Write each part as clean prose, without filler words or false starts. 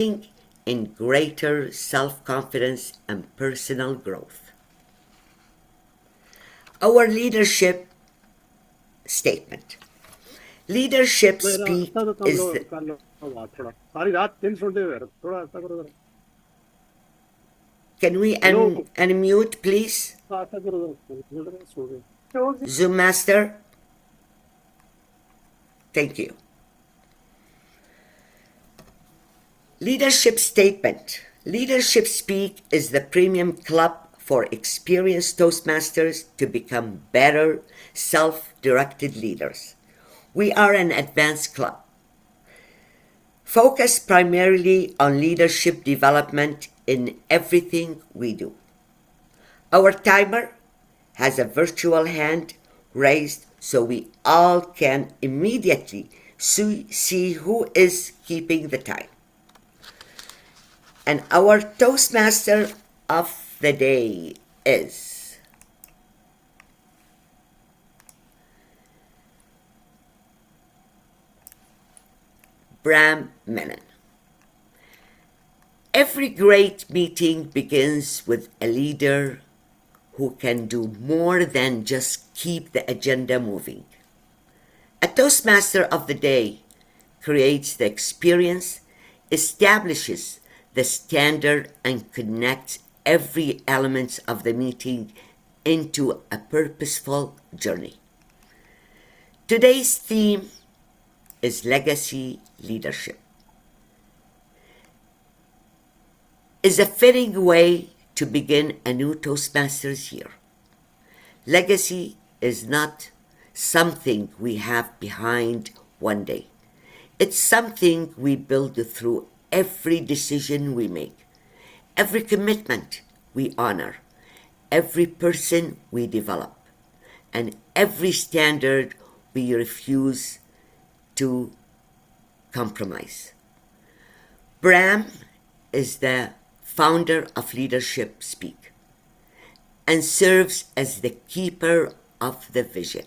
in greater self-confidence and personal growth. Our leadership statement. Leadership speak is the, can we unmute, please? Zoom master. Thank you. Leadership statement. Leadership Speak is the premium club for experienced Toastmasters to become better, self-directed leaders. We are an advanced club, focused primarily on leadership development in everything we do. Our timer has a virtual hand raised so we all can immediately see who is keeping the time. And our Toastmaster of the day is Brahm. Every great meeting begins with a leader who can do more than just keep the agenda moving. A Toastmaster of the day creates the experience, establishes the standard, and connects every element of the meeting into a purposeful journey. Today's theme is legacy leadership. Is a fitting way to begin a new Toastmasters year. Legacy is not something we have behind one day. It's something we build through every decision we make, every commitment we honor, every person we develop, and every standard we refuse to compromise. Brahm is the founder of Leadership Speak and serves as the keeper of the vision.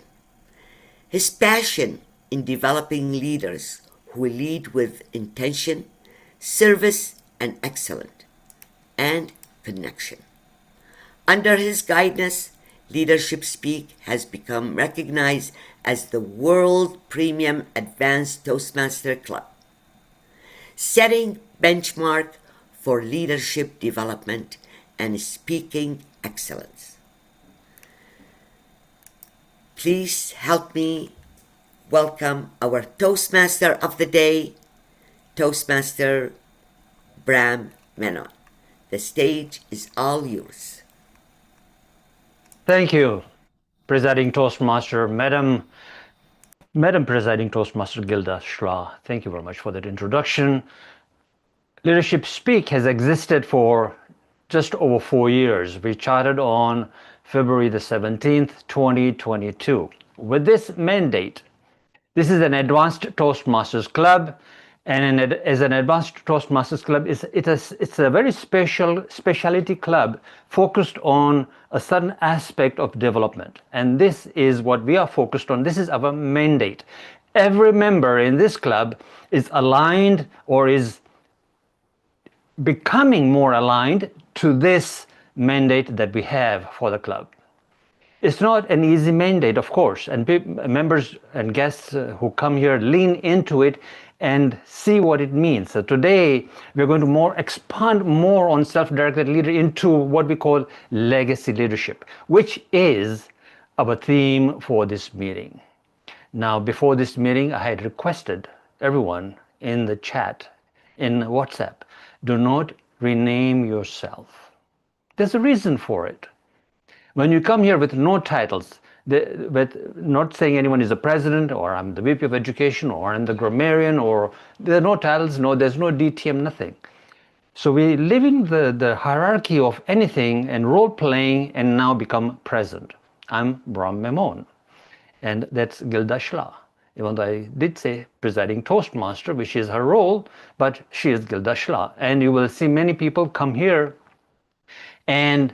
His passion in developing leaders who lead with intention, service, and excellence, and connection. Under his guidance, Leadership Speak has become recognized as the world premium advanced Toastmaster club, setting benchmark for leadership development and speaking excellence. Please help me welcome our Toastmaster of the day, Toastmaster Brahm. The stage is all yours. Thank you, Presiding Toastmaster, Madam Presiding Toastmaster Gilda Shlah. Thank you very much for that introduction. Leadership Speak has existed for just over 4 years. We charted on February the 17th, 2022. With this mandate, this is an advanced Toastmasters club, and as an advanced Toastmasters club, it's a very specialty club focused on a certain aspect of development. And this is what we are focused on. This is our mandate. Every member in this club is aligned or is becoming more aligned to this mandate that we have for the club. It's not an easy mandate, of course, and members and guests who come here lean into it and see what it means. So today, we're going to expand more on self-directed leader into what we call legacy leadership, which is our theme for this meeting. Now, before this meeting, I had requested everyone in the chat, in WhatsApp, do not rename yourself. There's a reason for it. When you come here with no titles, with not saying anyone is the president, or I'm the VP of Education, or I'm the grammarian, or there are no titles, there's no DTM, nothing. So we live in the hierarchy of anything and role playing and now become present. I'm Brahm Memone, and that's Gilda Shlah. Even though I did say presiding Toastmaster, which is her role, but she is Gilda Shlah. And you will see many people come here and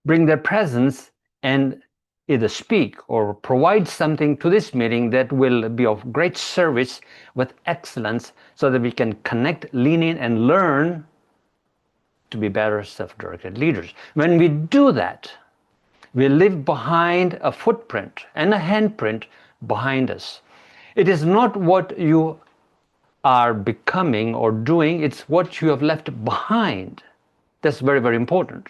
bring their presence and either speak or provide something to this meeting that will be of great service with excellence so that we can connect, lean in, and learn to be better self-directed leaders. When we do that, we leave behind a footprint and a handprint behind us. It is not what you are becoming or doing, it's what you have left behind. That's very, very important.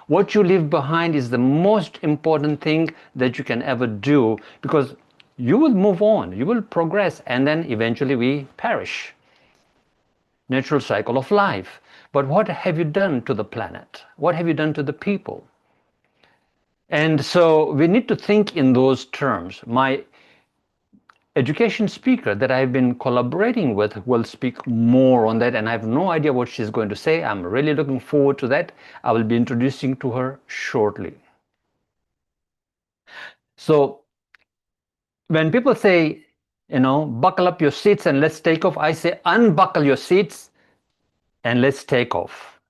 What you leave behind is the most important thing that you can ever do, because you will move on, you will progress, and then eventually we perish. Natural cycle of life. But what have you done to the planet? What have you done to the people? And so we need to think in those terms. My education speaker that I've been collaborating with will speak more on that, and I have no idea what she's going to say. I'm really looking forward to that. I will be introducing to her shortly. So when people say, buckle up your seats and let's take off, I say unbuckle your seats and let's take off.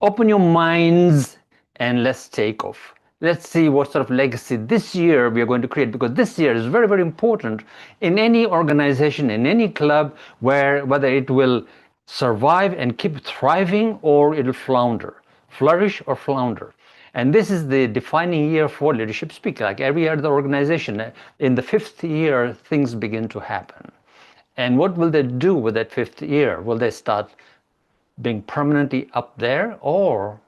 Open your minds and let's take off. Let's see what sort of legacy this year we are going to create, because this year is very, very important in any organization, in any club, whether it will survive and keep thriving or it will flounder, flourish or flounder. And this is the defining year for Leadership Speak. Like every other organization, in the 5th year, things begin to happen. And what will they do with that 5th year? Will they start being permanently up there or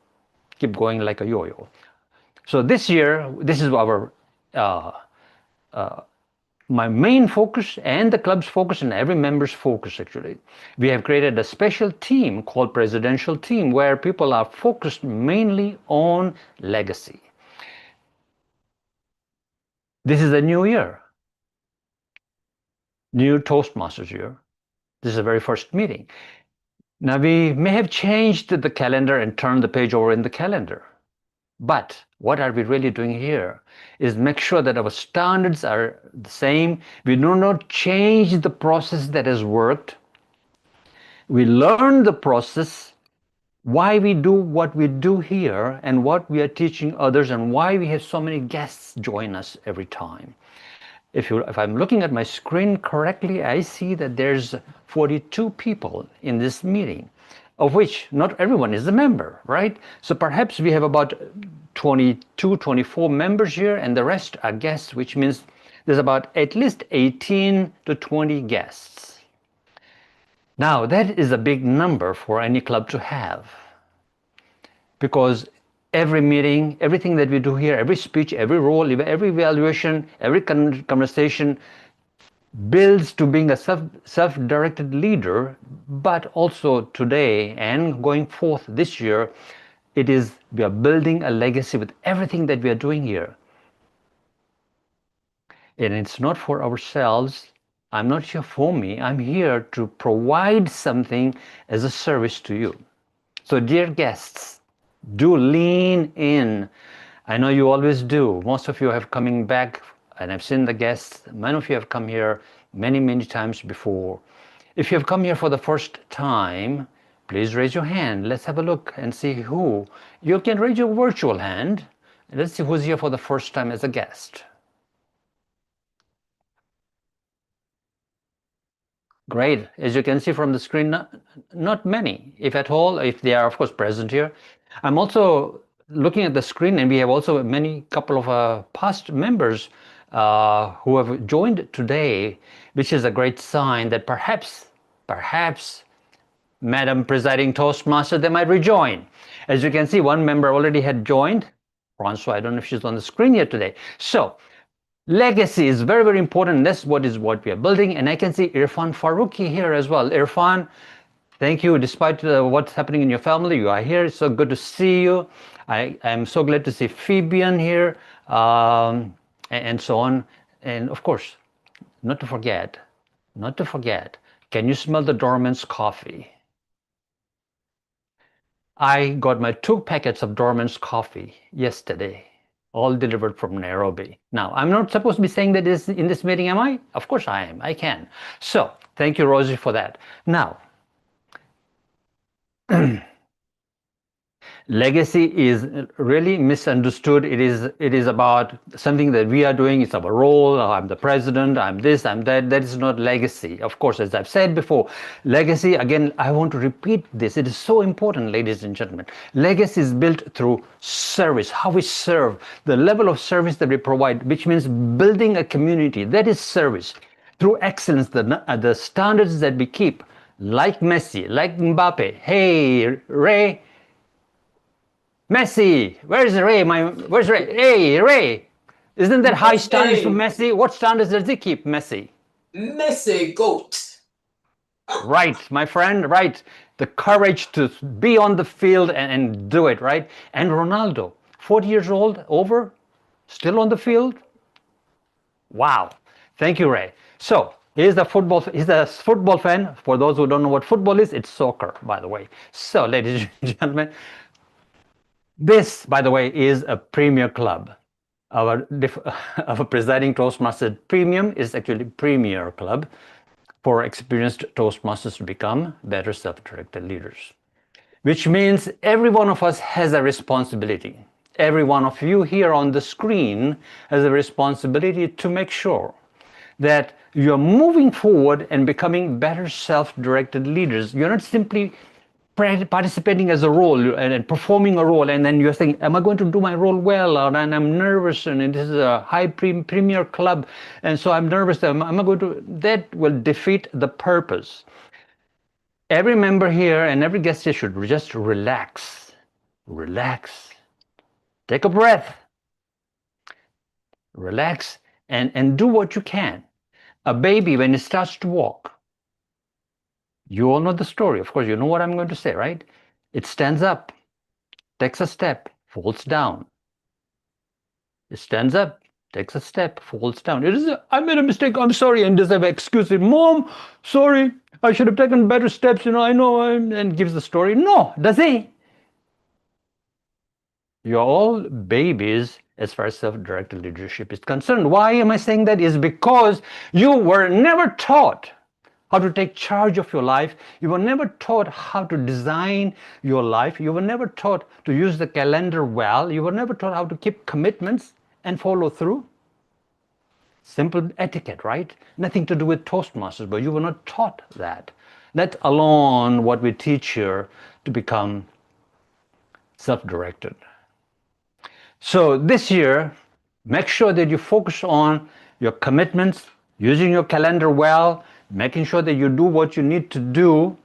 keep going like a yo-yo? So this year, this is our my main focus and the club's focus and every member's focus actually. We have created a special team called Presidential Team where people are focused mainly on legacy. This is a new year, new Toastmasters year. This is the very first meeting. Now we may have changed the calendar and turned the page over in the calendar. But what are we really doing here is make sure that our standards are the same. We do not change the process that has worked. We learn the process, why we do what we do here and what we are teaching others and why we have so many guests join us every time. If I'm looking at my screen correctly, I see that there's 42 people in this meeting, of which not everyone is a member, right? So perhaps we have about 22, 24 members here, and the rest are guests, which means there's about at least 18 to 20 guests. Now, that is a big number for any club to have, because every meeting, everything that we do here, every speech, every role, every evaluation, every conversation builds to being a self-directed leader. But also today and going forth this year, we are building a legacy with everything that we are doing here. And it's not for ourselves. I'm not here for me. I'm here to provide something as a service to you. So dear guests, do lean in. I know you always do. Most of you have coming back, and I've seen the guests. Many of you have come here many, many times before. If you have come here for the first time, please raise your hand. Let's have a look and see who. You can raise your virtual hand. Let's see who's here for the first time as a guest. Great. As you can see from the screen, not many, if at all, if they are, of course, present here. I'm also looking at the screen, and we have also couple of past members who have joined today, which is a great sign that perhaps, Madam Presiding Toastmaster, they might rejoin. As you can see, one member already had joined. Francois, I don't know if she's on the screen here today. So, legacy is very, very important. That's what we are building. And I can see Irfan Faruqi here as well. Irfan, thank you. Despite what's happening in your family, you are here. It's so good to see you. I'm so glad to see Fabian here, and so on. And of course, not to forget, can you smell the doorman's coffee? I got my 2 packets of doorman's coffee yesterday, all delivered from Nairobi. Now, I'm not supposed to be saying that in this meeting, am I? Of course I am. I can. So, thank you, Rozy, for that. Now, Legacy is really misunderstood. It is about something that we are doing. It's our role. I'm the president. I'm this. I'm that. That is not legacy. Of course, as I've said before, legacy. Again, I want to repeat this. It is so important, ladies and gentlemen. Legacy is built through service. How we serve, the level of service that we provide, which means building a community. That is service through excellence. The standards that we keep, like Messi, like Mbappe. Hey, Ray. Messi, where's Ray? Where's Ray? Hey, Ray, isn't that high standards for Messi? What standards does he keep, Messi? Messi, GOAT. Right, my friend, right. The courage to be on the field and do it, right? And Ronaldo, 40 years old, over, still on the field. Wow. Thank you, Ray. So he's a football fan. For those who don't know what football is, it's soccer, by the way. So, ladies and gentlemen, this, by the way, is a premier club. Our presiding Toastmaster Premium is actually Premier Club for experienced Toastmasters to become better self-directed leaders. Which means every one of us has a responsibility. Every one of you here on the screen has a responsibility to make sure that you're moving forward and becoming better self-directed leaders. You're not simply participating as a role and performing a role, and then you're saying, am I going to do my role well? And I'm nervous, and this is a high premier club, and so I'm nervous. Am I going to? That will defeat the purpose. Every member here and every guest here should just relax. Relax. Take a breath. Relax and do what you can. A baby, when it starts to walk, you all know the story. Of course, you know what I'm going to say, right? It stands up, takes a step, falls down. It stands up, takes a step, falls down. I made a mistake, I'm sorry, and does have excuse it. Mom, sorry, I should have taken better steps, I know, and gives the story. No, does he? You're all babies as far as self-directed leadership is concerned. Why am I saying that? Is because you were never taught how to take charge of your life. You were never taught how to design your life. You were never taught to use the calendar well. You were never taught how to keep commitments and follow through. Simple etiquette, right? Nothing to do with Toastmasters, but you were not taught that. Let alone what we teach here to become self-directed. So this year, make sure that you focus on your commitments, using your calendar well, making sure that you do what you need to do.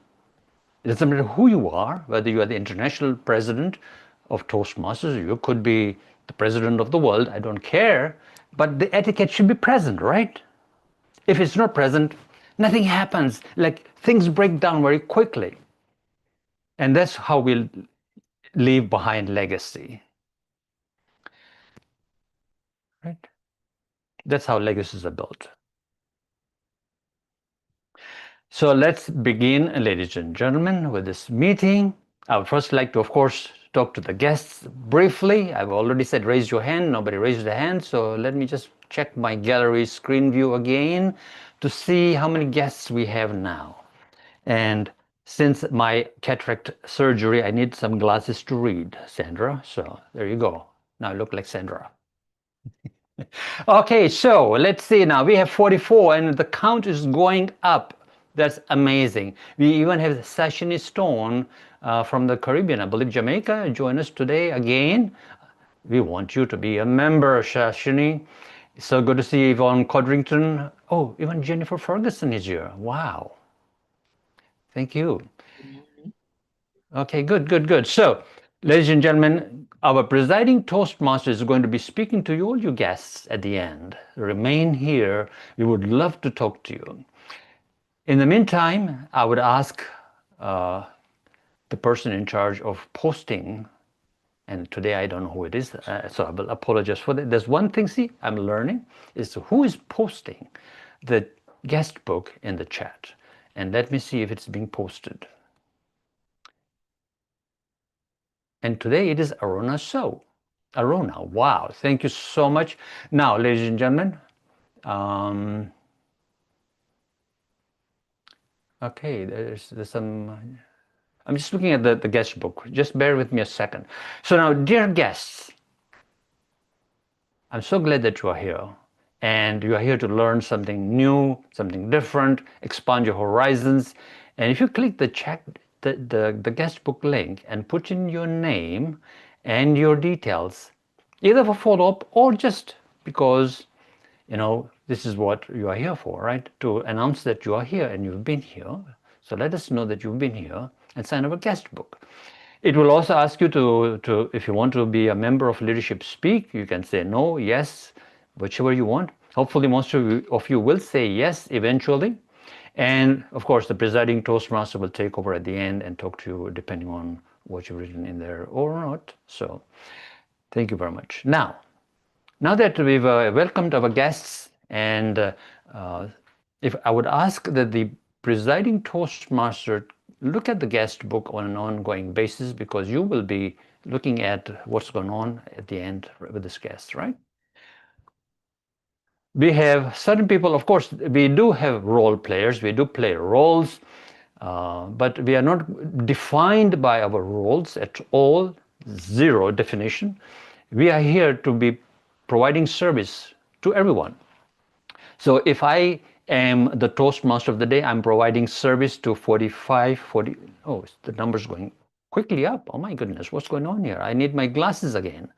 It doesn't matter who you are, whether you are the international president of Toastmasters, you could be the president of the world, I don't care, but the etiquette should be present, right? If it's not present, nothing happens. Like, things break down very quickly. And that's how we'll leave behind legacy. Right? That's how legacies are built. So let's begin, ladies and gentlemen, with this meeting. I would first like to, of course, talk to the guests briefly. I've already said raise your hand. Nobody raised their hand. So let me just check my gallery screen view again to see how many guests we have now. And since my cataract surgery, I need some glasses to read, Sandra. So there you go. Now I look like Sandra. Okay, so let's see now. We have 44 and the count is going up. That's amazing. We even have Sashini Stone from the Caribbean, I believe Jamaica, join us today again. We want you to be a member, Sashini. So good to see Yvonne Codrington. Oh, even Jennifer Ferguson is here. Wow. Thank you. Okay, good. So, ladies and gentlemen, our presiding Toastmaster is going to be speaking to you, all you guests, at the end. Remain here. We would love to talk to you. In the meantime, I would ask the person in charge of posting, and today I don't know who it is, so I will apologize for that. There's one thing, see, I'm learning, is who is posting the guest book in the chat. And let me see if it's being posted. And today it is Arona So. Arona, wow, thank you so much. Now, ladies and gentlemen, okay, there's some, I'm just looking at the guest book. Just bear with me a second. So now, dear guests, I'm so glad that you are here. And you are here to learn something new, something different, expand your horizons. And if you click the guest book link and put in your name and your details, either for follow-up or just because, this is what you are here for, right? To announce that you are here and you've been here. So let us know that you've been here and sign up a guest book. It will also ask you to if you want to be a member of Leadership Speak, you can say no, yes, whichever you want. Hopefully most of you will say yes eventually. And of course, the presiding Toastmaster will take over at the end and talk to you depending on what you've written in there or not. So thank you very much. Now that we've welcomed our guests, and if I would ask that the presiding Toastmaster look at the guest book on an ongoing basis, because you will be looking at what's going on at the end with this guest, right? We have certain people, of course, we do have role players, we do play roles, but we are not defined by our roles at all, zero definition. We are here to be providing service to everyone. So if I am the Toastmaster of the day, I'm providing service to 40, oh, the number's going quickly up. Oh my goodness, what's going on here? I need my glasses again.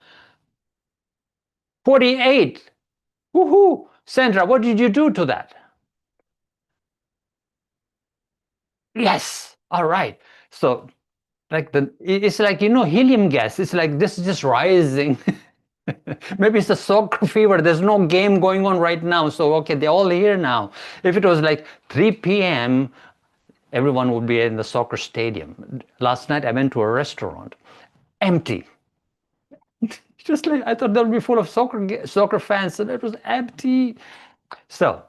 48. Woohoo! Sandra, what did you do to that? Yes. All right. So it's like, helium gas. It's like this is just rising. Maybe it's a soccer fever. There's no game going on right now. So, okay, they're all here now. If it was like 3 p.m., everyone would be in the soccer stadium. Last night, I went to a restaurant. Empty. Just like, I thought that would be full of soccer fans, and it was empty. So,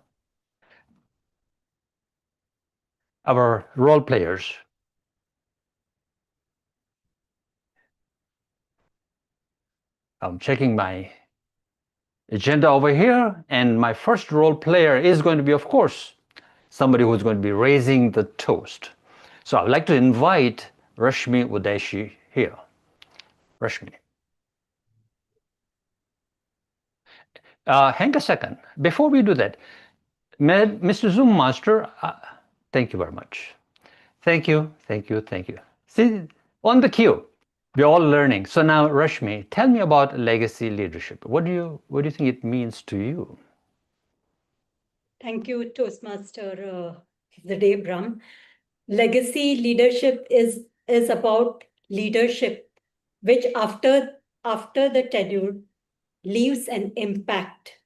our role players. I'm checking my agenda over here, and my first role player is going to be, of course, somebody who's going to be raising the toast. So I'd like to invite Rashmi Udeshi here. Rashmi. Hang a second. Before we do that, Mr. Zoom Master, thank you very much. Thank you. See, on the queue, we're all learning. So now, Rashmi, tell me about legacy leadership. What do you think it means to you? Thank you, Toastmaster of the day, Brahm. Legacy leadership is about leadership, which after the tenure leaves an impact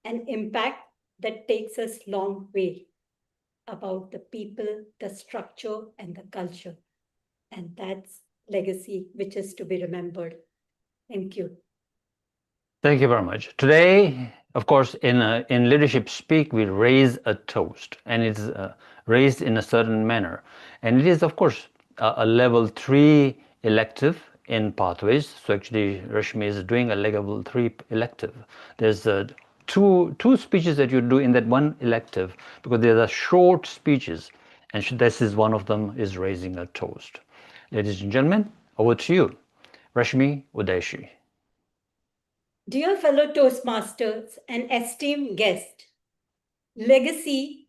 that takes us long way about the people, the structure, and the culture. And that's legacy, which is to be remembered. Thank you. Thank you very much. Today, of course, in Leadership Speak, we raise a toast, and it's raised in a certain manner. And it is, of course, a level 3 elective in Pathways. So actually, Rashmi is doing a level 3 elective. There's two speeches that you do in that one elective, because they're the short speeches, and this is one of them, is raising a toast. Ladies and gentlemen, over to you, Rashmi Udeshi. Dear fellow Toastmasters and esteemed guests, legacy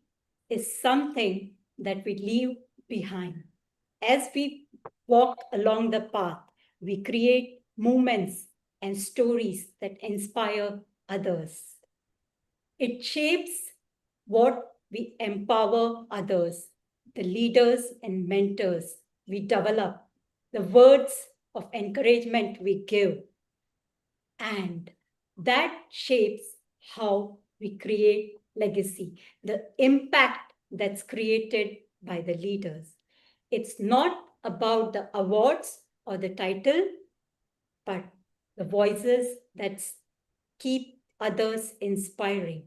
is something that we leave behind. As we walk along the path, we create moments and stories that inspire others. It shapes what we empower others, the leaders and mentors we develop, the words of encouragement we give, and that shapes how we create legacy, the impact that's created by the leaders. It's not about the awards or the title, but the voices that keep others inspiring.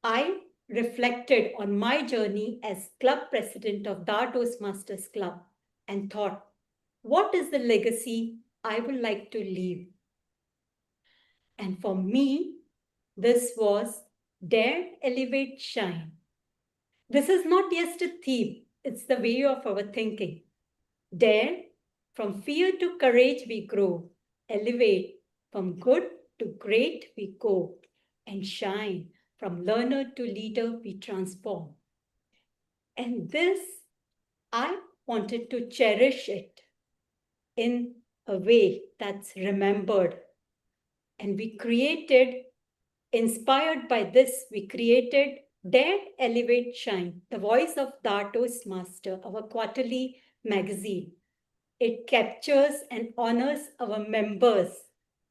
I reflected on my journey as club president of the Toastmasters Club and thought, what is the legacy I would like to leave? And for me, this was Dare, Elevate, Shine. This is not just a theme, it's the way of our thinking. Dare, from fear to courage we grow. Elevate, from good to great we go. And shine, from learner to leader we transform. And this, I wanted to cherish it in a way that's remembered. And we created, inspired by this, we created Dare, Elevate, Shine, the voice of the Toastmaster, our quarterly magazine. It captures and honors our members'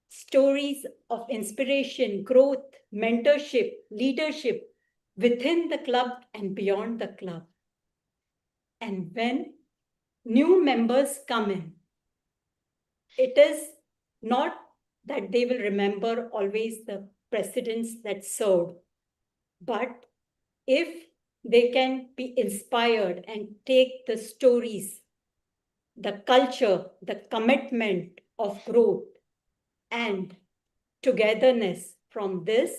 stories of inspiration, growth, mentorship, leadership within the club and beyond the club. And when new members come in, it is not that they will remember always the precedents that served, but if they can be inspired and take the stories, the culture, the commitment of growth and togetherness from this,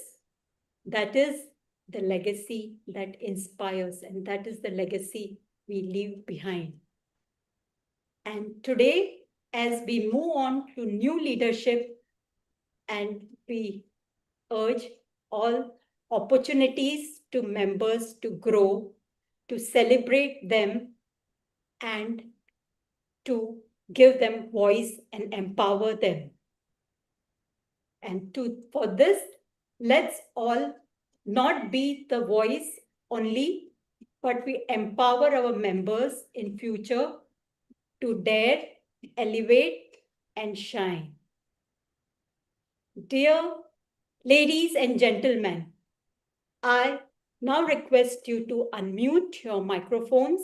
that is the legacy that inspires, and that is the legacy we leave behind. And today, as we move on to new leadership, and we urge all opportunities to members to grow, to celebrate them, and to give them voice and empower them. And for this, let's all not be the voice only, but we empower our members in future to dare, elevate, and shine. Dear ladies and gentlemen, I now request you to unmute your microphones,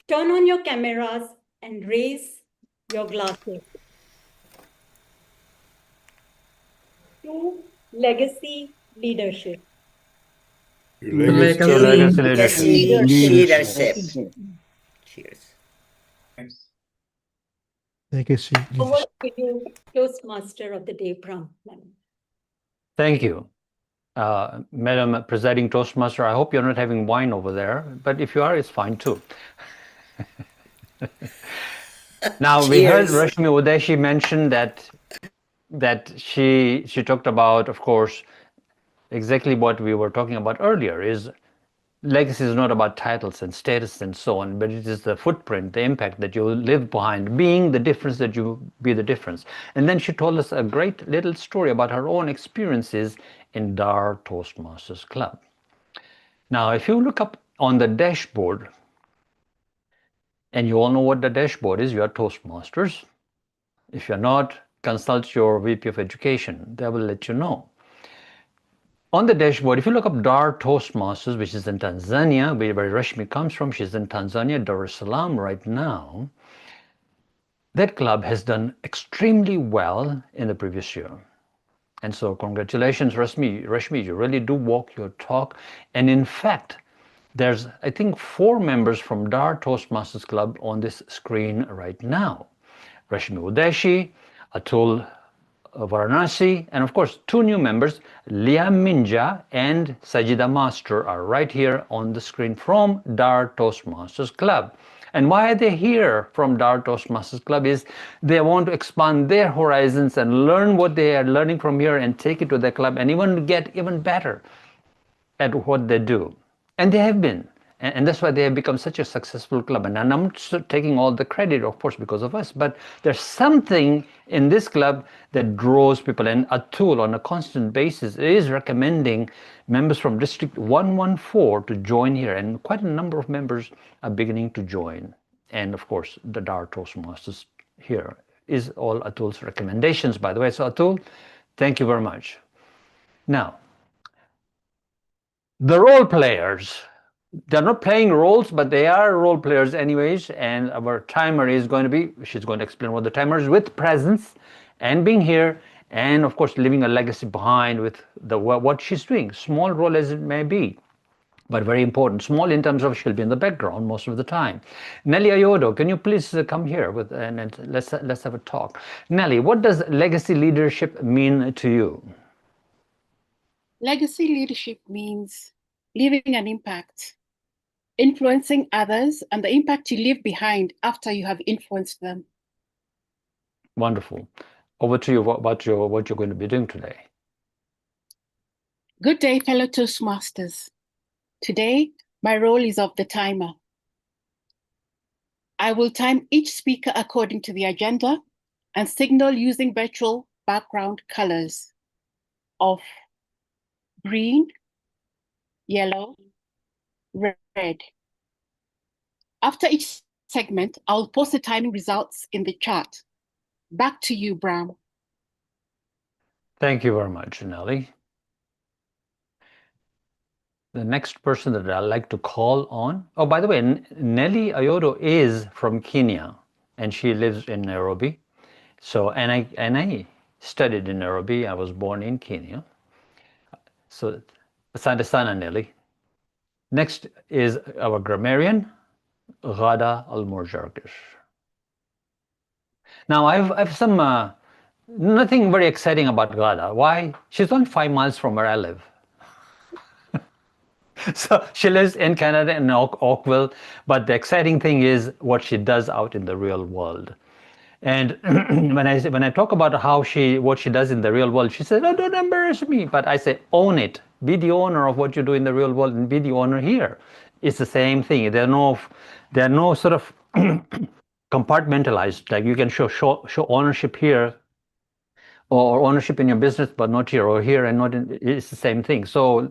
turn on your cameras, and raise your glasses. To legacy leadership. Legacy leadership. Cheers. Legacy Over leadership. to you, Toastmaster of the Day, Brahm. Thank you, Madam Presiding Toastmaster. I hope you're not having wine over there, but if you are, it's fine too. Now, we heard Cheers. Rashmi Udeshi mention that she talked about, of course, exactly what we were talking about earlier, is legacy is not about titles and status and so on, but it is the footprint, the impact that you live behind, being the difference that you be the difference. And then she told us a great little story about her own experiences in Dar Toastmasters Club. Now, if you look up on the dashboard, and you all know what the dashboard is, you are Toastmasters. If you're not, consult your VP of Education. They will let you know. On the dashboard, if you look up Dar Toastmasters, which is in Tanzania, where Rashmi comes from, she's in Tanzania, Dar es Salaam right now. That club has done extremely well in the previous year. And so congratulations, Rashmi, you really do walk your talk. And in fact, there's, I think, 4 members from Dar Toastmasters Club on this screen right now. Rashmi Udeshi, Atul Varanasi, and of course 2 new members, Liam Minja and Sajida Master, are right here on the screen from Dar Toastmasters Club. And why are they here from Dar Toastmasters Club is they want to expand their horizons and learn what they are learning from here and take it to their club and even get even better at what they do. And they have been. And that's why they have become such a successful club. And I'm not taking all the credit, of course, because of us, but there's something in this club that draws people. And Atul, on a constant basis, is recommending members from District 114 to join here. And quite a number of members are beginning to join. And of course, the Dar Toastmasters here is all Atul's recommendations, by the way. So Atul, thank you very much. Now, the role players. They're not playing roles, but they are role players anyways. And our timer is going to be, she's going to explain what the timer is, with presence and being here, and of course leaving a legacy behind with what she's doing, small role as it may be, but very important. Small in terms of she'll be in the background most of the time. Nelly Ayodo, can you please come here and let's have a talk. Nelly, what does legacy leadership mean to you? Legacy leadership means leaving an impact, influencing others and the impact you leave behind after you have influenced them. Wonderful. Over to you, what you're going to be doing today. Good day, fellow Toastmasters. Today, my role is of the timer. I will time each speaker according to the agenda and signal using virtual background colors of green, yellow, red. After each segment, I'll post the timing results in the chat. Back to you, Brahm. Thank you very much, Nelly. The next person that I'd like to call on, oh, by the way, Nelly Ayodo is from Kenya, and she lives in Nairobi. So, and I studied in Nairobi. I was born in Kenya. So, asante sana, Nelly. Next is our grammarian, Ghada Almorjarkish. Now, I've some nothing very exciting about Ghada. Why? She's only 5 miles from where I live. So she lives in Canada in Oakville, but the exciting thing is what she does out in the real world. And when I talk about what she does in the real world, she says, "Oh, don't embarrass me." But I say, own it. Be the owner of what you do in the real world, and be the owner here. It's the same thing. There are no sort of compartmentalized. Like you can show ownership here, or ownership in your business, but not here, or here and not in. It's the same thing. So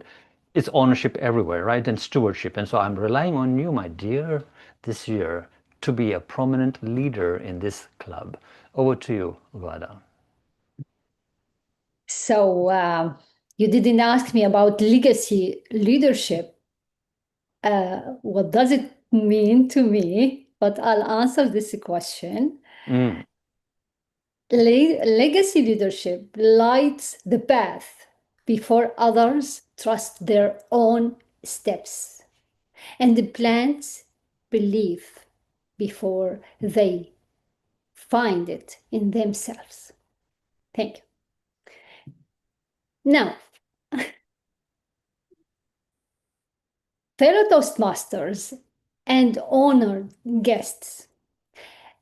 it's ownership everywhere, right? And stewardship. And so I'm relying on you, my dear, this year to be a prominent leader in this club. Over to you, Vada. So you didn't ask me about legacy leadership. What does it mean to me? But I'll answer this question. Legacy leadership lights the path before others trust their own steps, and plants belief before they find it in themselves. Thank you. Now, fellow Toastmasters and honored guests,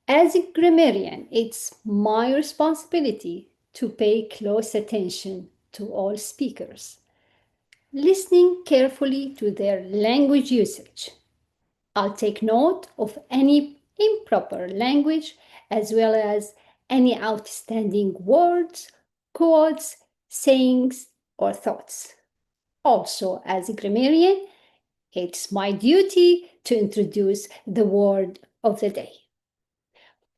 as a grammarian, it's my responsibility to pay close attention to all speakers, listening carefully to their language usage. I'll take note of any improper language as well as any outstanding words, quotes, sayings, or thoughts. Also, as a grammarian, it's my duty to introduce the word of the day.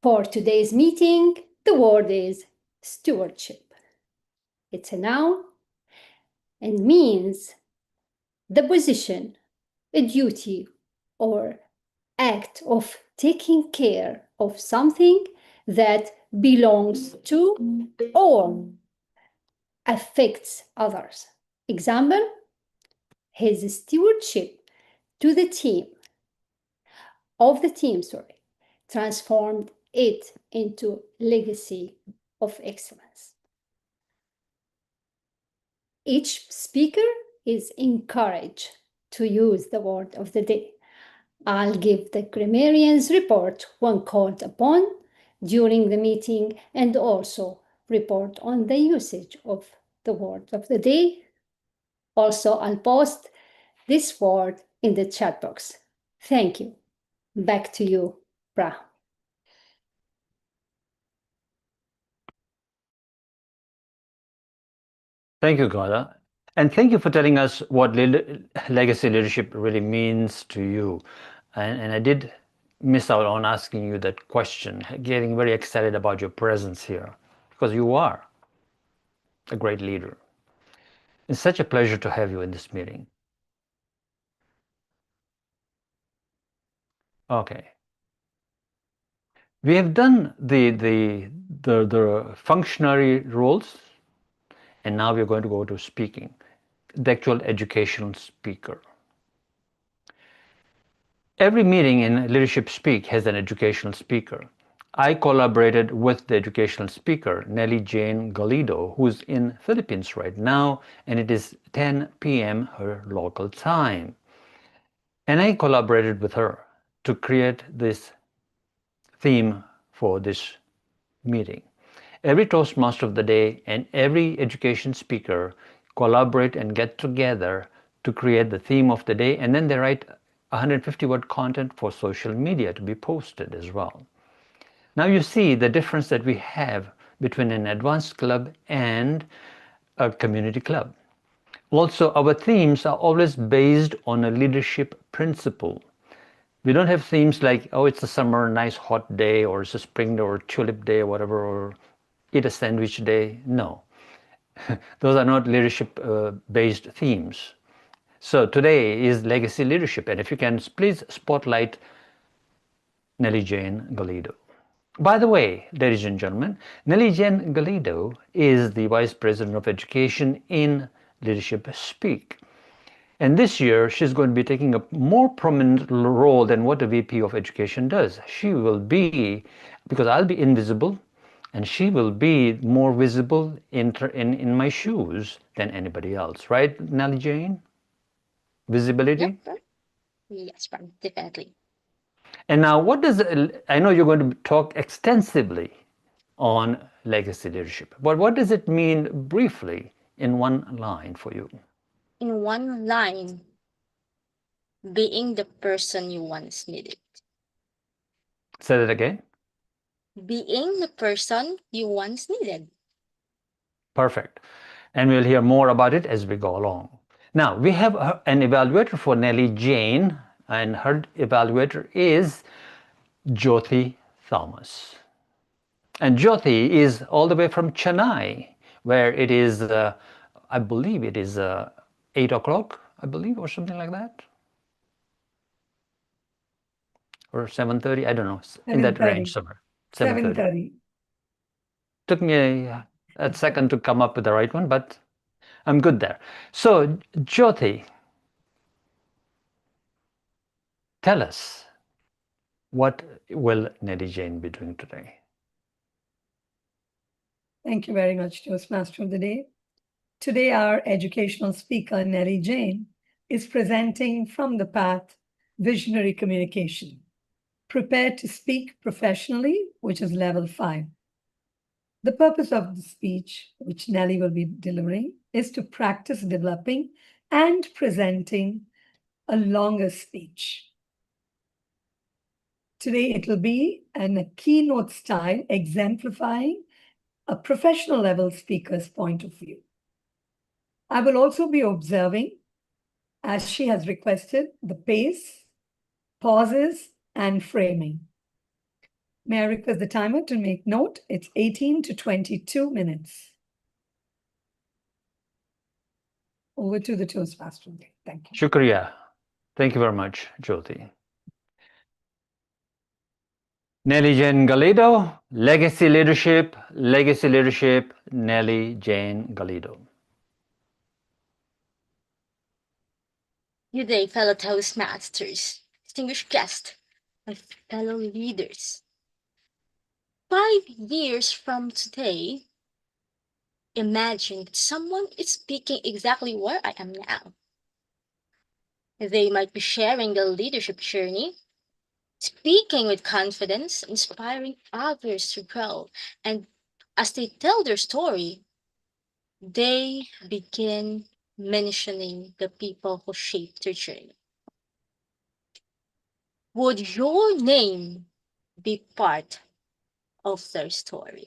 For today's meeting, the word is stewardship. It's a noun and means the position, a duty, or act of taking care of something that belongs to or affects others. Example, his stewardship to the team, transformed it into legacy of excellence. Each speaker is encouraged to use the word of the day. I'll give the grammarian's report when called upon during the meeting, and also report on the usage of the word of the day. Also, I'll post this word in the chat box. Thank you. Back to you, Brahm. Thank you, Gada. And thank you for telling us what legacy leadership really means to you. And I did miss out on asking you that question, getting very excited about your presence here, because you are a great leader. It's such a pleasure to have you in this meeting. Okay. We have done the functionary roles, and now we're going to go to speaking, the actual educational speaker. Every meeting in Leadership Speak has an educational speaker. I collaborated with the educational speaker, Nelly Jane Galido, who's in Philippines right now, and it is 10 p.m. her local time. And I collaborated with her to create this theme for this meeting. Every Toastmaster of the day and every education speaker collaborate and get together to create the theme of the day, and then they write 150-word content for social media to be posted as well. Now you see the difference that we have between an advanced club and a community club. Also, our themes are always based on a leadership principle. We don't have themes like, oh, it's a summer, nice hot day, or it's a spring or tulip day, or whatever, or eat a sandwich day. No, those are not leadership-based themes. So today is legacy leadership, and if you can please spotlight Nelly Jane Galido. By the way, ladies and gentlemen, Nelly Jane Galido is the Vice President of Education in Leadership Speak. And this year, she's going to be taking a more prominent role than what a VP of Education does. She will be, because I'll be invisible, and she will be more visible in my shoes than anybody else. Right, Nelly Jane? Visibility? Yep. Yes, definitely. And now, what does, I know you're going to talk extensively on legacy leadership, but what does it mean briefly in one line for you? In one line, being the person you once needed. Say that again. Being the person you once needed. Perfect. And we'll hear more about it as we go along. Now, we have an evaluator for Nelly Jane, and her evaluator is Jyoti Thomas. And Jyoti is all the way from Chennai, where it is, I believe it is 8 o'clock, I believe, or something like that. Or 7:30, I don't know, in that range somewhere. 7:30. Took me a second to come up with the right one, but I'm good there. So, Jyoti, tell us, what will Nelly Jane be doing today? Thank you very much, Toastmaster of the Day. Today, our educational speaker, Nelly Jane, is presenting from the path Visionary Communication. Prepare to speak professionally, which is level 5. The purpose of the speech, which Nelly will be delivering, is to practice developing and presenting a longer speech. Today, it will be in a keynote style, exemplifying a professional level speaker's point of view. I will also be observing, as she has requested, the pace, pauses, and framing. May I request the timer to make note? It's 18 to 22 minutes. Over to the Toastmaster. Thank you. Shukriya. Thank you very much, Jyoti. Nelly Jane Galido, Legacy Leadership, Nelly Jane Galido. Good day, fellow Toastmasters, distinguished guests, my fellow leaders. 5 years from today, imagine that someone is speaking exactly where I am now. They might be sharing their leadership journey, speaking with confidence, inspiring others to grow, and as they tell their story, they begin mentioning the people who shaped their journey. Would your name be part of their story?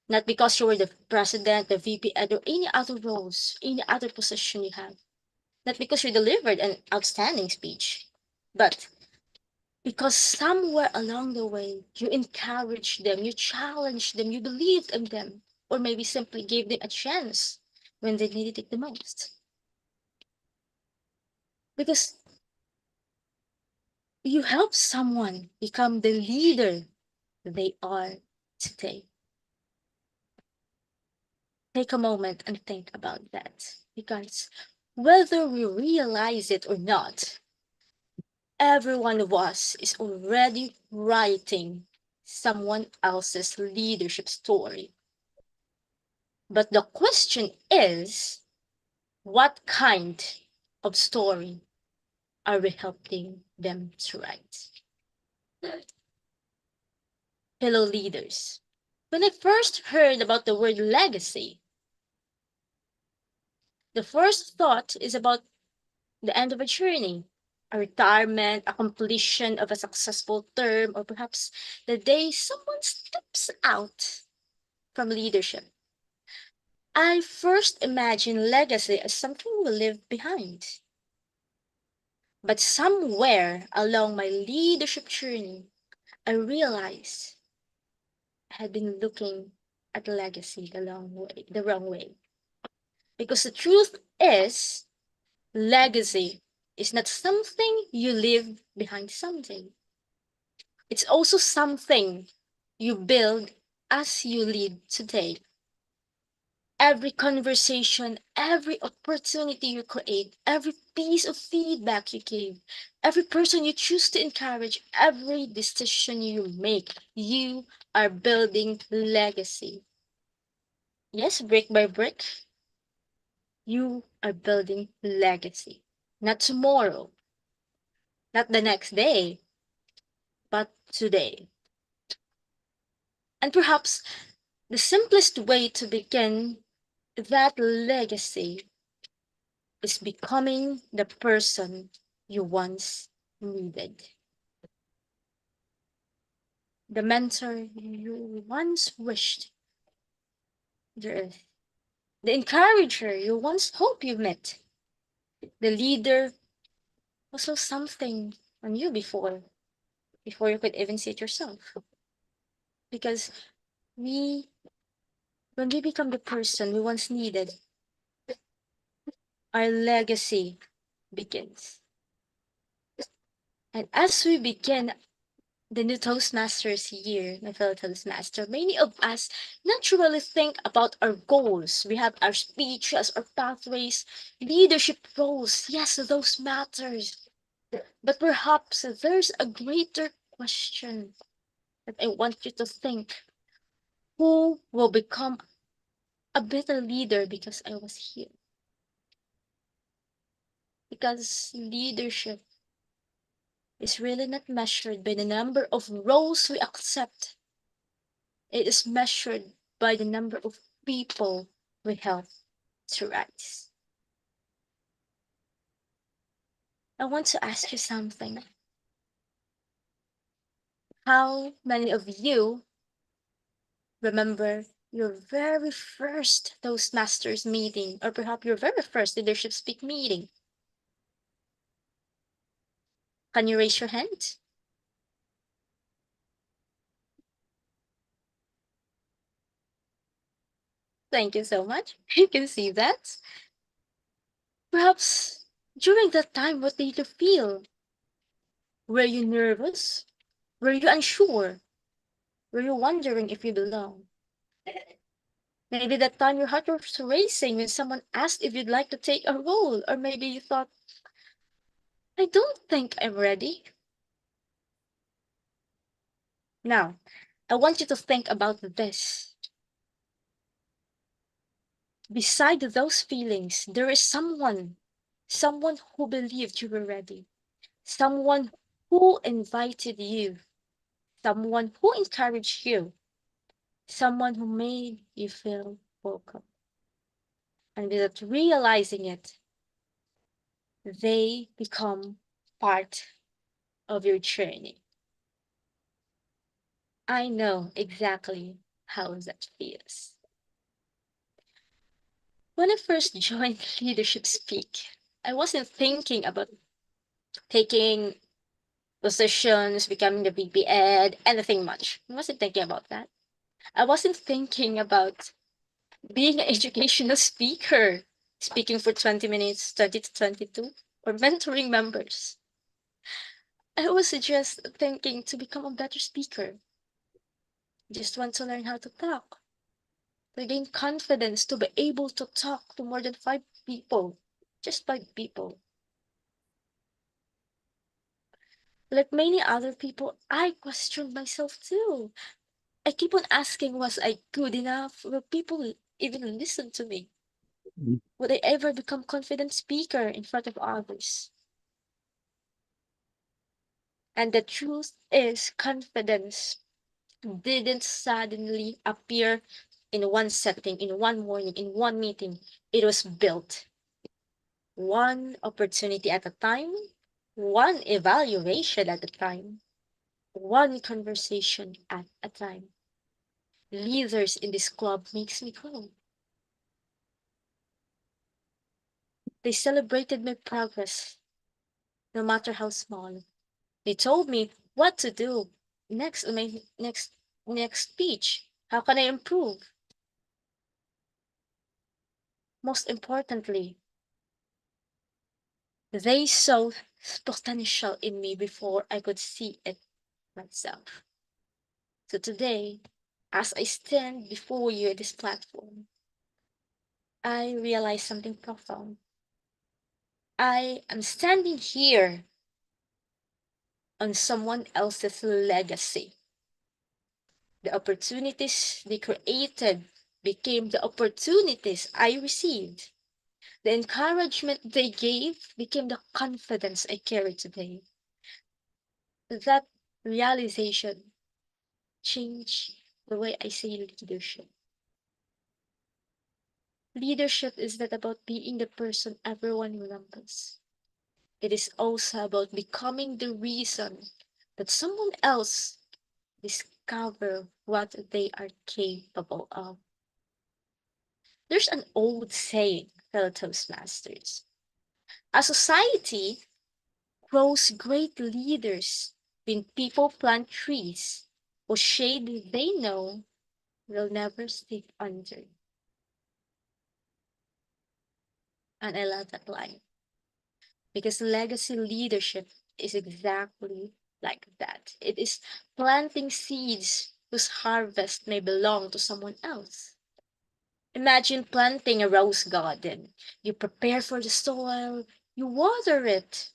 Not because you were the president, the VP, or any other roles, any other position you have. Not because you delivered an outstanding speech, but because somewhere along the way, you encouraged them, you challenged them, you believed in them, or maybe simply gave them a chance when they needed it the most. Because you help someone become the leader they are today. Take a moment and think about that, because whether we realize it or not, every one of us is already writing someone else's leadership story. But the question is, what kind of story are we helping them to write? Fellow leaders, when I first heard about the word legacy, the first thought is about the end of a journey, a retirement, a completion of a successful term, or perhaps the day someone steps out from leadership. I first imagine legacy as something we leave behind. But somewhere along my leadership journey, I realized I had been looking at legacy the wrong way. Because the truth is, legacy is not something you leave behind someday. It's also something you build as you lead today. Every conversation, every opportunity you create, every piece of feedback you give, every person you choose to encourage, every decision you make, you are building legacy. Yes, brick by brick, you are building legacy. Not tomorrow, not the next day, but today. And perhaps the simplest way to begin that legacy is becoming the person you once needed. The mentor you once wished the earth. The encourager you once hoped you met. The leader who saw something on you before you could even see it yourself. Because we, when we become the person we once needed, our legacy begins. And as we begin the new Toastmasters year, my fellow Toastmaster, many of us naturally think about our goals. We have our speeches, our pathways, leadership roles. Yes, those matters. But perhaps there's a greater question that I want you to think. Who will become a better leader because I was here? Because leadership is really not measured by the number of roles we accept. It is measured by the number of people we help to rise. I want to ask you something. How many of you remember your very first Toastmasters meeting, or perhaps your very first leadership speak meeting? Can you raise your hand? Thank you so much. You can see that. Perhaps during that time, what did you feel? Were you nervous? Were you unsure? Were you wondering if you belong? Maybe that time your heart was racing when someone asked if you'd like to take a role, or maybe you thought, I don't think I'm ready. Now, I want you to think about this. Beside those feelings, there is someone who believed you were ready, someone who invited you, someone who encouraged you, someone who made you feel welcome. And without realizing it, they become part of your journey. I know exactly how that feels. When I first joined Leadership Speak, I wasn't thinking about taking positions, becoming the VP Ed, anything much. I wasn't thinking about that. I wasn't thinking about being an educational speaker, speaking for 20 minutes, 20 to 22, or mentoring members. I was just thinking to become a better speaker. Just want to learn how to talk, to gain confidence, to be able to talk to more than 5 people, just 5 people. Like many other people, I questioned myself too. I keep on asking, was I good enough? Will people even listen to me? Would I ever become confident speaker in front of others? And the truth is, confidence didn't suddenly appear in one setting, in one morning, in one meeting. It was built one opportunity at a time, one evaluation at a time, one conversation at a time. Leaders in this club makes me grow. They celebrated my progress, no matter how small. They told me what to do next on my next speech. How can I improve? Most importantly, they saw potential in me before I could see it myself. So today, as I stand before you at this platform, I realize something profound. I am standing here on someone else's legacy. The opportunities they created became the opportunities I received. The encouragement they gave became the confidence I carry today. That realization changed the way I see leadership. Leadership is not about being the person everyone remembers. It is also about becoming the reason that someone else discover what they are capable of. There's an old saying, fellow Toastmasters. A society grows great leaders when people plant trees whose shade they know will never stick under. And I love that line because legacy leadership is exactly like that. It is planting seeds whose harvest may belong to someone else. Imagine planting a rose garden. You prepare for the soil, you water it,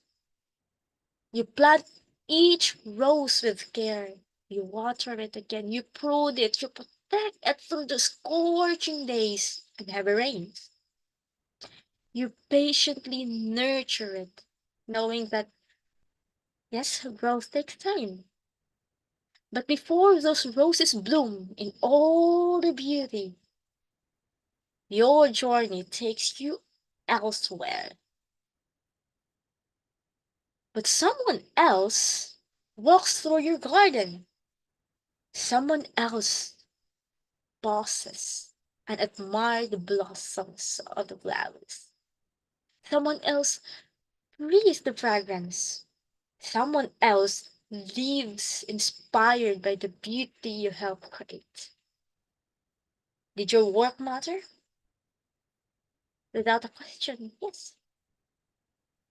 you plant each rose with care. You water it again, you prune it, you protect it from the scorching days and heavy rains. You patiently nurture it, knowing that, yes, growth takes time. But before those roses bloom in all their beauty, your journey takes you elsewhere. But someone else walks through your garden. Someone else pauses and admires the blossoms of the flowers. Someone else breathes the fragrance. Someone else lives inspired by the beauty you help create. Did your work matter? Without a question, yes.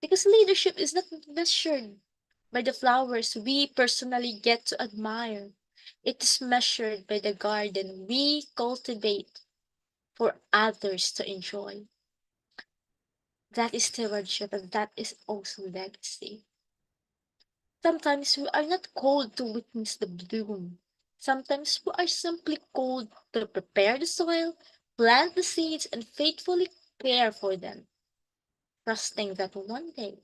Because leadership is not measured by the flowers we personally get to admire. It is measured by the garden we cultivate for others to enjoy. That is stewardship, and that is also legacy. Sometimes we are not called to witness the bloom. Sometimes we are simply called to prepare the soil, plant the seeds, and faithfully care for them, trusting that one day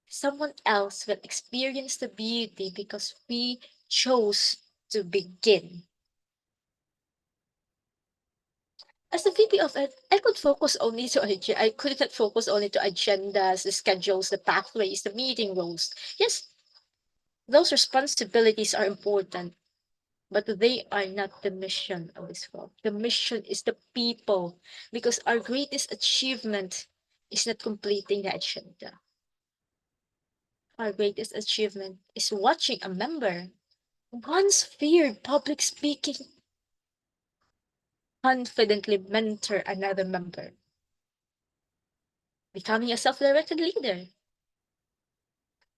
someone else will experience the beauty because we chose to begin. As the VP of Ed, I could focus only to I could not focus only to agendas, the schedules, the pathways, the meeting rules. Yes, those responsibilities are important, but they are not the mission of this world. The mission is the people, because our greatest achievement is not completing the agenda. Our greatest achievement is watching a member once feared public speaking confidently mentor another member, becoming a self-directed leader.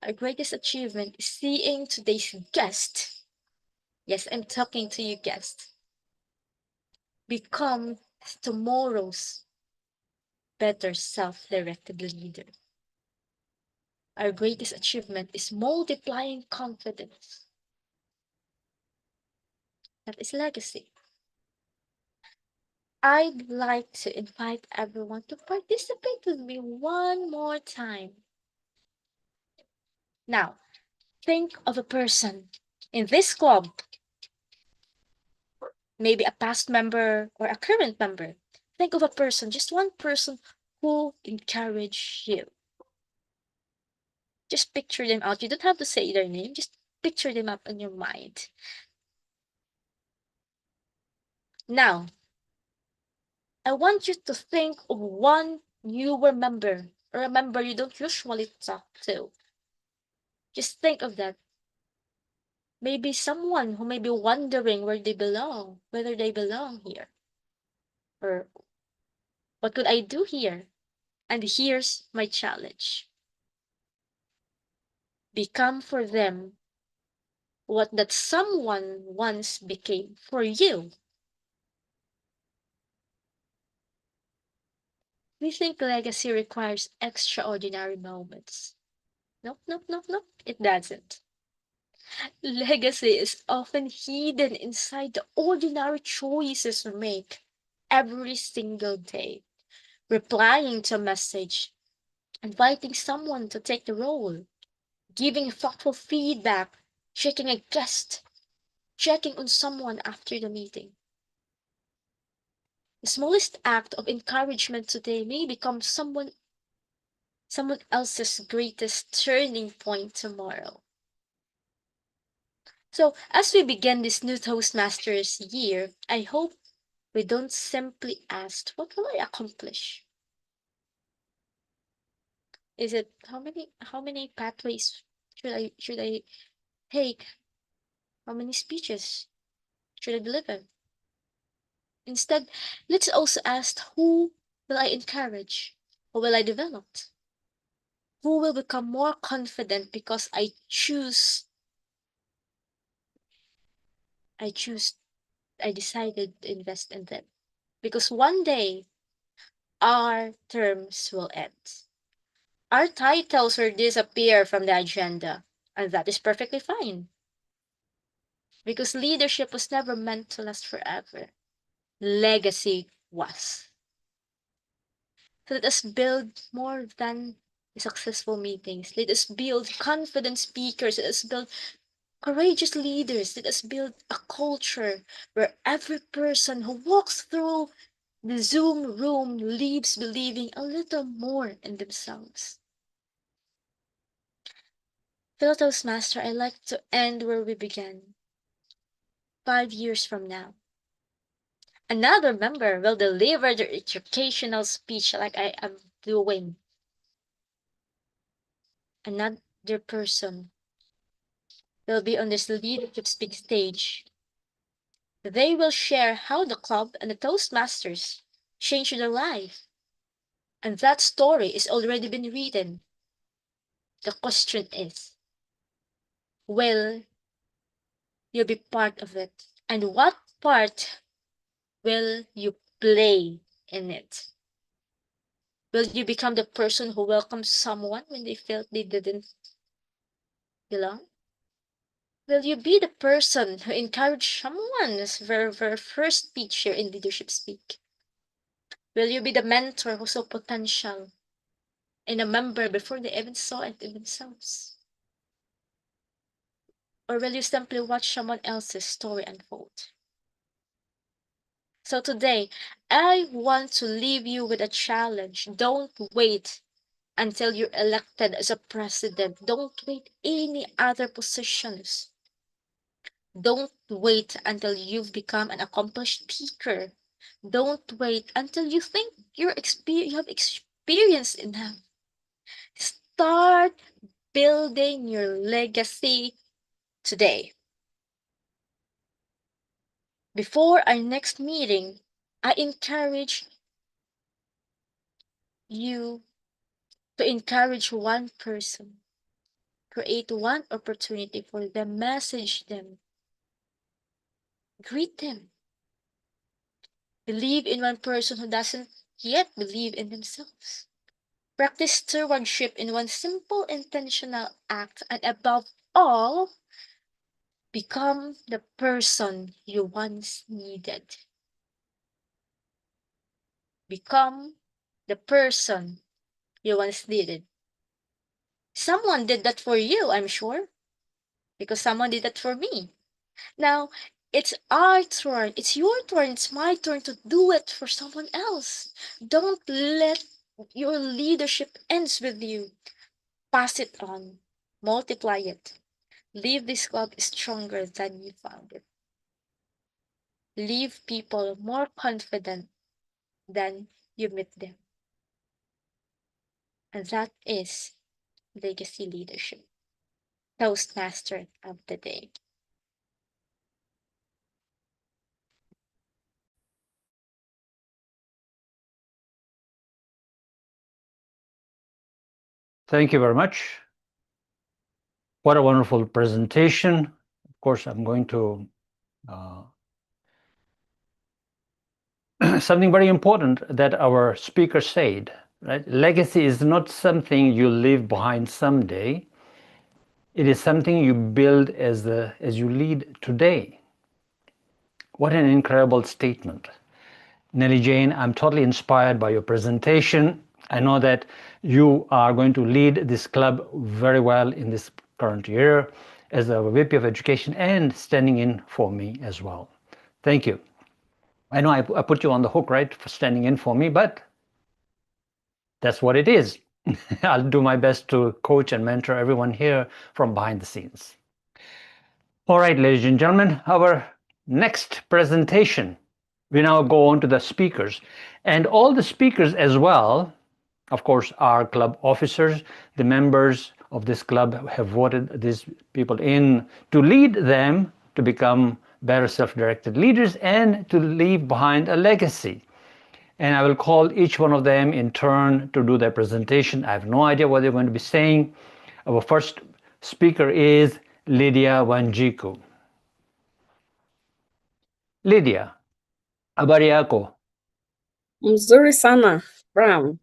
Our greatest achievement is seeing today's guest, yes, I'm talking to you guest, become tomorrow's better self-directed leader. Our greatest achievement is multiplying confidence. That is legacy. I'd like to invite everyone to participate with me one more time. Now, think of a person in this club, maybe a past member or a current member. Think of a person, just one person who encouraged you. Just picture them out. You don't have to say their name, just picture them up in your mind. Now, I want you to think of one newer member or a member you don't usually talk to. Just think of that. Maybe someone who may be wondering where they belong, whether they belong here. Or what could I do here? And here's my challenge. Become for them what that someone once became for you. We think legacy requires extraordinary moments. Nope, nope, nope, nope. It doesn't. Legacy is often hidden inside the ordinary choices we make every single day. Replying to a message, inviting someone to take the role, giving thoughtful feedback, checking a guest, checking on someone after the meeting. The smallest act of encouragement today may become someone else's greatest turning point tomorrow. So, as we begin this new Toastmasters year, I hope we don't simply ask, what will I accomplish? Is it how many pathways should I take? How many speeches should I deliver? Instead, let's also ask, who will I encourage? Who will I develop? Who will become more confident because I decided to invest in them. Because one day our terms will end. Our titles will disappear from the agenda, and that is perfectly fine. Because leadership was never meant to last forever. Legacy was. So let us build more than successful meetings. Let us build confident speakers. Let us build courageous leaders. Let us build a culture where every person who walks through the Zoom room leaves believing a little more in themselves. Fellow Toastmaster, I like to end where we began. 5 years from now, another member will deliver their educational speech like I am doing. Another person will be on this leadership speak stage. They will share how the club and the Toastmasters changed their life. And that story is already been written. The question is, will you be part of it? And what part will you play in it? Will you become the person who welcomes someone when they felt they didn't belong? Will you be the person who encouraged someone's very first speech here in Leadership Speak? Will you be the mentor who saw potential in a member before they even saw it in themselves? Or will you simply watch someone else's story unfold? So today, I want to leave you with a challenge. Don't wait until you're elected as a president. Don't wait any other positions. Don't wait until you've become an accomplished speaker. Don't wait until you think you have experience enough. Start building your legacy today. Before our next meeting, I encourage you to encourage one person. Create one opportunity for them, message them, greet them. Believe in one person who doesn't yet believe in themselves. Practice stewardship in one simple intentional act, and above all, become the person you once needed. become the person you once needed. Someone did that for you, I'm sure, because someone did that for me. Now, it's our turn, it's your turn, it's my turn to do it for someone else. Don't let your leadership ends with you. Pass it on, multiply it. Leave this club stronger than you found it. Leave people more confident than you meet them. And that is legacy leadership. Toastmaster of the day. Thank you very much. What a wonderful presentation. Of course, I'm going to something very important that our speaker said, right? Legacy is not something you leave behind someday. It is something you build as you lead today. What an incredible statement. Nelly Jane, I'm totally inspired by your presentation. I know that you are going to lead this club very well in this current year as a VP of Education and standing in for me as well. Thank you. I know I put you on the hook, right, for standing in for me, but that's what it is. I'll do my best to coach and mentor everyone here from behind the scenes. All right, ladies and gentlemen, our next presentation. We now go on to the speakers. And all the speakers as well, of course, are club officers. The members of this club have voted these people in to lead them to become better self-directed leaders and to leave behind a legacy. And I will call each one of them in turn to do their presentation. I have no idea what they're going to be saying. Our first speaker is Lydiah Wanjiku. Lydiah, habari yako? Mzuri sana, Brahm.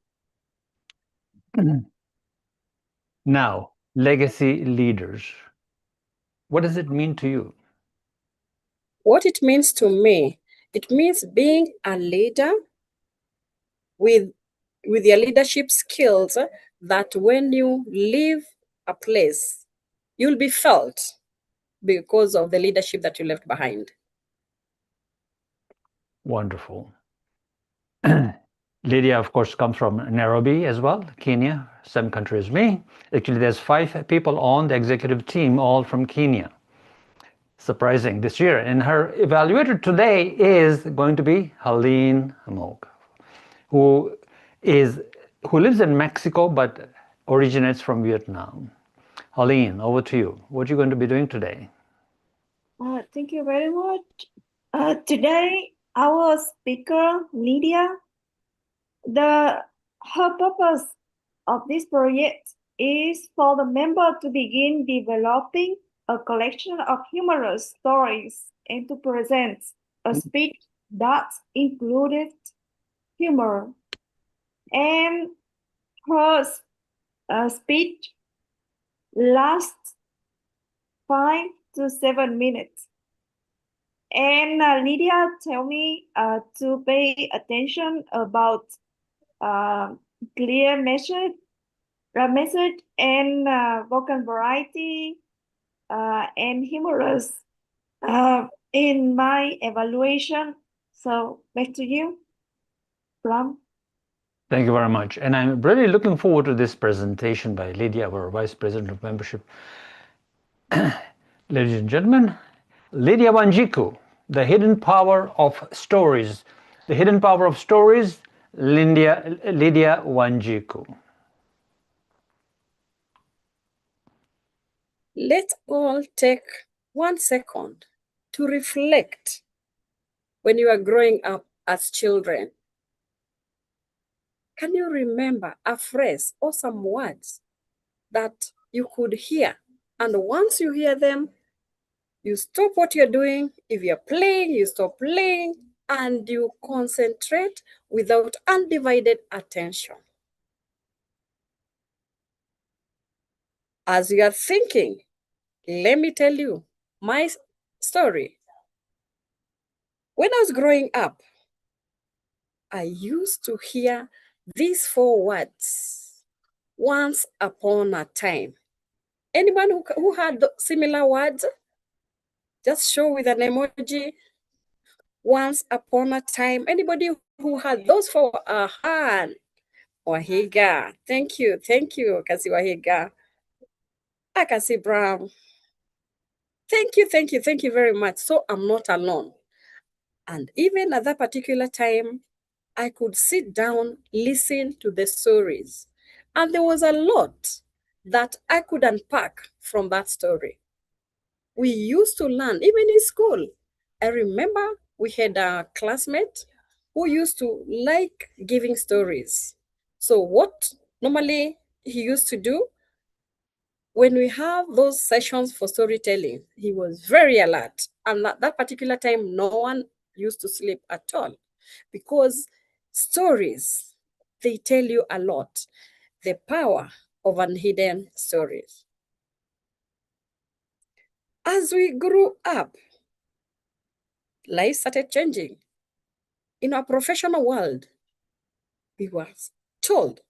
Now, legacy leaders. What does it mean to you? What it means to me, it means being a leader with your leadership skills that when you leave a place, you'll be felt because of the leadership that you left behind. Wonderful. Lydiah, of course, comes from Nairobi as well, Kenya, same country as me. Actually, there's 5 people on the executive team, all from Kenya. Surprising this year. And her evaluator today is going to be Helene Hamog, who lives in Mexico but originates from Vietnam. Helene, over to you. What are you going to be doing today? Thank you very much. Today, our speaker, Lydiah, her purpose of this project is for the member to begin developing a collection of humorous stories and to present a speech that included humor. And her speech lasts 5 to 7 minutes. And Lydiah tell me to pay attention about clear message and vocal variety and humorous in my evaluation. So back to you, Brahm. Thank you very much. And I'm really looking forward to this presentation by Lydiah, our Vice President of Membership. Ladies and gentlemen, Lydiah Wanjiku, The Hidden Power of Stories. The Hidden Power of Stories, Lydiah Wanjiku. Let's all take 1 second to reflect when you are growing up as children. Can you remember a phrase or some words that you could hear? And once you hear them, you stop what you're doing. If you're playing, you stop playing and you concentrate without undivided attention. As you are thinking, let me tell you my story. When I was growing up, I used to hear these 4 words, once upon a time. Anyone who had similar words? Just show with an emoji. Once upon a time. Anybody who had those 4? Wahiga. Thank you. Kasi Wahiga. Kasi Brahm. Thank you very much. So I'm not alone. And even at that particular time, I could sit down, listen to the stories. And there was a lot that I could unpack from that story. We used to learn, even in school. I remember we had a classmate who used to like giving stories. So what normally he used to do, when we have those sessions for storytelling, he was very alert. And at that particular time, no one used to sleep at all, because stories, they tell you a lot. The power of unhidden stories. As we grew up, life started changing. In our professional world, we were told,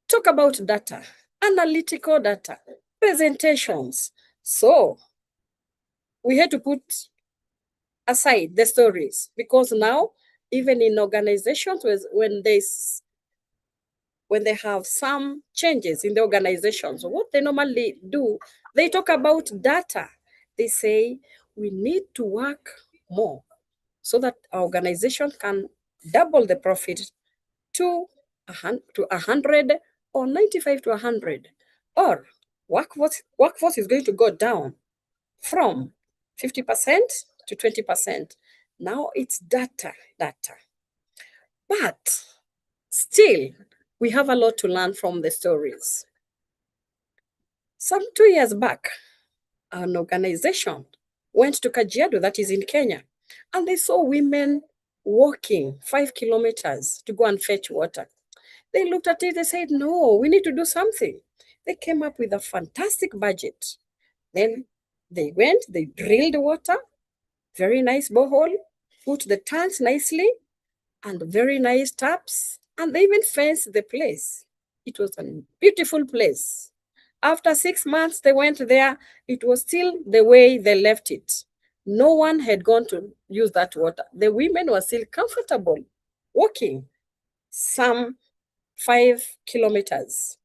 talk about data, analytical data, presentations. So we had to put aside the stories, because now, even in organizations, when they have some changes in the organizations, what they normally do, they talk about data. They say, we need to work more so that our organization can double the profit to 100 or 95 to 100. Or workforce is going to go down from 50% to 20%. Now it's data. But still, we have a lot to learn from the stories. Some 2 years back, an organization went to Kajiado, that is in Kenya, and they saw women walking 5 kilometers to go and fetch water. They looked at it, they said, no, we need to do something. They came up with a fantastic budget. Then they went, they drilled water, very nice borehole, put the tanks nicely, and very nice taps, and they even fenced the place. It was a beautiful place. After 6 months, they went there. It was still the way they left it. No one had gone to use that water. The women were still comfortable walking some 5 kilometers.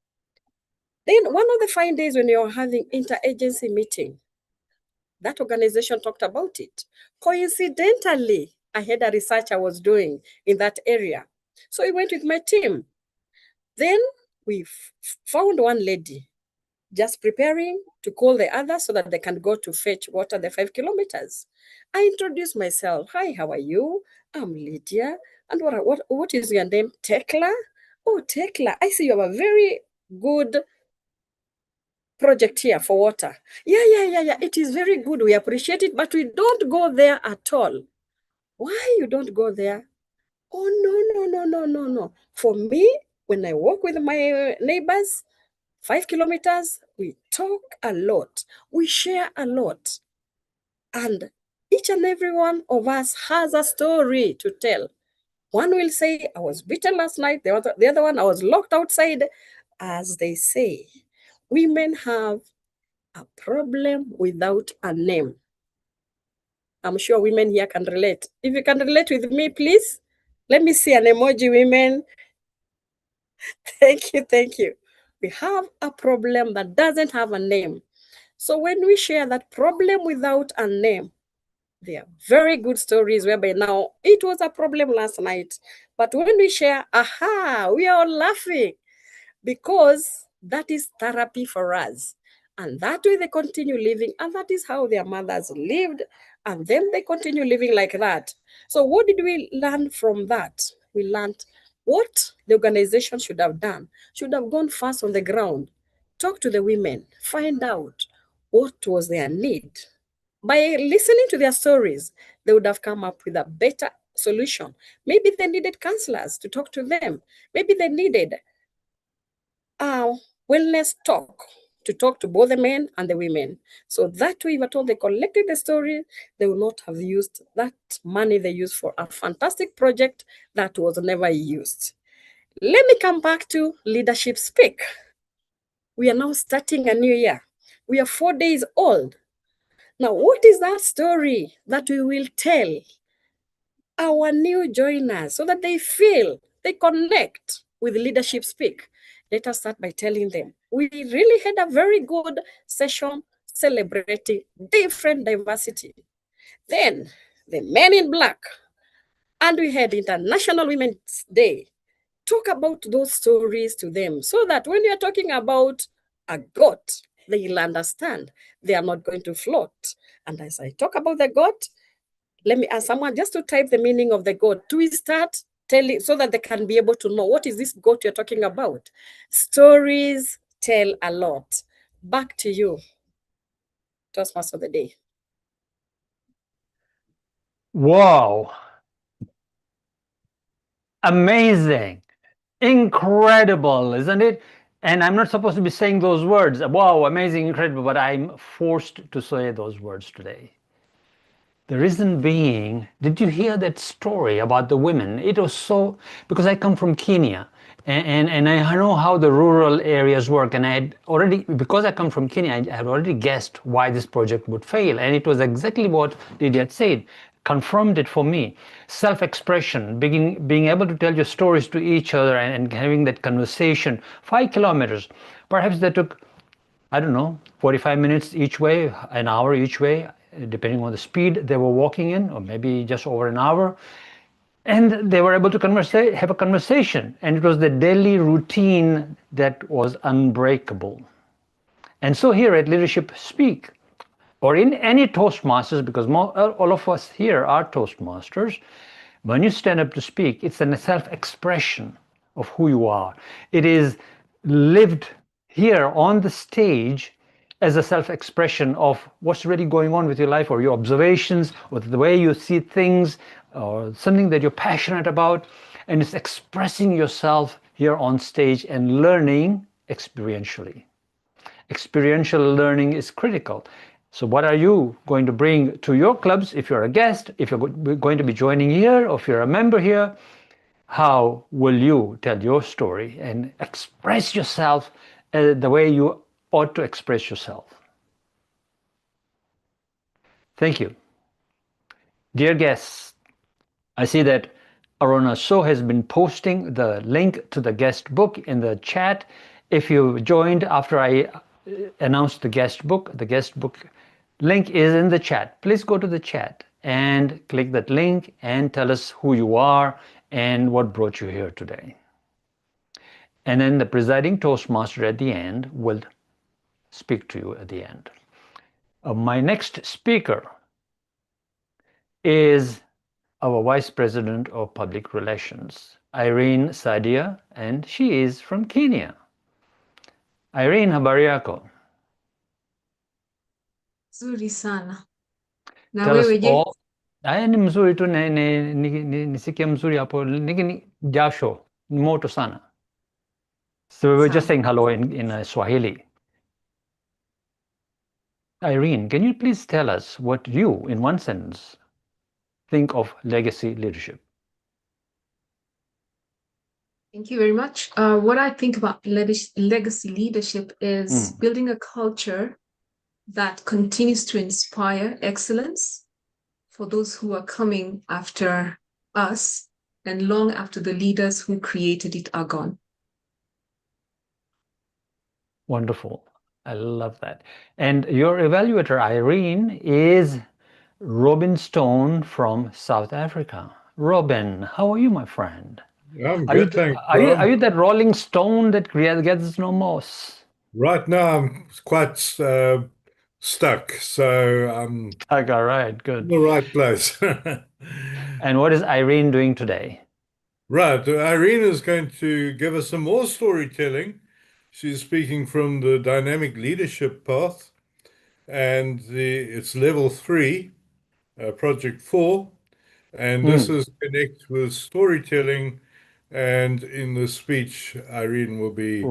Then one of the fine days when you were having interagency meeting, that organization talked about it. Coincidentally, I had a research I was doing in that area. So I went with my team. Then we found one lady just preparing to call the others so that they can go to fetch water the 5 kilometers. I introduced myself. Hi, how are you? I'm Lydia. And what is your name? Tekla? Oh, Tekla, I see you have a very good project here for water. Yeah. It is very good. We appreciate it, but we don't go there at all. Why you don't go there? Oh, no. For me, when I walk with my neighbors, 5 kilometers, we talk a lot. We share a lot. And each and every one of us has a story to tell. One will say, I was beaten last night. The other one, I was locked outside. As they say, women have a problem without a name. I'm sure women here can relate. If you can relate with me, please, let me see an emoji, women. Thank you. We have a problem that doesn't have a name. So when we share that problem without a name, they are very good stories whereby now it was a problem last night. But when we share, we are all laughing, because that is therapy for us. And that way they continue living, and that is how their mothers lived, and then they continue living like that. So what did we learn from that? We learned what the organization should have done. Should have gone first on the ground, talk to the women, find out what was their need. By listening to their stories, they would have come up with a better solution. Maybe they needed counselors to talk to them. Maybe they needed wellness talk to talk to both the men and the women. So that way, if at all they collected the story, they will not have used that money they used for a fantastic project that was never used. Let me come back to Leadership Speak. We are now starting a new year. We are 4 days old. Now, what is that story that we will tell our new joiners so that they feel, they connect with Leadership Speak? Let us start by telling them we really had a very good session celebrating different diversity. Then the Men in Black, and we had International Women's Day. Talk about those stories to them so that when you're talking about a goat, they'll understand. They are not going to float. And as I talk about the goat, let me ask someone just to type the meaning of the goat. Do we start telling so that they can be able to know what is this goat you're talking about? Stories tell a lot. Back to you, Toastmaster of the Day. Wow. Amazing. Incredible, isn't it? And I'm not supposed to be saying those words. Wow, amazing, incredible, but I'm forced to say those words today. The reason being, did you hear that story about the women? It was so, because I come from Kenya, and I know how the rural areas work, and I had already, because I come from Kenya, I had already guessed why this project would fail, and it was exactly what Lydiah had said, confirmed it for me. Self-expression, being able to tell your stories to each other and having that conversation. 5 kilometers, perhaps that took, I don't know, 45 minutes each way, an hour each way, depending on the speed they were walking in, or maybe just over an hour. And they were able to have a conversation. And it was the daily routine that was unbreakable. And so here at Leadership Speak, or in any Toastmasters, because all of us here are Toastmasters, when you stand up to speak, it's a self-expression of who you are. It is lived here on the stage as a self-expression of what's really going on with your life, or your observations, or the way you see things, or something that you're passionate about. And it's expressing yourself here on stage and learning experientially. Experiential learning is critical. So what are you going to bring to your clubs if you're a guest, if you're going to be joining here, or if you're a member here? How will you tell your story and express yourself the way you ought to express yourself? Thank you. Dear guests, I see that Arona So has been posting the link to the guest book in the chat. If you joined after I announced the guest book link is in the chat. Please go to the chat and click that link and tell us who you are and what brought you here today. And then the presiding Toastmaster at the end will speak to you at the end. My next speaker is our Vice President of Public Relations, Irene Sadia, and she is from Kenya. Irene, habari yako? Zuri sana. Na Tell us wewe je? all. Aya ni mzuri tu, nisikia mzuri hapo, lakini jasho ni moto sana. So we were just saying hello in Swahili. Irene, can you please tell us what you, in one sentence, think of legacy leadership? Thank you very much. What I think about legacy leadership is building a culture that continues to inspire excellence for those who are coming after us and long after the leaders who created it are gone. Wonderful. I love that. And your evaluator, Irene, is Robin Stone from South Africa. Robin, how are you, my friend? I'm good, thanks. Are you that rolling stone that gets no moss? Right now, I'm quite stuck, so I'm all right, good. in the right place. And what is Irene doing today? Right, Irene is going to give us some more storytelling. She's speaking from the dynamic leadership path, and it's level 3, project 4, and this is connect with storytelling. And in the speech, Irene will be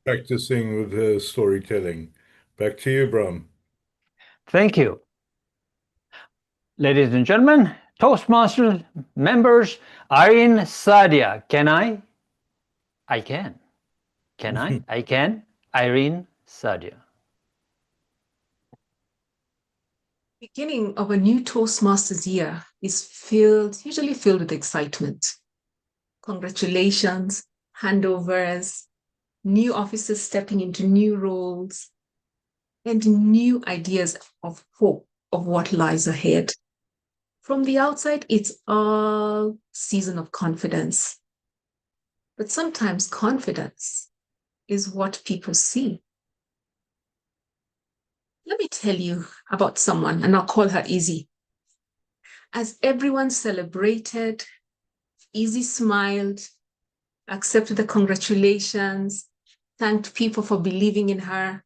practicing with her storytelling. Back to you, Brahm. Thank you. Ladies and gentlemen, Toastmasters members, Irene, Sadia, can I? I can. Can I? I can. Irene, Sadia. Beginning of a new Toastmasters year is usually filled with excitement. Congratulations, handovers, new officers stepping into new roles, and new ideas of hope of what lies ahead. From the outside, it's a season of confidence. But sometimes confidence is what people see. Let me tell you about someone, and I'll call her Izzy. As everyone celebrated, Izzy smiled, accepted the congratulations, thanked people for believing in her.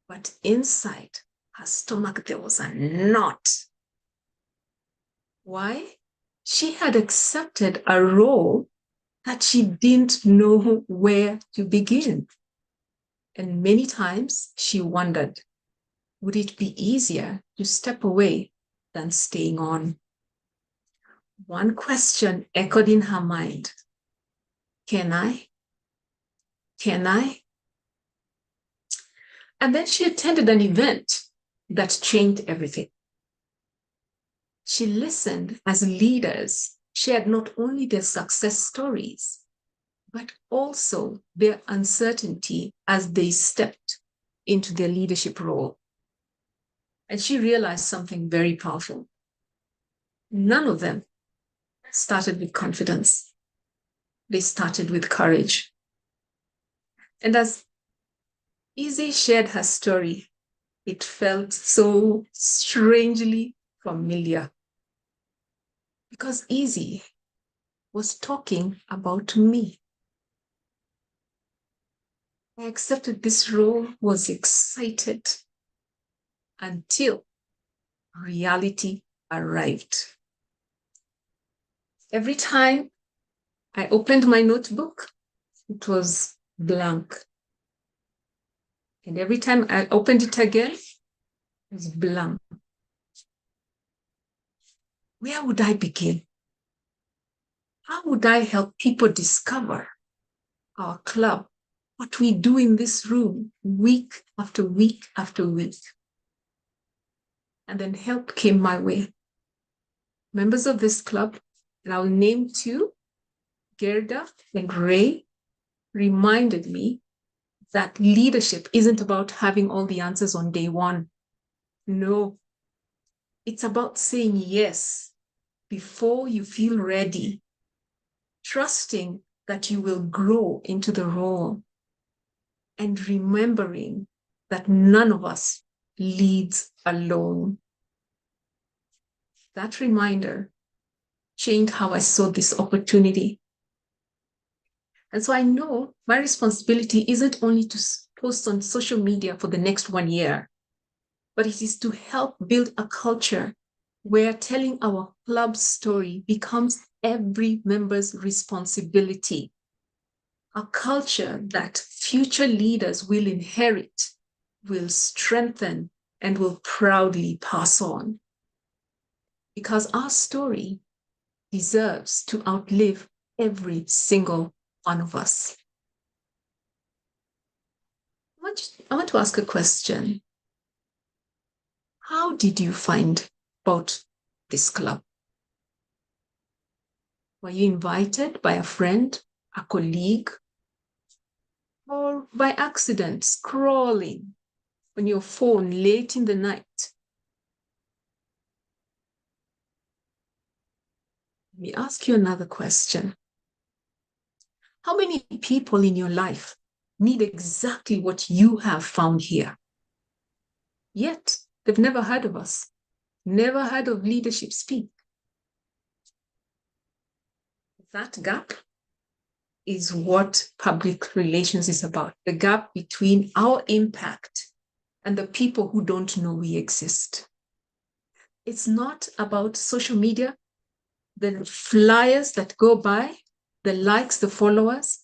But inside her stomach, there was a knot. Why? She had accepted a role that she didn't know where to begin. And many times she wondered, would it be easier to step away than staying on? One question echoed in her mind. Can I? Can I? And then she attended an event that changed everything. She listened as leaders shared not only their success stories, but also their uncertainty as they stepped into their leadership role. And she realized something very powerful. None of them started with confidence. They started with courage. And as Izzy shared her story, it felt so strangely familiar. Because Izzy was talking about me. I accepted this role, was excited until reality arrived. Every time I opened my notebook, it was blank. And every time I opened it again, it was blank. Where would I begin? How would I help people discover our club, what we do in this room week after week after week? And then help came my way. Members of this club, and I'll name two, Gerda and Ray, reminded me that leadership isn't about having all the answers on day one. No, it's about saying yes before you feel ready, trusting that you will grow into the role, and remembering that none of us leads alone. That reminder changed how I saw this opportunity. And so I know my responsibility isn't only to post on social media for the next 1 year, but it is to help build a culture where telling our club story becomes every member's responsibility. A culture that future leaders will inherit, will strengthen, and will proudly pass on. Because our story deserves to outlive every single one of us. I want to ask a question. How did you find about this club? Were you invited by a friend, a colleague, or by accident scrolling on your phone late in the night? Let me ask you another question. How many people in your life need exactly what you have found here? Yet, they've never heard of us, never heard of Leadership Speak. That gap is what public relations is about, the gap between our impact and the people who don't know we exist. It's not about social media, the flyers that go by, the likes, the followers,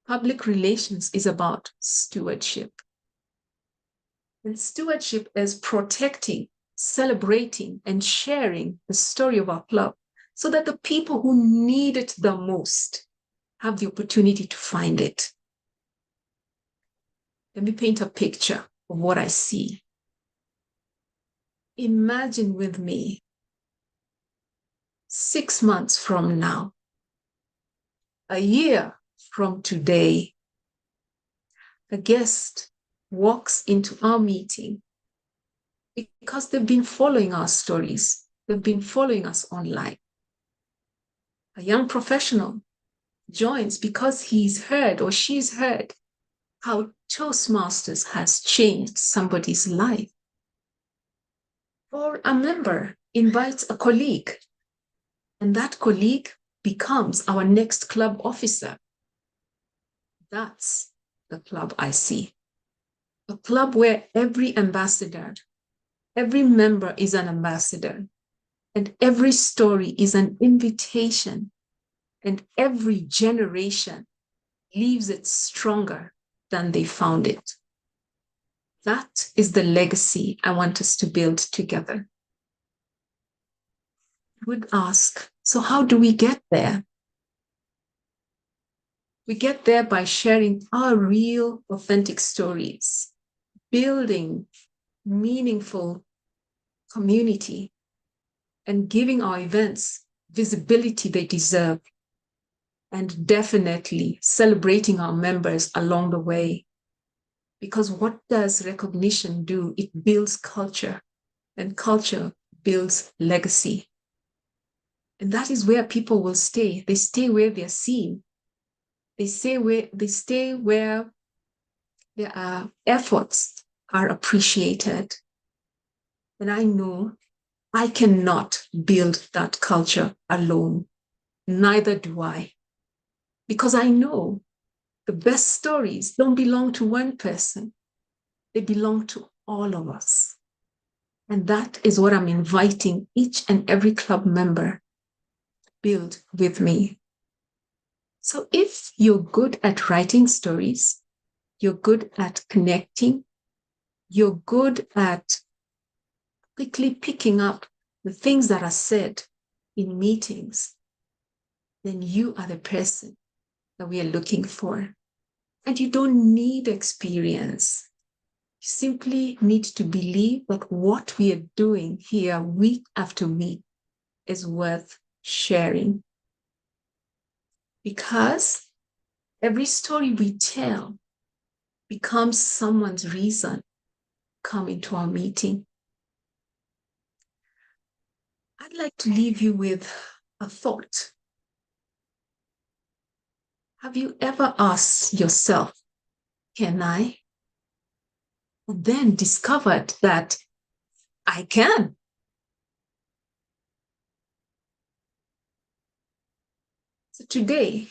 Public relations is about stewardship. And stewardship is protecting, celebrating, and sharing the story of our club so that the people who need it the most have the opportunity to find it. Let me paint a picture of what I see. Imagine with me 6 months from now, a year from today, a guest walks into our meeting because they've been following our stories. They've been following us online. A young professional joins because he's heard or she's heard how Toastmasters has changed somebody's life. Or a member invites a colleague, and that colleague becomes our next club officer. That's the club I see. A club where every ambassador, every member is an ambassador, and every story is an invitation, and every generation leaves it stronger than they found it. That is the legacy I want us to build together. I would ask, so how do we get there? We get there by sharing our real, authentic stories, building meaningful community, and giving our events visibility they deserve, and definitely celebrating our members along the way. Because what does recognition do? It builds culture, and culture builds legacy. And that is where people will stay. They stay where they're seen. They stay where their efforts are appreciated. And I know I cannot build that culture alone. Neither do I. Because I know the best stories don't belong to one person. They belong to all of us. And that is what I'm inviting each and every club member to build with me. So if you're good at writing stories, you're good at connecting, you're good at quickly picking up the things that are said in meetings, then you are the person that we are looking for. And you don't need experience. You simply need to believe that what we are doing here week after week is worth sharing. Because every story we tell becomes someone's reason to come into our meeting. I'd like to leave you with a thought. Have you ever asked yourself, can I? And then discovered that I can. So today,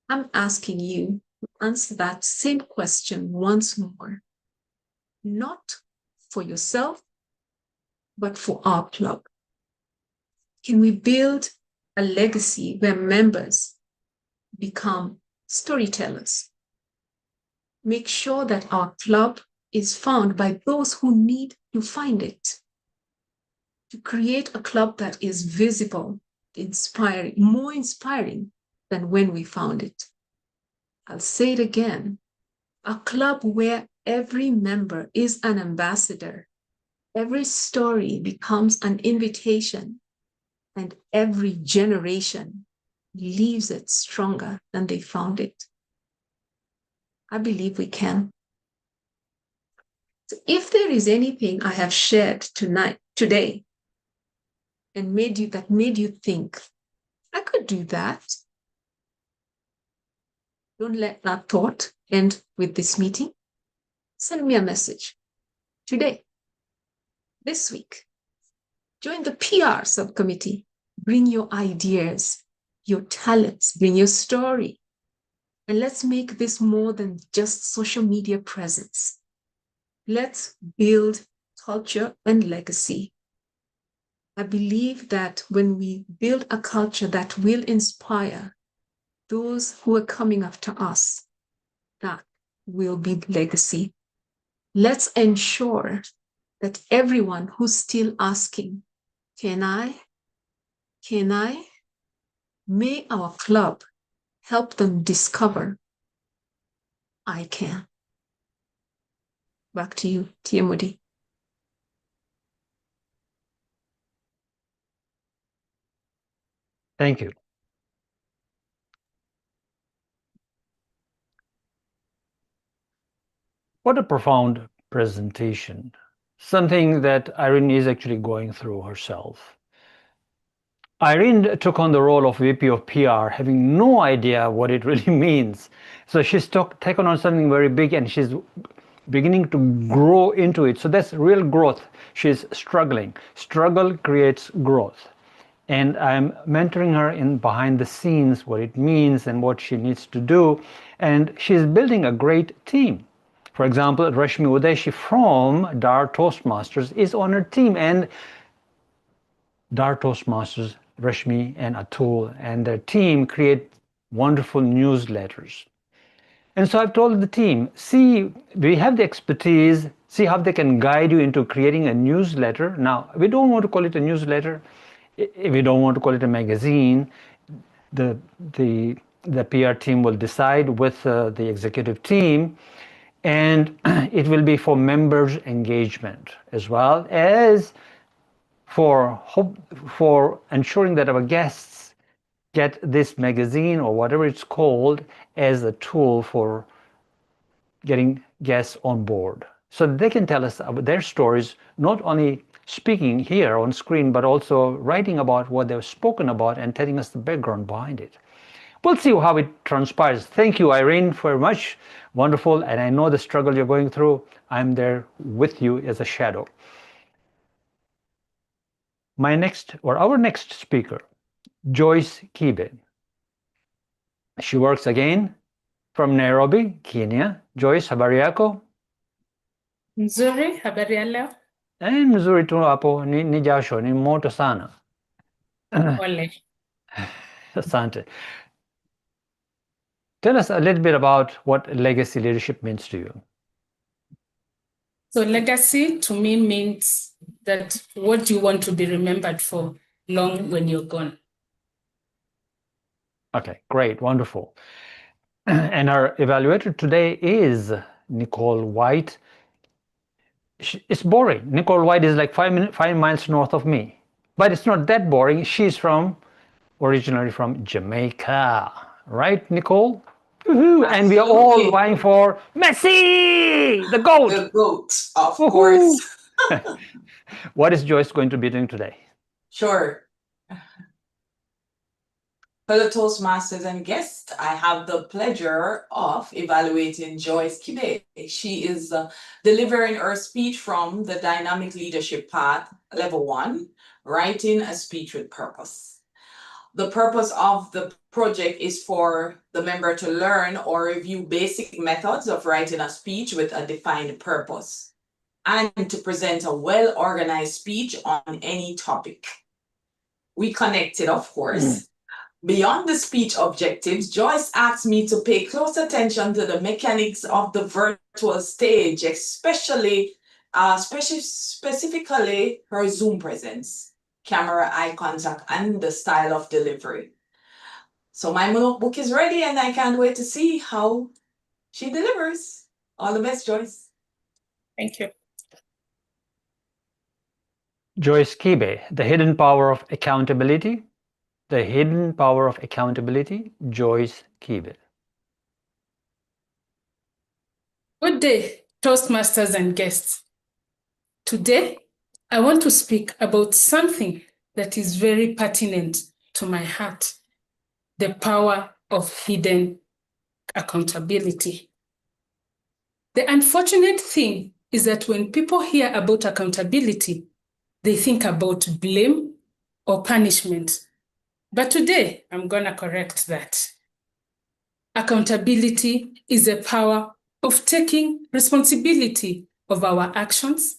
I'm asking you to answer that same question once more. Not for yourself, but for our club. Can we build a legacy where members become storytellers? Make sure that our club is found by those who need to find it. To create a club that is visible, inspiring, more inspiring than when we found it. I'll say it again. A club where every member is an ambassador. Every story becomes an invitation, and every generation leaves it stronger than they found it. I believe we can. So if there is anything I have shared today, and made you think, I could do that. Don't let that thought end with this meeting. Send me a message today, this week. Join the PR subcommittee. Bring your ideas, your talents, bring your story. And let's make this more than just social media presence. Let's build culture and legacy. I believe that when we build a culture that will inspire those who are coming after us, that will be legacy. Let's ensure that everyone who's still asking, can I? May our club help them discover, I can. Back to you, TMOD. Thank you. What a profound presentation. Something that Irene is actually going through herself. Irene took on the role of VP of PR, having no idea what it really means. So she's taken on something very big and she's beginning to grow into it. So that's real growth. She's struggling. Struggle creates growth. And I'm mentoring her in behind the scenes, what it means and what she needs to do. And she's building a great team. For example, Rashmi Udeshi from DAR Toastmasters is on her team. And DAR Toastmasters, Rashmi and Atul and their team create wonderful newsletters. And so I've told the team, see, we have the expertise, see how they can guide you into creating a newsletter. Now, we don't want to call it a newsletter. We don't want to call it a magazine. The PR team will decide with the executive team, and it will be for members' engagement as well as for ensuring that our guests get this magazine or whatever it's called as a tool for getting guests on board. So they can tell us about their stories, not only speaking here on screen, but also writing about what they've spoken about and telling us the background behind it. We'll see how it transpires. Thank you, Irene, very much. Wonderful. And I know the struggle you're going through. I'm there with you as a shadow. Our next speaker, Joyce Kibe. She works again from Nairobi, Kenya. Joyce, habari yako? Nzuri, habari ya leo? Nzuri tu hapo, ni jasho, ni moto sana. Pole. Asante. Tell us a little bit about what legacy leadership means to you. So legacy to me means that what you want to be remembered for long when you're gone. Okay, great, wonderful. And our evaluator today is Nicole Whyte. It's boring. Nicole Whyte is like 5 miles north of me. But it's not that boring. She's originally from Jamaica. Right, Nicole? Woohoo! And we are all vying for Messi, the GOAT. The GOAT, of course. What is Joyce going to be doing today? Sure. Fellow Toastmasters and guests, I have the pleasure of evaluating Joyce Kibe. She is delivering her speech from the Dynamic Leadership Path, Level 1, Writing a Speech with Purpose. The purpose of the project is for the member to learn or review basic methods of writing a speech with a defined purpose and to present a well-organized speech on any topic. We connected, of course. Beyond the speech objectives, Joyce asked me to pay close attention to the mechanics of the virtual stage, specifically her Zoom presence, camera eye contact, and the style of delivery. So my notebook is ready and I can't wait to see how she delivers. All the best, Joyce. Thank you. Joyce Kibe, the hidden power of accountability. The hidden power of accountability, Joyce Kibe. Good day, Toastmasters and guests. Today, I want to speak about something that is very pertinent to my heart, the power of hidden accountability. The unfortunate thing is that when people hear about accountability, they think about blame or punishment. But today, I'm going to correct that. Accountability is a power of taking responsibility of our actions,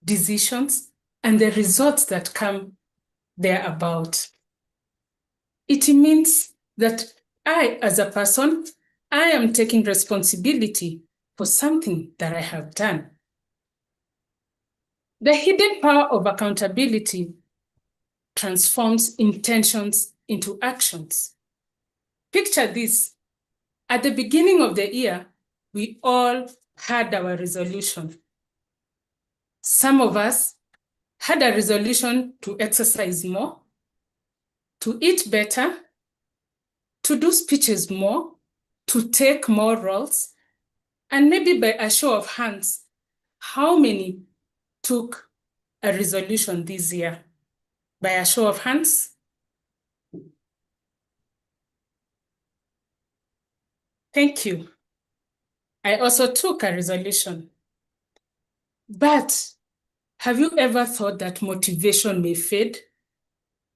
decisions, and the results that come thereabout. It means that I, as a person, I am taking responsibility for something that I have done. The hidden power of accountability transforms intentions into actions. Picture this. At the beginning of the year, we all had our resolution. Some of us had a resolution to exercise more, to eat better, to do speeches more, to take more roles, and maybe by a show of hands, how many took a resolution this year? By a show of hands? Thank you. I also took a resolution. But have you ever thought that motivation may fade?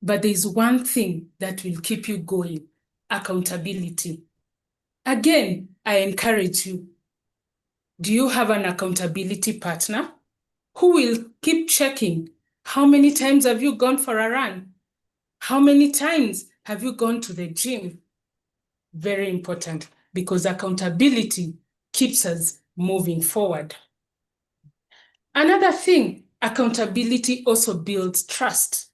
But there is one thing that will keep you going: accountability. Again, I encourage you. Do you have an accountability partner who will keep checking? How many times have you gone for a run? How many times have you gone to the gym? Very important, because accountability keeps us moving forward. Another thing, accountability also builds trust.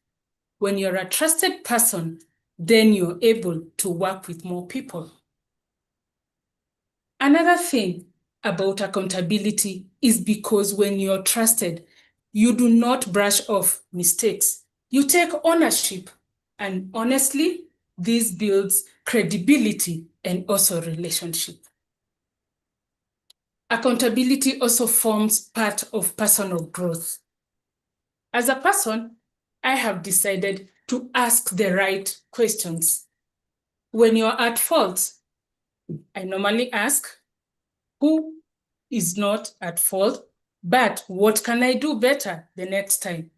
When you're a trusted person, then you're able to work with more people. Another thing about accountability is because when you're trusted, you do not brush off mistakes. You take ownership. And honestly, this builds credibility and also relationship. Accountability also forms part of personal growth. As a person, I have decided to ask the right questions. When you're at fault, I normally ask, who is not at fault, but what can I do better the next time?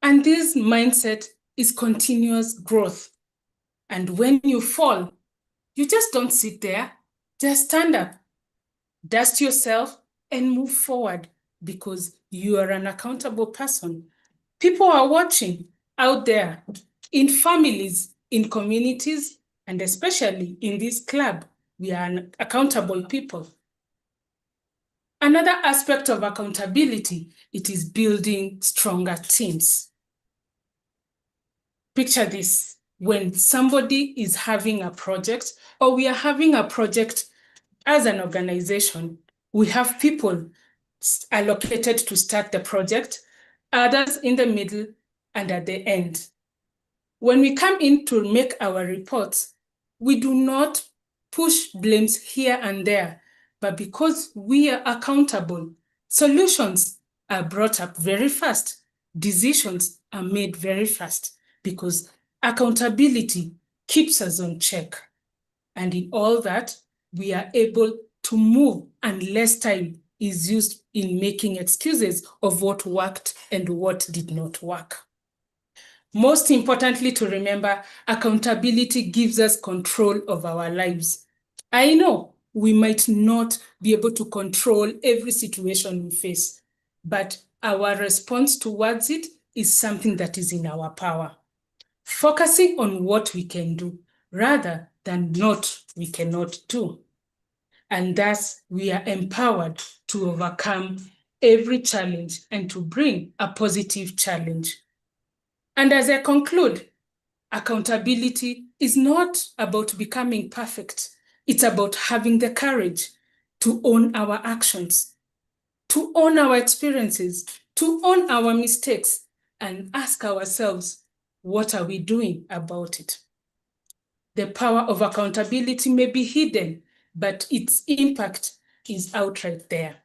And this mindset is continuous growth. And when you fall, you just don't sit there, just stand up, dust yourself, and move forward, because you are an accountable person. People are watching out there, in families, in communities, and especially in this club. We are accountable people. Another aspect of accountability, it is building stronger teams. Picture this: when somebody is having a project, or we are having a project as an organization, we have people allocated to start the project, others in the middle, and at the end. When we come in to make our reports, we do not push blames here and there, but because we are accountable, solutions are brought up very fast. Decisions are made very fast, because accountability keeps us on check. And in all that, we are able to move, and less time is used in making excuses of what worked and what did not work. Most importantly, to remember, accountability gives us control of our lives. I know we might not be able to control every situation we face, but our response towards it is something that is in our power. Focusing on what we can do rather than what we cannot do. And thus, we are empowered to overcome every challenge and to bring a positive challenge. And as I conclude, accountability is not about becoming perfect. It's about having the courage to own our actions, to own our experiences, to own our mistakes, and ask ourselves, what are we doing about it? The power of accountability may be hidden, but its impact is outright there.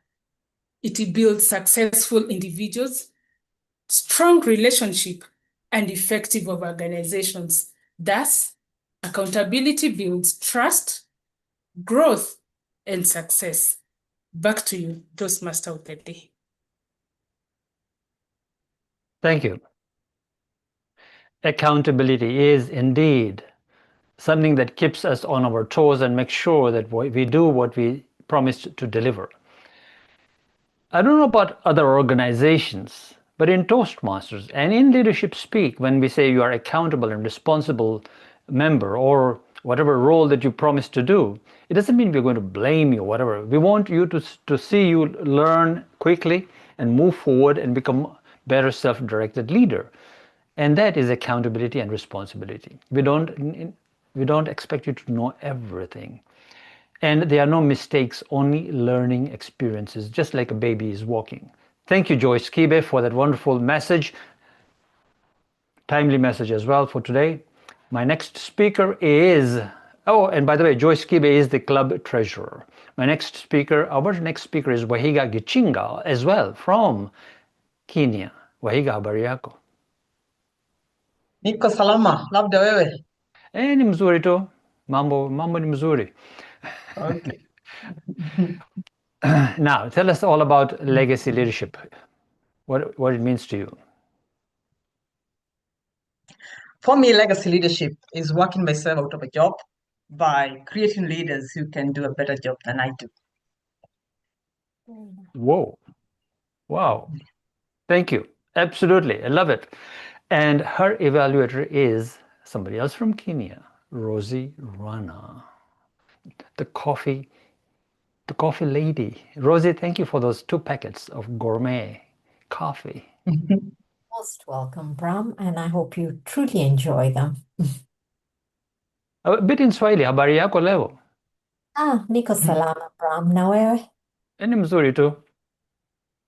It builds successful individuals, strong relationships, and effective organizations. Thus, accountability builds trust, growth, and success. Back to you, Toastmaster of the Day. Thank you. Accountability is indeed something that keeps us on our toes and makes sure that we do what we promised to deliver. I don't know about other organizations, but in Toastmasters and in Leadership Speak, when we say you are accountable and responsible member, or whatever role that you promised to do. It doesn't mean we're going to blame you, whatever. We want you to see you learn quickly and move forward and become better self-directed leader. And that is accountability and responsibility. We don't expect you to know everything. And there are no mistakes, only learning experiences, just like a baby is walking. Thank you, Joyce Kibe, for that wonderful message. Timely message as well for today. My next speaker is, oh, and by the way, Joyce Kibe is the club treasurer. Our next speaker is Wahiga Gichinga as well from Kenya. Wahiga, habari yako? Niko salama, labda wewe? Ni mzuri tu. Mambo ni mzuri. Okay. Now, tell us all about legacy leadership. What it means to you. For me, legacy leadership is working myself out of a job by creating leaders who can do a better job than I do. Whoa. Wow. Thank you. Absolutely. I love it. And her evaluator is somebody else from Kenya, Rozy Rana, the coffee lady. Rozy, thank you for those 2 packets of gourmet coffee. Most welcome, Brahm, and I hope you truly enjoy them. A bit in Swahili, habari yako leo? Niko salama, Brahm. Na wewe? Ni mzuri tu.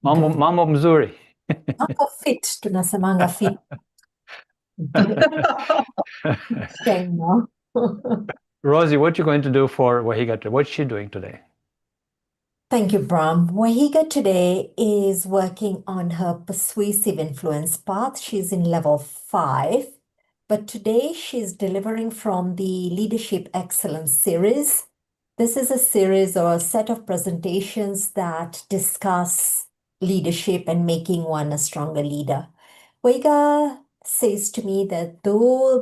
Mambo mzuri. Mambo fit, tunasemanga fit. Rozy, what you going to do for Wahiga today? What's she doing today? Thank you, Brahm. Wahiga today is working on her persuasive influence path. She's in level 5, but today she's delivering from the Leadership Excellence series. This is a series or a set of presentations that discuss leadership and making one a stronger leader. Wahiga says to me that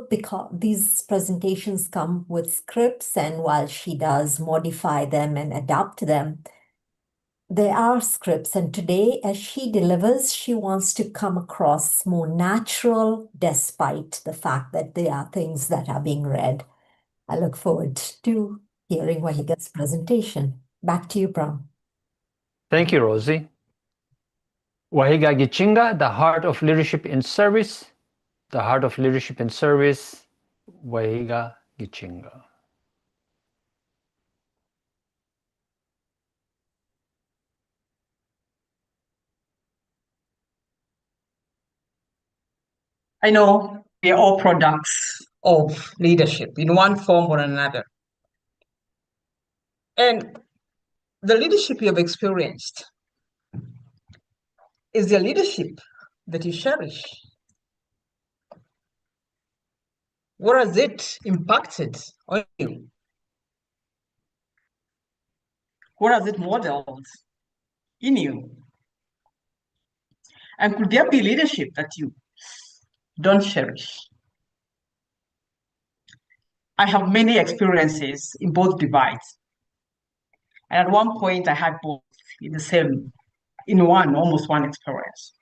because these presentations come with scripts, and while she does modify them and adapt them, there are scripts, and today as she delivers, she wants to come across more natural despite the fact that there are things that are being read. I look forward to hearing Wahiga's presentation. Back to you, Brahm. Thank you, Rozy. Wahiga Gichinga, the heart of leadership in service. The heart of leadership in service, Wahiga Gichinga. I know we are all products of leadership in one form or another. And the leadership you have experienced is the leadership that you cherish. What has it impacted on you? What has it modeled in you? And could there be leadership that you don't cherish? I have many experiences in both divides. And at one point, I had both almost one experience.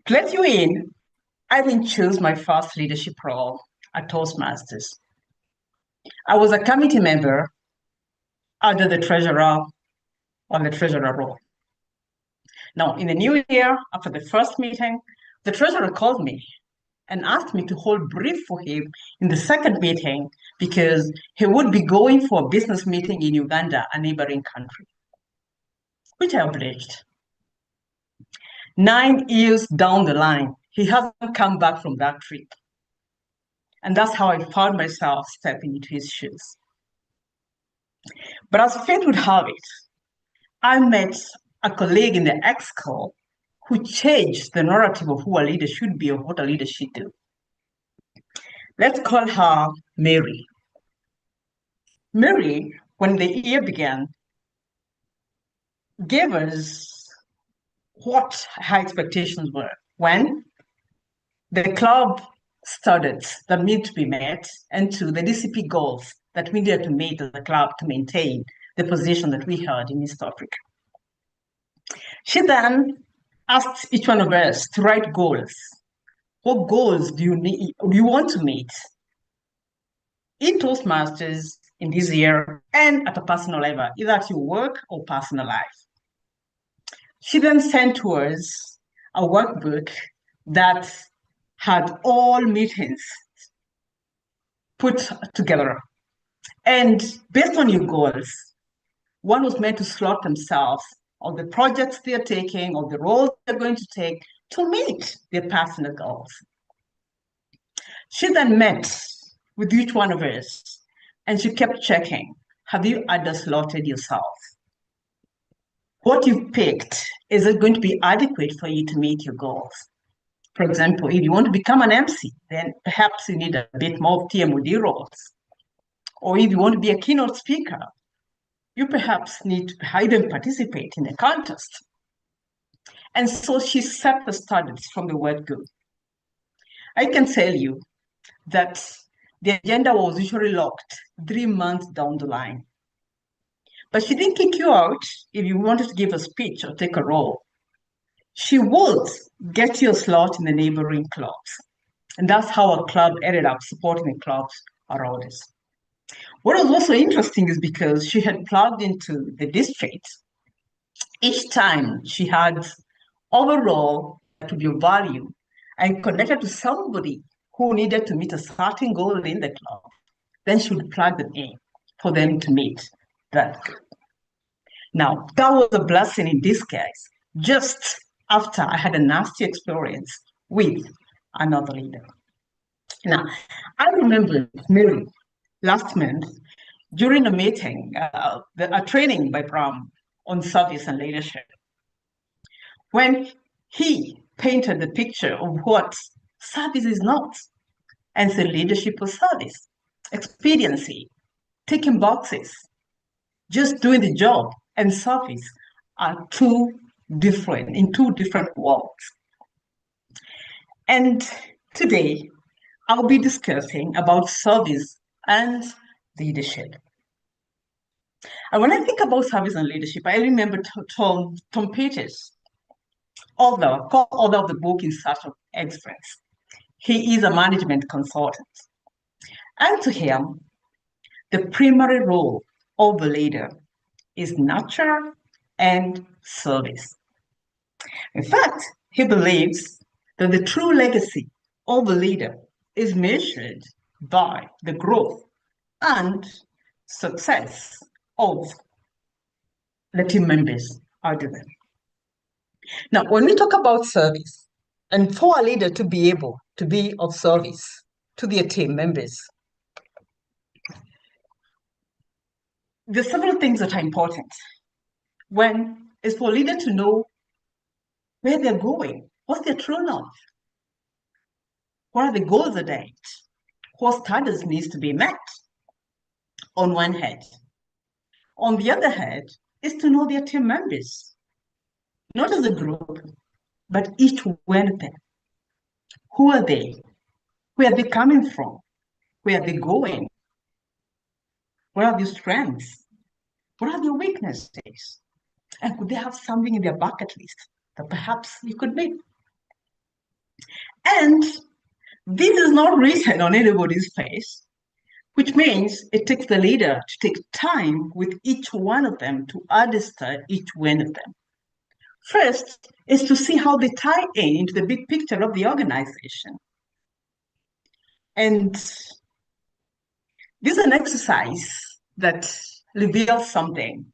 To let you in, I didn't choose my first leadership role at Toastmasters. I was a committee member under the treasurer on the treasurer role. Now, in the new year, after the first meeting, the treasurer called me and asked me to hold brief for him in the second meeting because he would be going for a business meeting in Uganda, a neighboring country, which I obliged. 9 years down the line, he hasn't come back from that trip. And that's how I found myself stepping into his shoes. But as fate would have it, I met a colleague in the EXCO who changed the narrative of who a leader should be or what a leader should do. Let's call her Mary. Mary, when the year began, gave us what her expectations were. When the club standards that need to be met, and to the DCP goals that we needed to meet as a club to maintain the position that we had in East Africa. She then asked each one of us to write goals. What goals do you want to meet? in Toastmasters in this year and at a personal level, either at your work or personal life. She then sent to us a workbook that had all meetings put together. And based on your goals, one was meant to slot themselves on the projects they're taking or the roles they're going to take to meet their personal goals. She then met with each one of us and she kept checking, have you other slotted yourself? What you've picked, is it going to be adequate for you to meet your goals? For example, if you want to become an MC, then perhaps you need a bit more of TMOD roles. Or if you want to be a keynote speaker, you perhaps need to even participate in a contest. And so she set the standards from the word go. I can tell you that the agenda was usually locked 3 months down the line. But she didn't kick you out if you wanted to give a speech or take a role. She would get you a slot in the neighboring clubs. And that's how our club ended up supporting the clubs around us. What was also interesting is because she had plugged into the district, each time she had overall to be of value and connected to somebody who needed to meet a certain goal in the club, then she would plug them in for them to meet that goal. Now, that was a blessing in disguise, just after I had a nasty experience with another leader. Now, I remember Nelly last month during a meeting, a training by Brahm on service and leadership, when he painted the picture of what service is not, and said leadership was service, expediency, ticking boxes, just doing the job, and service are in two different worlds. And today, I'll be discussing about service and leadership. And when I think about service and leadership, I remember Tom Peters, author of the book In Search of Excellence. He is a management consultant. And to him, the primary role of the leader is nurture and service. In fact, he believes that the true legacy of a leader is measured by the growth and success of the team members under them. Now, when we talk about service, and for a leader to be able to be of service to their team members, there's several things that are important. One is for a leader to know where they're going, what's their true north, what are the goals at date, what standards needs to be met on one hand. On the other hand, is to know their team members, not as a group, but each one of them. Who are they? Where are they coming from? Where are they going? What are their strengths? What are their weaknesses? And could they have something in their bucket list that perhaps you could meet? And this is not written on anybody's face, which means it takes the leader to take time with each one of them to understand each one of them. First is to see how they tie into the big picture of the organization. And this is an exercise that reveals something: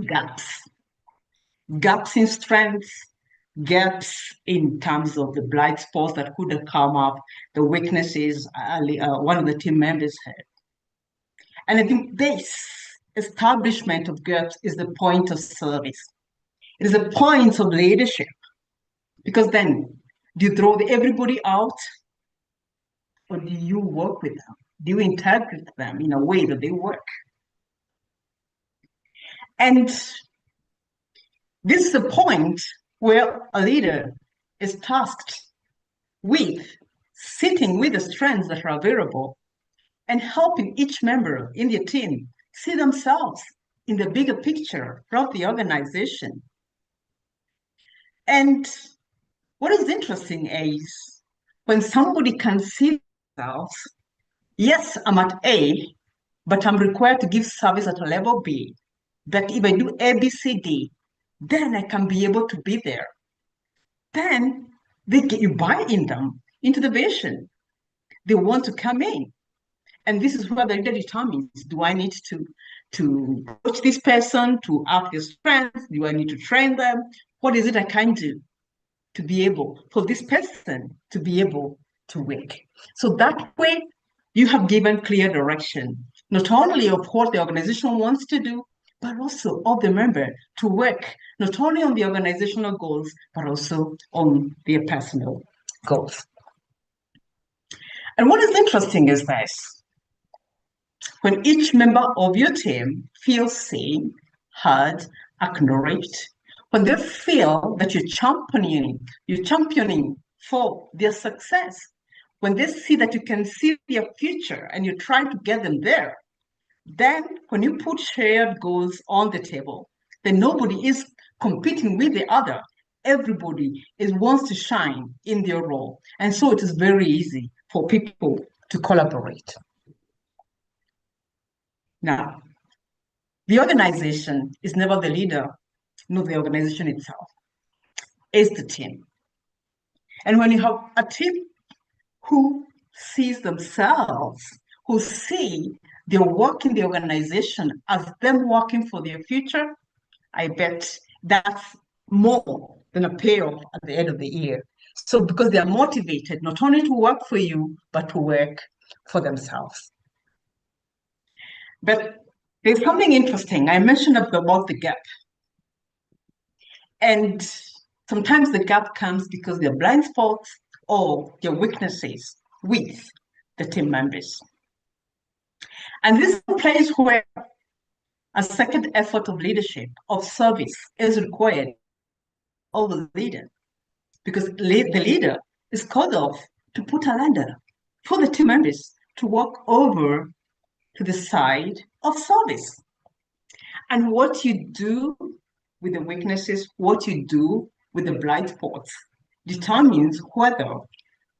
gaps in strengths, gaps in terms of the blind spots that could have come up, the weaknesses one of the team members had. And I think this establishment of gaps is the point of service. It is a point of leadership, because then do you throw everybody out, or do you work with them? Do you integrate them in a way that they work? And this is a point where a leader is tasked with sitting with the strengths that are available and helping each member in the team see themselves in the bigger picture of the organization. And what is interesting is when somebody can see themselves Yes, I'm at A, but I'm required to give service at a level B. That if I do A, B, C, D, then I can be able to be there. Then they get you buy in them into the vision. They want to come in. And this is where the leader determines, do I need to coach this person to up their strengths? Do I need to train them? What is it I can do to be able, for this person to be able to work? So that way, you have given clear direction, not only of what the organization wants to do, but also of the member to work not only on the organizational goals, but also on their personal goals. And what is interesting is this: when each member of your team feels seen, heard, acknowledged, when they feel that you're championing for their success, when they see that you can see their future and you're trying to get them there, then when you put shared goals on the table, then nobody is competing with the other. Everybody wants to shine in their role. And so it is very easy for people to collaborate. Now, the organization is never the leader, nor the organization itself. It's the team. And when you have a team who sees themselves, who see their work in the organization as them working for their future, I bet that's more than a payoff at the end of the year. So because they are motivated not only to work for you, but to work for themselves. But there's something interesting. I mentioned about the gap. And sometimes the gap comes because there are blind spots or there are weaknesses with the team members. And this is a place where a second effort of leadership, of service, is required of the leader. Because the leader is called off to put a ladder for the team members to walk over to the side of service. And what you do with the weaknesses, what you do with the blind spots, determines whether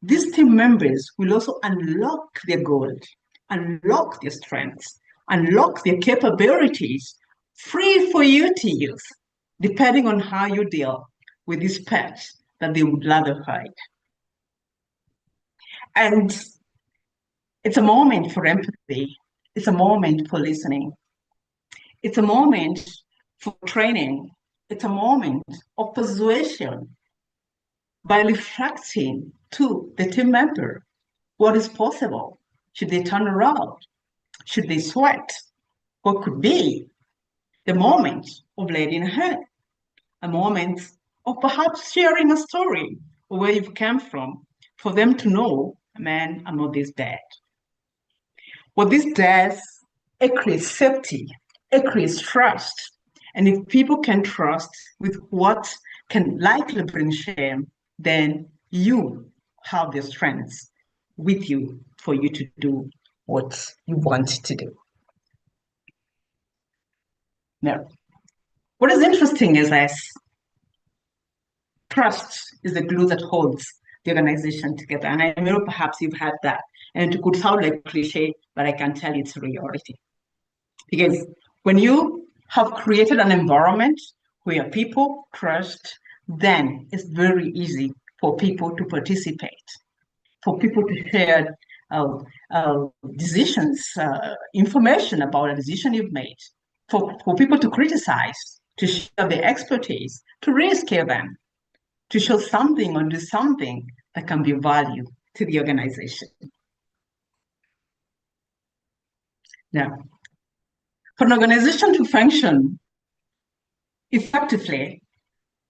these team members will also unlock their goals, unlock their strengths, unlock their capabilities, free for you to use, depending on how you deal with these pets that they would rather hide. And it's a moment for empathy. It's a moment for listening. It's a moment for training. It's a moment of persuasion by reflecting to the team member what is possible. Should they turn around? Should they sweat? What could be the moment of letting a hand? A moment of perhaps sharing a story of where you've come from for them to know, man, I'm not this bad. What this does, it creates safety, it creates trust. And if people can trust with what can likely bring shame, then you have the strengths with you for you to do what you want to do. Now, what is interesting is this: trust is the glue that holds the organization together. And I know perhaps you've had that. And it could sound like cliche, but I can tell you it's a reality. Because when you have created an environment where people trust, then it's very easy for people to participate, for people to share decisions, information about a decision you've made, for people to criticize, to share their expertise, to rescale them, to show something or do something that can be of value to the organization. Now, for an organization to function effectively,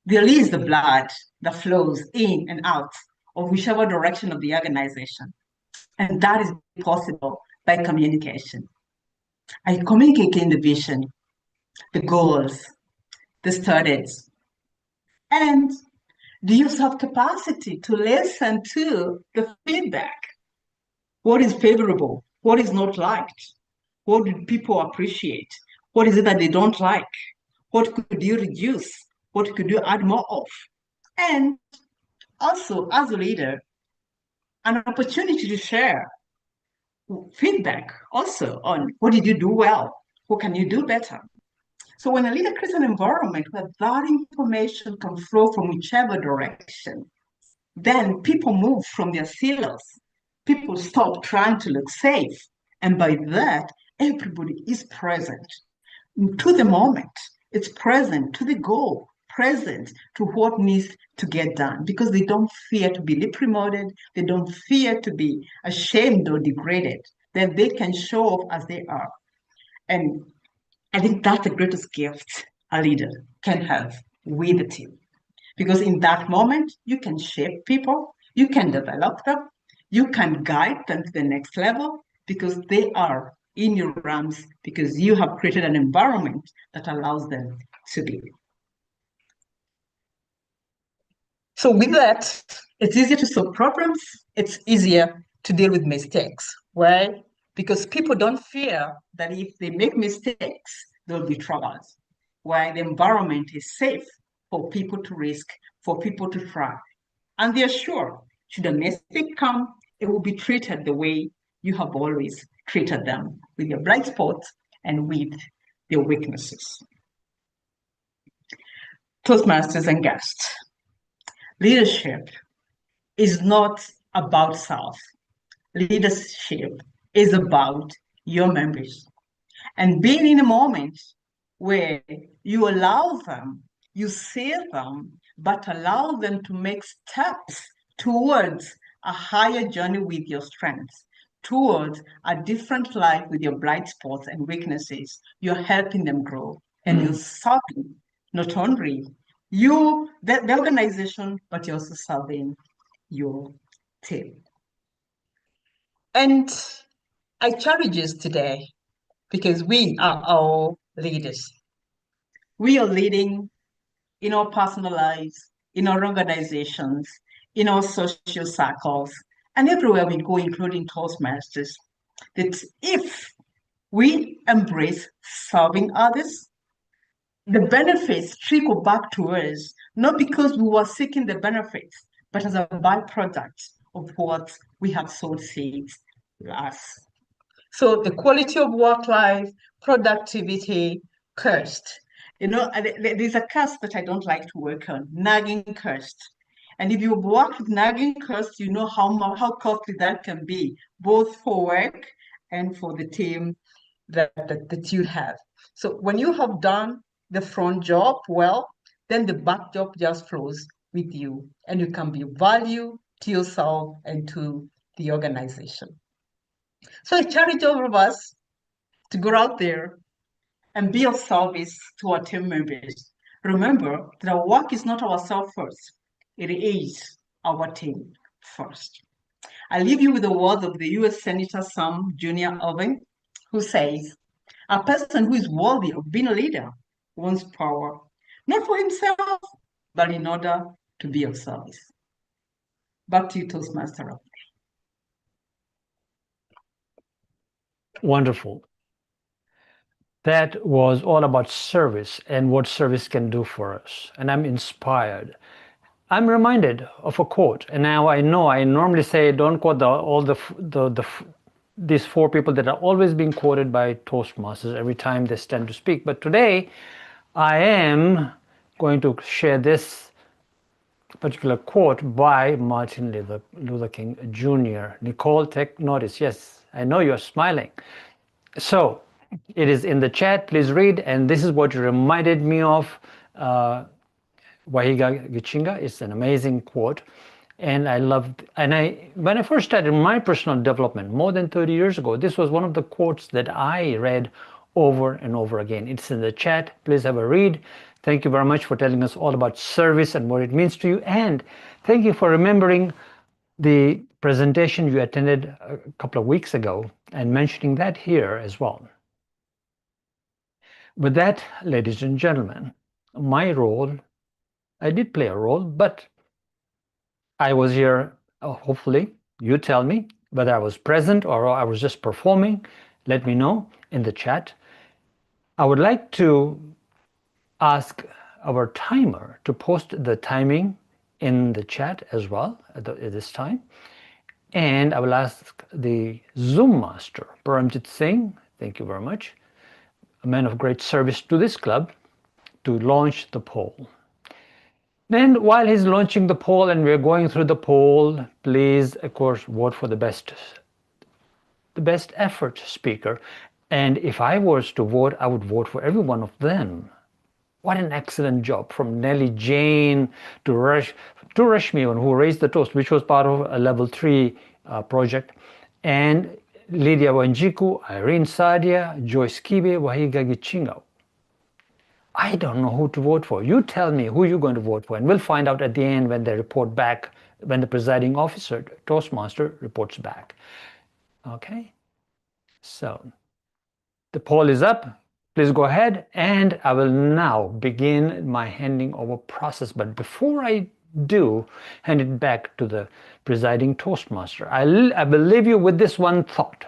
there is the blood that flows in and out of whichever direction of the organization. And that is possible by communication. I communicate in the vision, the goals, the studies, and do you have capacity to listen to the feedback? What is favorable? What is not liked? What do people appreciate? What is it that they don't like? What could you reduce? What could you add more of? And also, as a leader, an opportunity to share feedback also on what did you do well? What can you do better? So when a leader creates an environment where that information can flow from whichever direction, then people move from their silos. People stop trying to look safe. And by that, everybody is present to the moment. It's present to the goal, present to what needs to get done, because they don't fear to be promoted. They don't fear to be ashamed or degraded. Then they can show up as they are. And I think that's the greatest gift a leader can have with a team. Because in that moment, you can shape people, you can develop them, you can guide them to the next level because they are in your realms, because you have created an environment that allows them to be. So with that, it's easier to solve problems, it's easier to deal with mistakes. Why? Because people don't fear that if they make mistakes, there'll be troubles. Why? The environment is safe for people to risk, for people to try. And they're sure, should a mistake come, it will be treated the way you have always treated them, with your blind spots and with your weaknesses. Toastmasters and guests, leadership is not about self. Leadership is about your members. And being in a moment where you allow them, you see them, but allow them to make steps towards a higher journey with your strengths, towards a different life with your blind spots and weaknesses. You're helping them grow, and you're serving not only you, the organization, but you're also serving your team. And I challenge us today, because we are all leaders. We are leading in our personal lives, in our organizations, in our social circles, and everywhere we go, including Toastmasters, that if we embrace serving others, the benefits trickle back to us, not because we were seeking the benefits, but as a byproduct of what we have sowed seeds last. So the quality of work life, productivity, cursed. There's a curse that I don't like to work on, nagging cursed. And if you work with nagging cursed, you know how costly that can be, both for work and for the team that you have. So when you have done the front job well, then the back job just flows with you, and you can be value to yourself and to the organization. So I challenge all of us to go out there and be of service to our team members. Remember that our work is not ourselves first. It is our team first. I leave you with the words of the U.S. Senator Sam Jr. Irving, who says, "A person who is worthy of being a leader wants power, not for himself, but in order to be of service." Back to you, Toastmaster. Wonderful. That was all about service and what service can do for us. And I'm inspired. I'm reminded of a quote, and now I know I normally say don't quote these four people that are always being quoted by Toastmasters every time they stand to speak. But today, I am going to share this particular quote by Martin Luther King Jr. Nicole, take notice. Yes, I know you're smiling. So, it is in the chat. Please read. And this is what reminded me of Wahiga Gichinga. It's an amazing quote. And I loved, when I first started my personal development more than 30 years ago, this was one of the quotes that I read over and over again. It's in the chat. Please have a read. Thank you very much for telling us all about service and what it means to you. And thank you for remembering the presentation you attended a couple of weeks ago and mentioning that here as well. With that, ladies and gentlemen, my role, I did play a role, but I was here, hopefully, you tell me whether I was present or I was just performing. Let me know in the chat. I would like to ask our timer to post the timing in the chat as well at this time. And I will ask the Zoom master, Paramjit Singh, thank you very much, a man of great service to this club, to launch the poll. Then while he's launching the poll and we're going through the poll, please, of course, vote for the best effort speaker. And if I was to vote, I would vote for every one of them. What an excellent job from Nelly Jane to Rashmi, who raised the toast, which was part of a level 3 project, and Lydiah Wanjiku, Irene Sadia, Joyce Kibe, Wahiga Gichinga. I don't know who to vote for. You tell me who you're going to vote for, and we'll find out at the end when they report back, when the presiding officer, Toastmaster, reports back. Okay? So, the poll is up. Please go ahead, and I will now begin my handing over process. But before I do hand it back to the presiding Toastmaster, I will leave you with this one thought.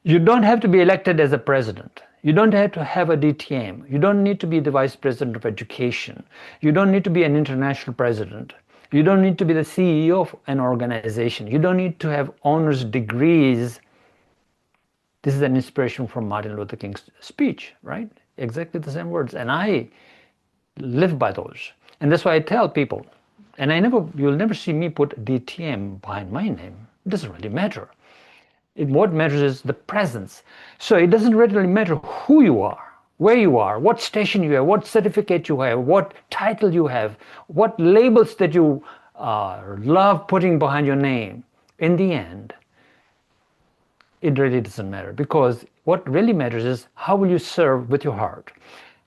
You don't have to be elected as a president. You don't have to have a DTM. You don't need to be the vice president of education. You don't need to be an international president. You don't need to be the CEO of an organization. You don't need to have honors degrees. This is an inspiration from Martin Luther King's speech, right? Exactly the same words. And I live by those. And that's why I tell people, and you'll never see me put DTM behind my name. It doesn't really matter. What matters is the presence. So it doesn't really matter who you are, where you are, what station you have, what certificate you have, what title you have, what labels that you love putting behind your name. In the end, it really doesn't matter, because what really matters is how will you serve with your heart.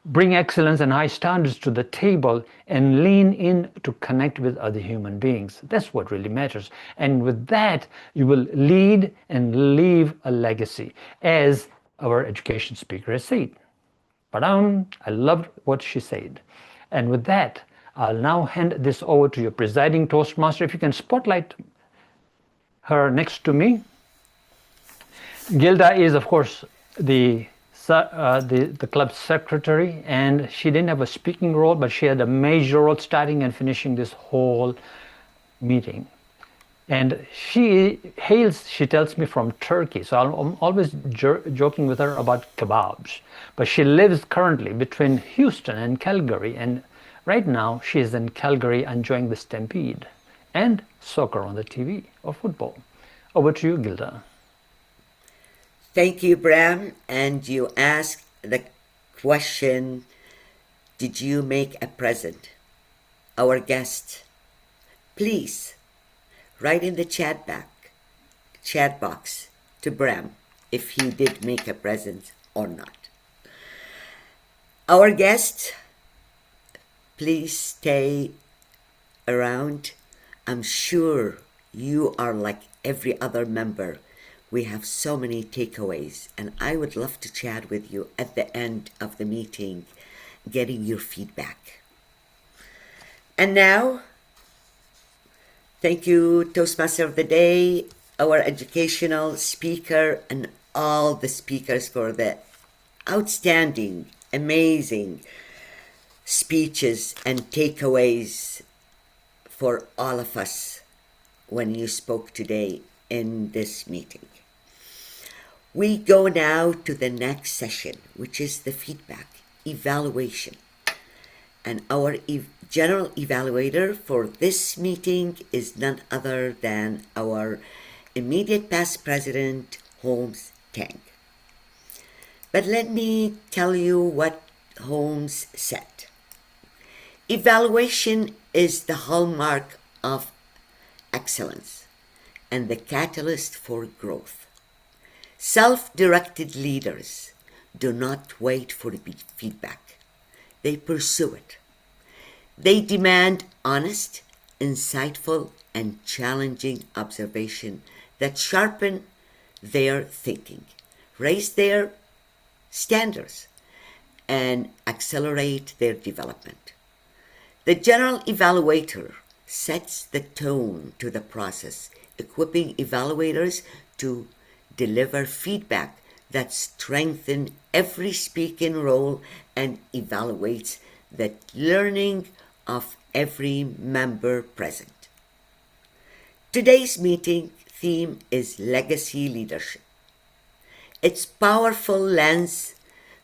Bring excellence and high standards to the table and lean in to connect with other human beings. That's what really matters. And with that, you will lead and leave a legacy, as our education speaker has said. I loved what she said. And with that, I'll now hand this over to your presiding Toastmaster. If you can spotlight her next to me. Gilda is, of course, the club secretary, and she didn't have a speaking role, but she had a major role starting and finishing this whole meeting. And she tells me, from Turkey, so I'm always joking with her about kebabs. But she lives currently between Houston and Calgary, and right now she is in Calgary enjoying the Stampede and soccer on the TV, or football. Over to you, Gilda. Thank you, Brahm. And you asked the question, did you make a present? Our guest, please write in the chat box to Brahm if he did make a present or not. Our guest, please stay around. I'm sure you are like every other member. We have so many takeaways, and I would love to chat with you at the end of the meeting, getting your feedback. And now, thank you, Toastmaster of the Day, our educational speaker, and all the speakers for the outstanding, amazing speeches and takeaways for all of us when you spoke today in this meeting. We go now to the next session, which is the feedback evaluation. And our general evaluator for this meeting is none other than our immediate past president, Holmes Tang. But let me tell you what Holmes said. Evaluation is the hallmark of excellence and the catalyst for growth. Self-directed leaders do not wait for feedback. They pursue it. They demand honest, insightful, and challenging observation that sharpen their thinking, raise their standards, and accelerate their development. The general evaluator sets the tone to the process, equipping evaluators to deliver feedback that strengthens every speaking role and evaluates the learning of every member present. Today's meeting theme is legacy leadership. Its powerful lens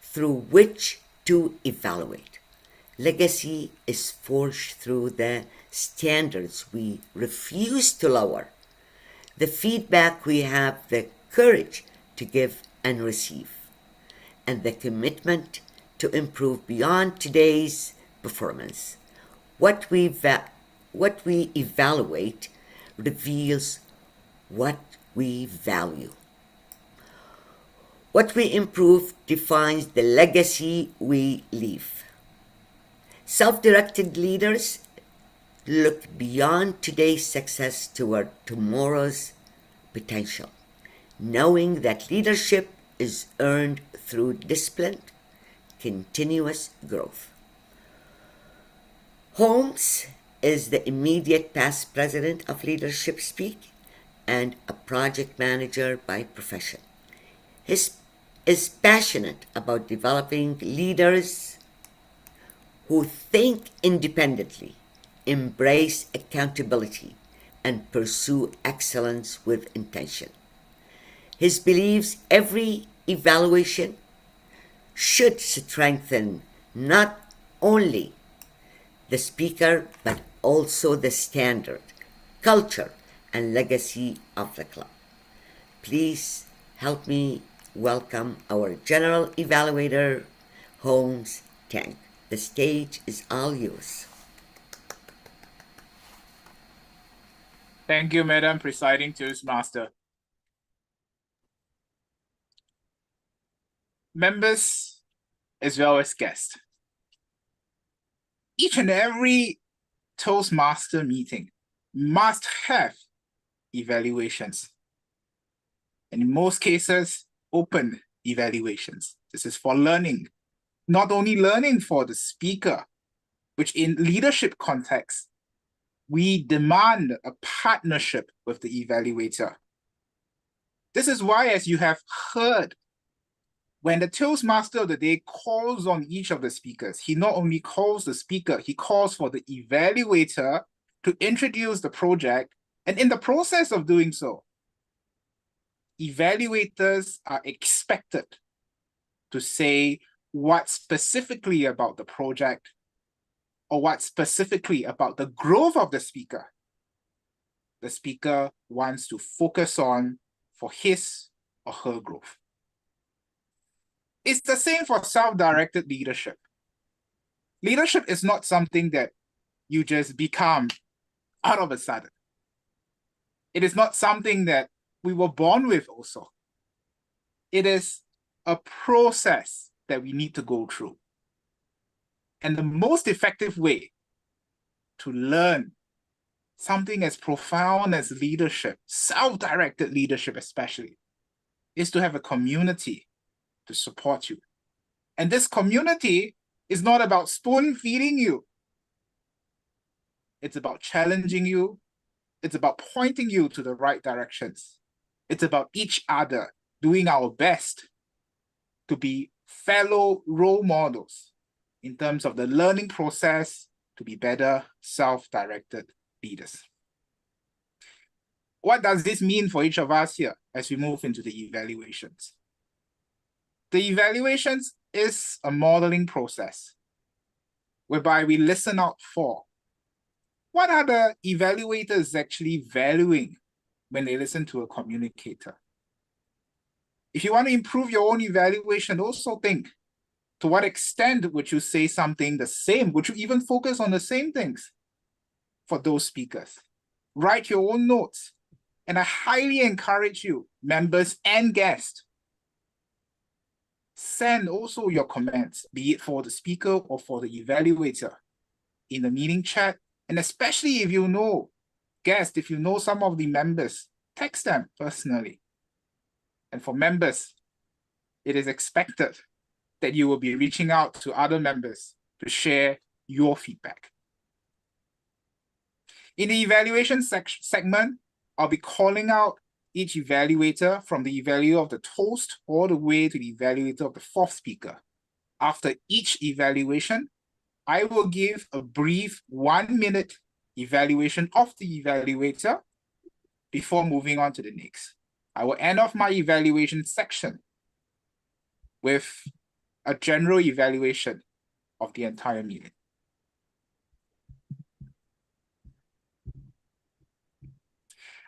through which to evaluate. Legacy is forged through the standards we refuse to lower, the feedback we have the courage to give and receive, and the commitment to improve beyond today's performance. What we evaluate reveals what we value. What we improve defines the legacy we leave. Self-directed leaders look beyond today's success toward tomorrow's potential, knowing that leadership is earned through disciplined, continuous growth. Holmes is the immediate past president of Leadership Speak and a project manager by profession. He is passionate about developing leaders who think independently, embrace accountability, and pursue excellence with intention. His believes every evaluation should strengthen not only the speaker but also the standard, culture, and legacy of the club. Please help me welcome our General Evaluator, Holmes Tang. The stage is all yours. Thank you, Madam Presiding Toastmaster. Members as well as guests. Each and every Toastmaster meeting must have evaluations. And in most cases, open evaluations. This is for learning. Not only learning for the speaker, which in leadership context, we demand a partnership with the evaluator. This is why, as you have heard, when the Toastmaster of the day calls on each of the speakers, he not only calls the speaker, he calls for the evaluator to introduce the project, and in the process of doing so, evaluators are expected to say what specifically about the project or what specifically about the growth of the speaker wants to focus on for his or her growth. It's the same for self-directed leadership. Leadership is not something that you just become out of a sudden. It is not something that we were born with also. It is a process that we need to go through. And the most effective way to learn something as profound as leadership, self-directed leadership especially, is to have a community to support you. And this community is not about spoon-feeding you. It's about challenging you. It's about pointing you to the right directions. It's about each other doing our best to be fellow role models in terms of the learning process to be better self-directed leaders. What does this mean for each of us here as we move into the evaluations? The evaluations is a modeling process whereby we listen out for what are the evaluators actually valuing when they listen to a communicator. If you want to improve your own evaluation, also think, to what extent would you say something the same? Would you even focus on the same things for those speakers? Write your own notes. And I highly encourage you, members and guests, send also your comments, be it for the speaker or for the evaluator, in the meeting chat. And especially if you know guests, if you know some of the members, text them personally. And for members, it is expected that you will be reaching out to other members to share your feedback. In the evaluation segment, I'll be calling out each evaluator from the evaluator of the toast all the way to the evaluator of the fourth speaker. After each evaluation, I will give a brief 1-minute evaluation of the evaluator, before moving on to the next. I will end off my evaluation section with a general evaluation of the entire meeting.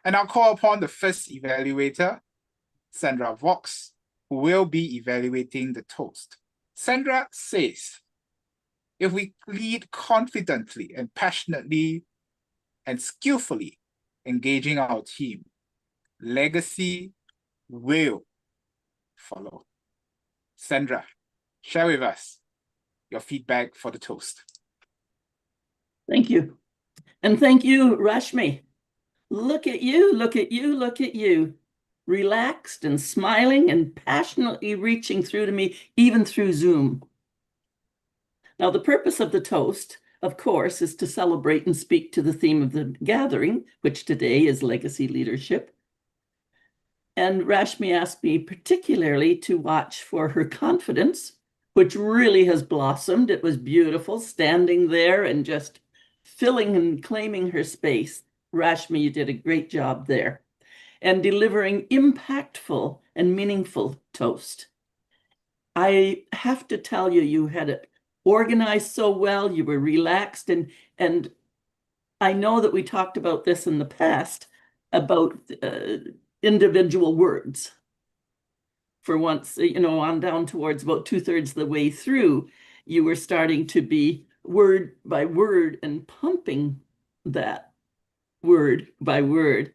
And I'll call upon the first evaluator, Sandra Vox, who will be evaluating the toast. Sandra says, if we lead confidently and passionately and skillfully engaging our team, legacy will follow. Sandra, share with us your feedback for the toast. Thank you. And thank you, Rashmi. Look at you, look at you, look at you. Relaxed and smiling and passionately reaching through to me, even through Zoom. Now, the purpose of the toast, of course, is to celebrate and speak to the theme of the gathering, which today is legacy leadership. And Rashmi asked me particularly to watch for her confidence, which really has blossomed. It was beautiful, standing there and just filling and claiming her space. Rashmi, you did a great job there. And delivering impactful and meaningful toast. I have to tell you, you had it organized so well, you were relaxed, and I know that we talked about this in the past, about individual words. For once, on down towards about 2/3 of the way through, you were starting to be word by word and pumping that word by word.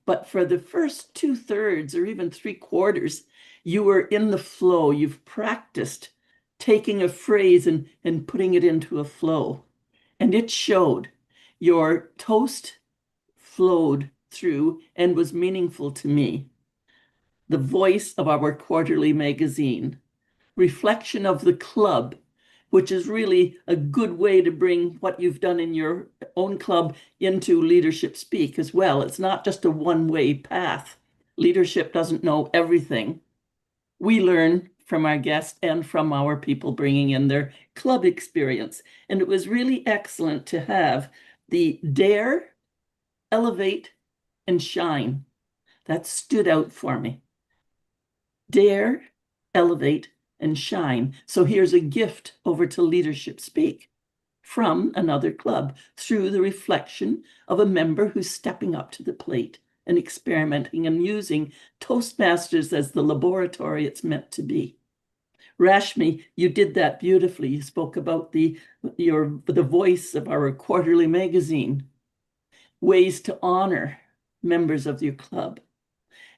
But for the first 2/3 or even 3/4, you were in the flow. You've practiced taking a phrase and putting it into a flow. And it showed. Your toast flowed through and was meaningful to me. The voice of our quarterly magazine, reflection of the club, which is really a good way to bring what you've done in your own club into Leadership Speak as well. It's not just a one-way path. Leadership doesn't know everything. We learn from our guests and from our people bringing in their club experience. And it was really excellent to have the dare, elevate, and shine. That stood out for me. Dare, elevate, and shine. So here's a gift over to Leadership Speak from another club through the reflection of a member who's stepping up to the plate and experimenting and using Toastmasters as the laboratory it's meant to be. Rashmi, you did that beautifully. You spoke about the voice of our quarterly magazine, ways to honor members of your club.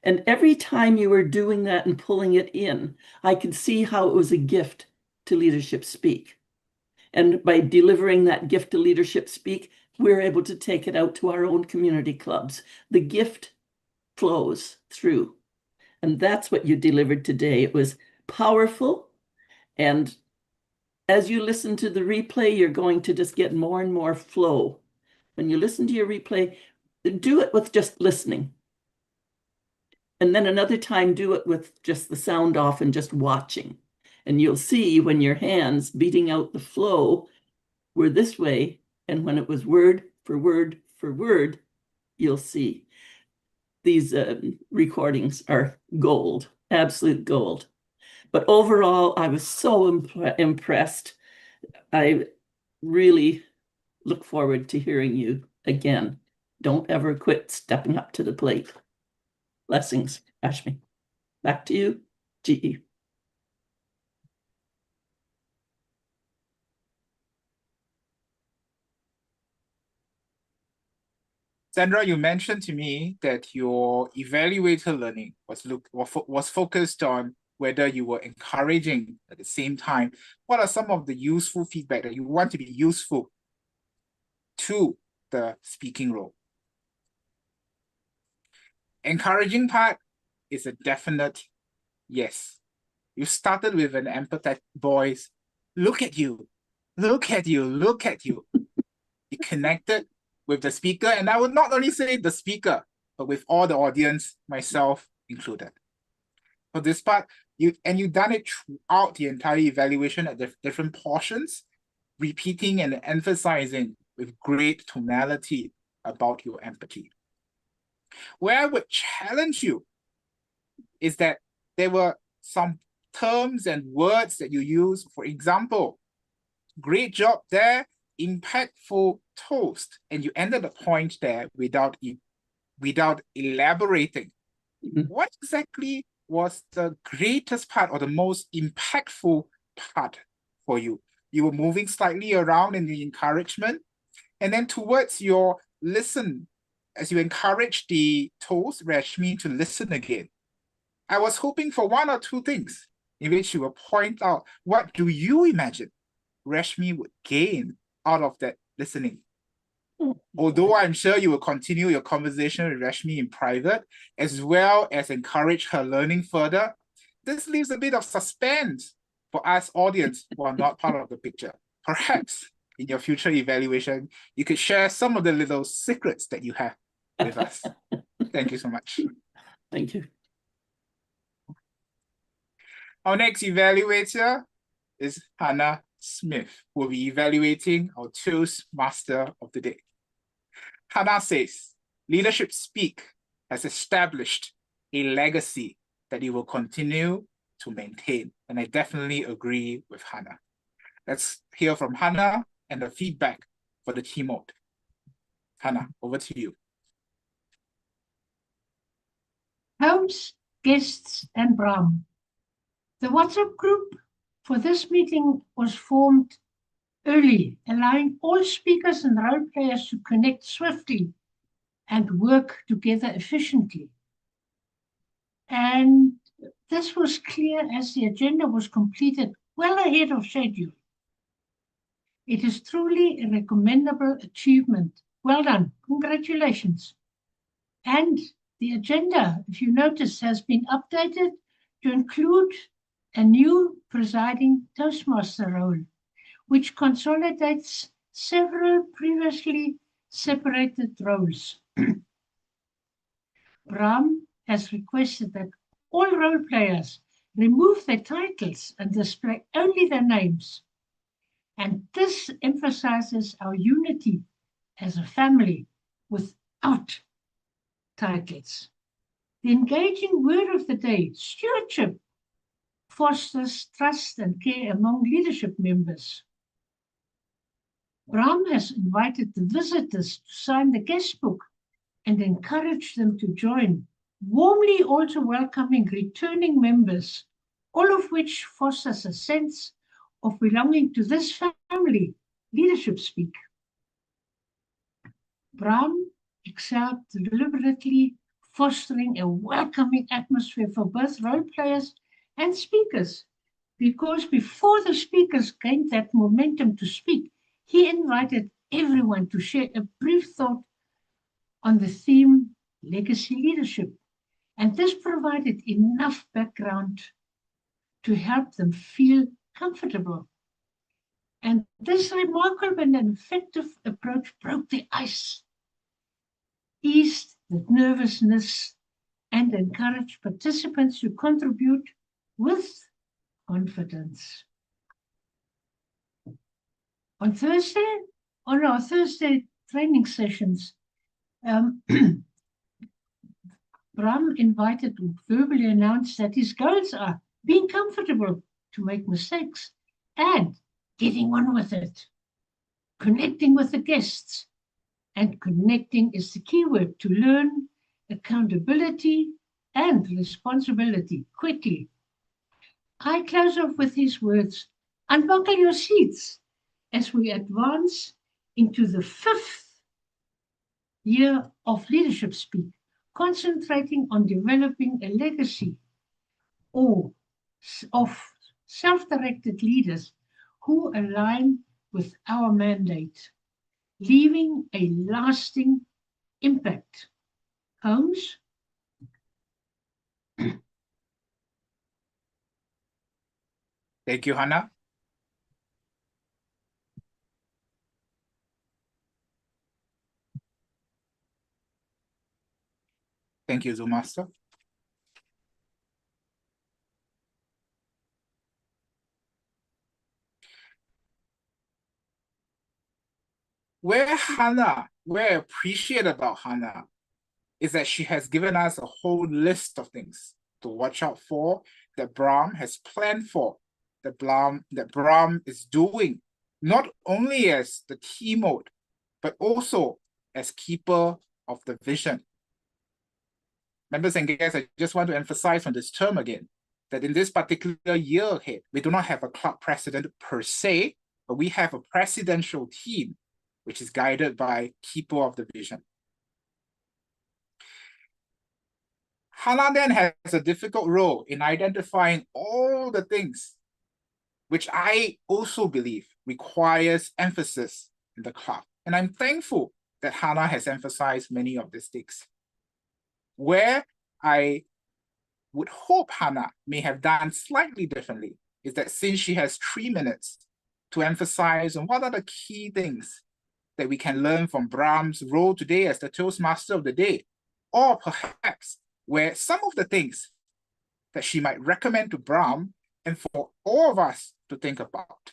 And every time you were doing that and pulling it in, I could see how it was a gift to Leadership Speak. And by delivering that gift to Leadership Speak, we're able to take it out to our own community clubs. The gift flows through. And that's what you delivered today. It was powerful. And as you listen to the replay, you're going to just get more and more flow. When you listen to your replay, do it with just listening. And then another time, do it with just the sound off and just watching. And you'll see when your hands beating out the flow were this way, and when it was word for word for word, you'll see. These recordings are gold, absolute gold. But overall, I was so impressed. I really look forward to hearing you again. Don't ever quit stepping up to the plate. Blessings, Ashmi. Back to you, GE. Sandra, you mentioned to me that your evaluator learning was focused on whether you were encouraging at the same time. What are some of the useful feedback that you want to be useful to the speaking role? Encouraging part is a definite yes. You started with an empathetic voice. Look at you, look at you, look at you. You connected with the speaker, and I would not only say the speaker, but with all the audience, myself included. For this part, you've done it throughout the entire evaluation at different portions, repeating and emphasizing with great tonality about your empathy. Where I would challenge you is that there were some terms and words that you use. For example, great job there, impactful toast, and you ended the point there without elaborating. What exactly was the greatest part or the most impactful part for you? You were moving slightly around in the encouragement, and then towards your listen, as you encourage the toast, Rashmi, to listen again. I was hoping for one or two things in which you will point out what do you imagine Rashmi would gain out of that listening. Although I'm sure you will continue your conversation with Rashmi in private, as well as encourage her learning further, this leaves a bit of suspense for us audience who are not part of the picture. Perhaps in your future evaluation, you could share some of the little secrets that you have with us. Thank you so much. Thank you. Our next evaluator is Hannah Smith, who will be evaluating our Toastmaster of the day. Hannah says, Leadership Speak has established a legacy that it will continue to maintain. And I definitely agree with Hannah. Let's hear from Hannah and the feedback for the TMOD. Hannah, over to you. Hosts, guests, and Brahm. The WhatsApp group for this meeting was formed early, allowing all speakers and role players to connect swiftly and work together efficiently. And this was clear as the agenda was completed well ahead of schedule. It is truly a recommendable achievement. Well done. Congratulations. And the agenda, if you notice, has been updated to include a new presiding Toastmaster role, which consolidates several previously separated roles. Brahm has requested that all role players remove their titles and display only their names. And this emphasizes our unity as a family without titles. The engaging word of the day, stewardship, fosters trust and care among leadership members. Brahm has invited the visitors to sign the guest book and encourage them to join, warmly also welcoming returning members, all of which fosters a sense of belonging to this family, Leadership Speak. Brahm excelled deliberately fostering a welcoming atmosphere for both role players and speakers, because before the speakers gained that momentum to speak, he invited everyone to share a brief thought on the theme legacy leadership. And this provided enough background to help them feel comfortable. And this remarkable and effective approach broke the ice, eased the nervousness, and encouraged participants to contribute with confidence. On our Thursday training sessions, Brahm invited to verbally announce that his goals are being comfortable to make mistakes and getting on with it, connecting with the guests. And connecting is the key word to learn accountability and responsibility quickly. I close off with these words: unbuckle your seats as we advance into the 5th year of Leadership Speak, concentrating on developing a legacy of self-directed leaders who align with our mandate, leaving a lasting impact. Holmes? Thank you, Hannah. Thank you, Zoomaster. Where I appreciate about Hannah is that she has given us a whole list of things to watch out for, that Brahm has planned for, that Brahm is doing, not only as the TMOD, but also as keeper of the vision. Members and guests, I just want to emphasize on this term again, that in this particular year ahead, we do not have a club president per se, but we have a presidential team, which is guided by keeper of the vision. Hana then has a difficult role in identifying all the things which I also believe requires emphasis in the club. And I'm thankful that Hana has emphasized many of these things. Where I would hope Hana may have done slightly differently is that since she has 3 minutes to emphasize on what are the key things that we can learn from Brahm's role today as the Toastmaster of the day, or perhaps where some of the things that she might recommend to Brahm and for all of us to think about.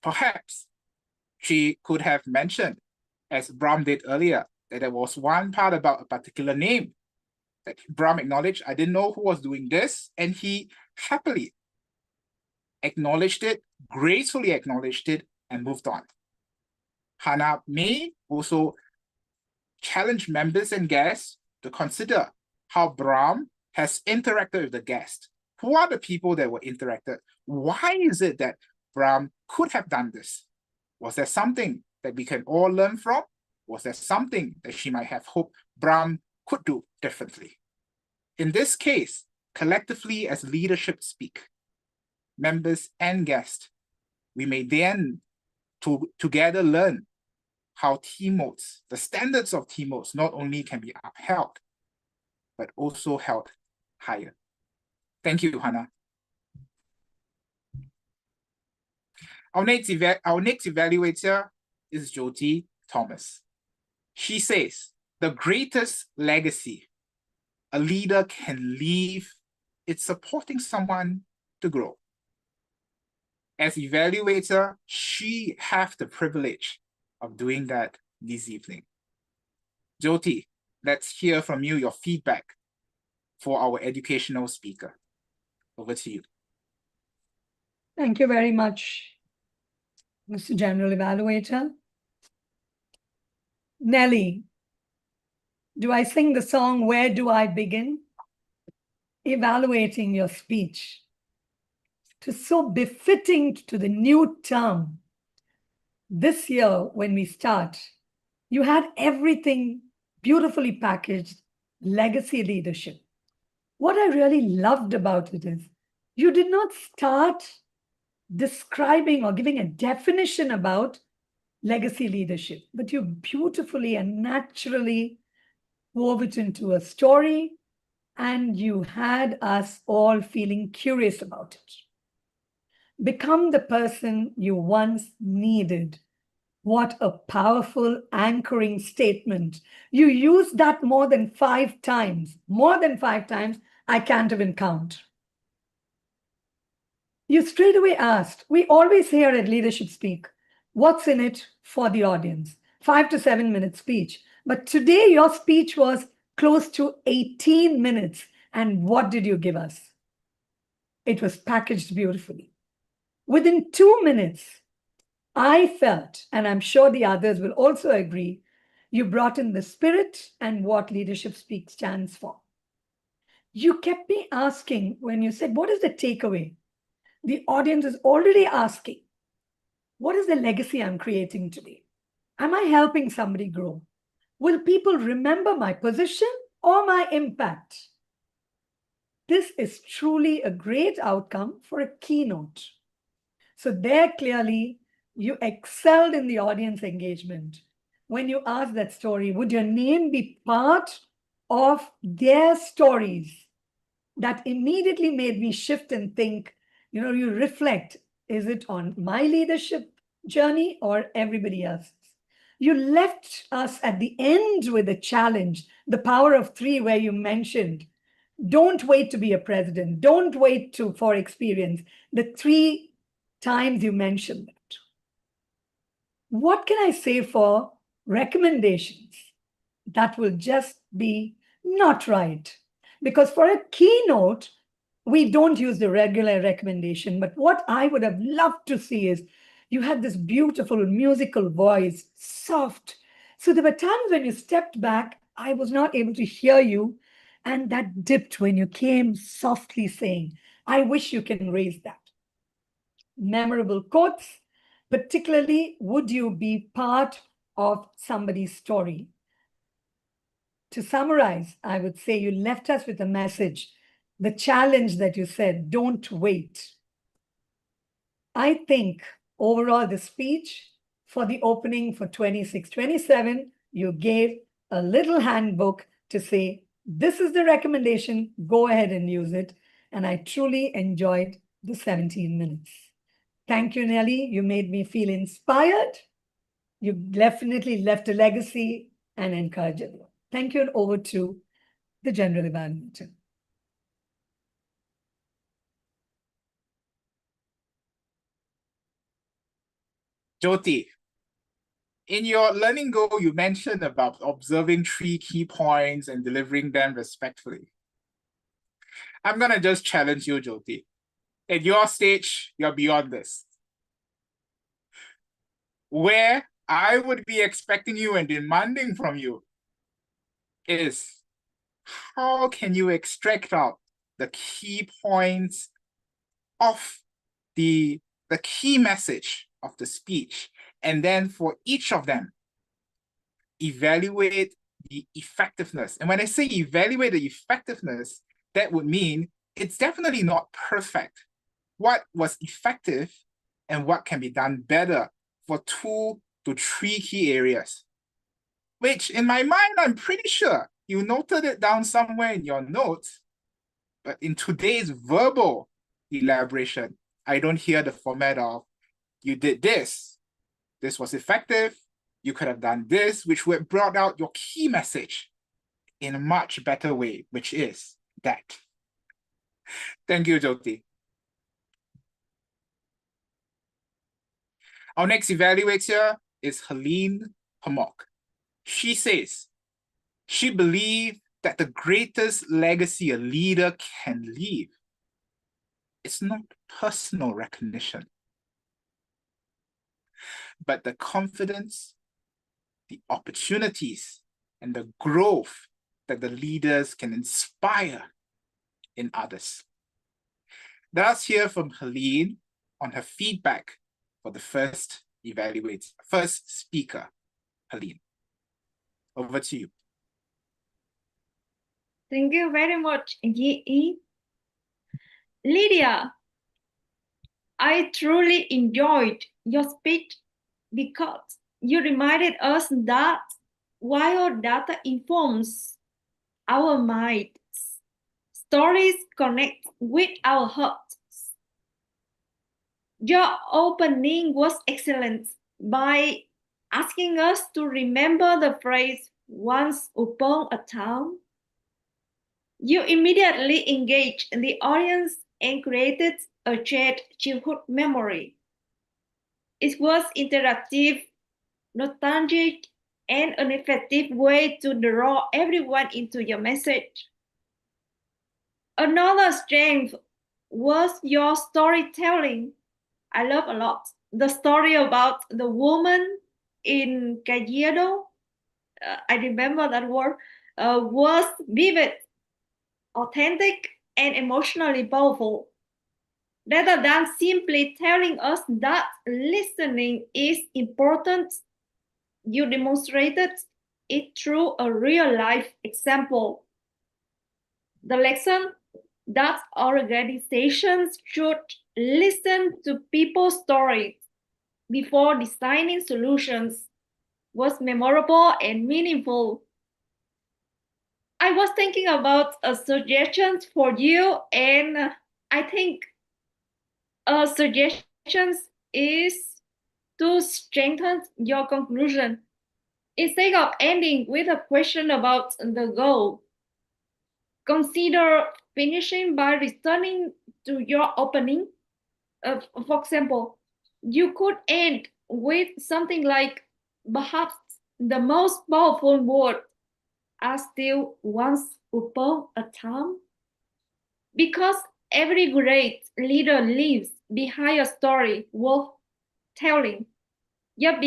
Perhaps she could have mentioned, as Brahm did earlier, that there was one part about a particular name that Brahm acknowledged. I didn't know who was doing this, and he happily acknowledged it, gracefully acknowledged it, and moved on. Hana may also challenge members and guests to consider how Brahm has interacted with the guest. Who are the people that were interacted? Why is it that Brahm could have done this? Was there something that we can all learn from? Was there something that she might have hoped Brahm could do differently? In this case, collectively as leadership speak, members and guests, we may then together learn how TMODs, the standards of TMODs, not only can be upheld, but also held higher. Thank you, Hana. Our next evaluator is Jyoti Thomas. She says, the greatest legacy a leader can leave is supporting someone to grow. As evaluator, she has the privilege of doing that this evening. Jyoti, let's hear from you your feedback for our educational speaker. Over to you. Thank you very much, Mr. General Evaluator. Nelly, do I sing the song, Where Do I Begin? Evaluating your speech to so befitting to the new term. This year, when we start, you had everything beautifully packaged, legacy leadership. What I really loved about it is you did not start describing or giving a definition about legacy leadership, but you beautifully and naturally wove it into a story, and you had us all feeling curious about it. Become the person you once needed. What a powerful anchoring statement. You used that more than 5 times. More than 5 times, I can't even count. You straight away asked, we always hear at Leadership Speak, what's in it for the audience? 5 to 7 minute speech. But today your speech was close to 18 minutes. And what did you give us? It was packaged beautifully. Within 2 minutes, I felt, and I'm sure the others will also agree, you brought in the spirit and what Leadership Speak stands for. You kept me asking when you said, what is the takeaway? The audience is already asking, what is the legacy I'm creating today? Am I helping somebody grow? Will people remember my position or my impact? This is truly a great outcome for a keynote. So there clearly, you excelled in the audience engagement. When you asked that story, would your name be part of their stories? That immediately made me shift and think, you reflect, is it on my leadership journey or everybody else's? You left us at the end with a challenge, the power of 3, where you mentioned, don't wait to be a president. Don't wait for experience. The 3 times you mentioned that. What can I say for recommendations? that will just be not right. Because for a keynote, we don't use the regular recommendation. But what I would have loved to see is you had this beautiful musical voice, soft. So there were times when you stepped back, I was not able to hear you. And that dipped when you came softly saying, I wish you can raise that. Memorable quotes, particularly, would you be part of somebody's story? To summarize, I would say you left us with a message, the challenge that you said, don't wait. I think overall the speech for the opening for 26-27, you gave a little handbook to say, this is the recommendation, go ahead and use it. And I truly enjoyed the 17 minutes. Thank you, Nelly. You made me feel inspired. You definitely left a legacy and encouraged. Thank you, and over to the General Evaluator. Jyoti, in your learning goal, you mentioned about observing 3 key points and delivering them respectfully. I'm going to just challenge you, Jyoti. At your stage, you're beyond this. Where I would be expecting you and demanding from you is, how can you extract out the key points of the key message of the speech, and then for each of them, evaluate the effectiveness. And when I say evaluate the effectiveness, that would mean it's definitely not perfect. What was effective and what can be done better for 2 to 3 key areas, which in my mind, I'm pretty sure you noted it down somewhere in your notes, but in today's verbal elaboration, I don't hear the format of, you did this, this was effective, you could have done this, which would have brought out your key message in a much better way, which is that. Thank you, Jyoti. Our next evaluator is Helene Hamok. She says, she believes that the greatest legacy a leader can leave is not personal recognition, but the confidence, the opportunities, and the growth that the leaders can inspire in others. Let us hear from Helene on her feedback for the first speaker. Helene, over to you. Thank you very much, Yi. Lydia, I truly enjoyed your speech because you reminded us that while data informs our minds, stories connect with our hearts. Your opening was excellent by asking us to remember the phrase, once upon a time. You immediately engaged the audience and created a shared childhood memory. It was interactive, nostalgic, and an effective way to draw everyone into your message. Another strength was your storytelling. I love a lot the story about the woman in Galido. I remember that word was vivid, authentic, and emotionally powerful. Rather than simply telling us that listening is important, you demonstrated it through a real-life example. The lesson that organizations should listen to people's stories before designing solutions was memorable and meaningful. I was thinking about suggestions for you, and I think suggestions is to strengthen your conclusion. Instead of ending with a question about the goal, consider finishing by returning to your opening. For example, you could end with something like, perhaps the most powerful word are still once upon a time? Because every great leader lives behind a story worth telling. You're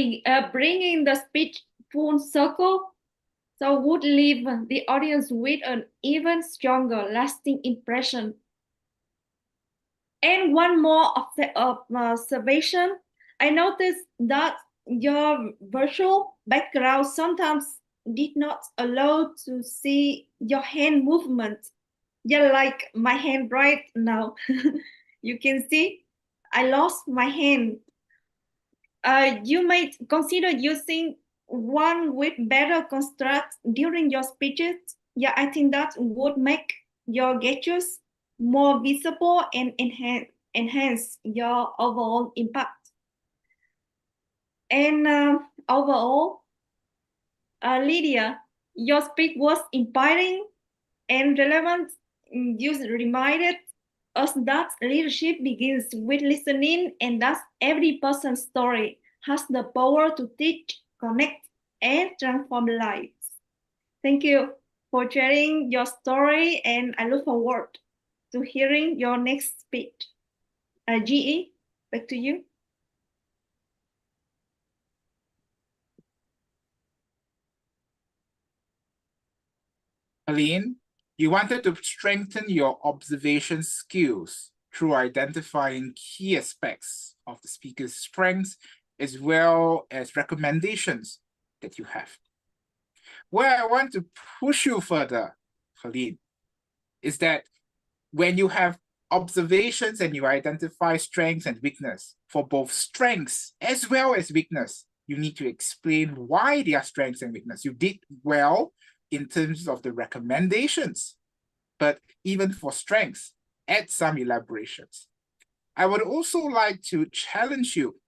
bringing the speech full circle, so would leave the audience with an even stronger, lasting impression. And one more observation, I noticed that your virtual background sometimes did not allow to see your hand movement. Yeah, like my hand right now. You can see I lost my hand. You might consider using one with better construct during your speeches. Yeah, I think that would make your gestures more visible and enhance your overall impact. And overall, Lydiah, your speech was inspiring and relevant. You reminded us that leadership begins with listening and that every person's story has the power to teach, connect, and transform lives. Thank you for sharing your story, and I look forward to hearing your next speech. GE, back to you. Aline, you wanted to strengthen your observation skills through identifying key aspects of the speaker's strengths as well as recommendations that you have. Where I want to push you further, Aline, is that when you have observations and you identify strengths and weakness, for both strengths as well as weakness, you need to explain why they are strengths and weakness. You did well in terms of the recommendations, but even for strengths, add some elaborations. I would also like to challenge you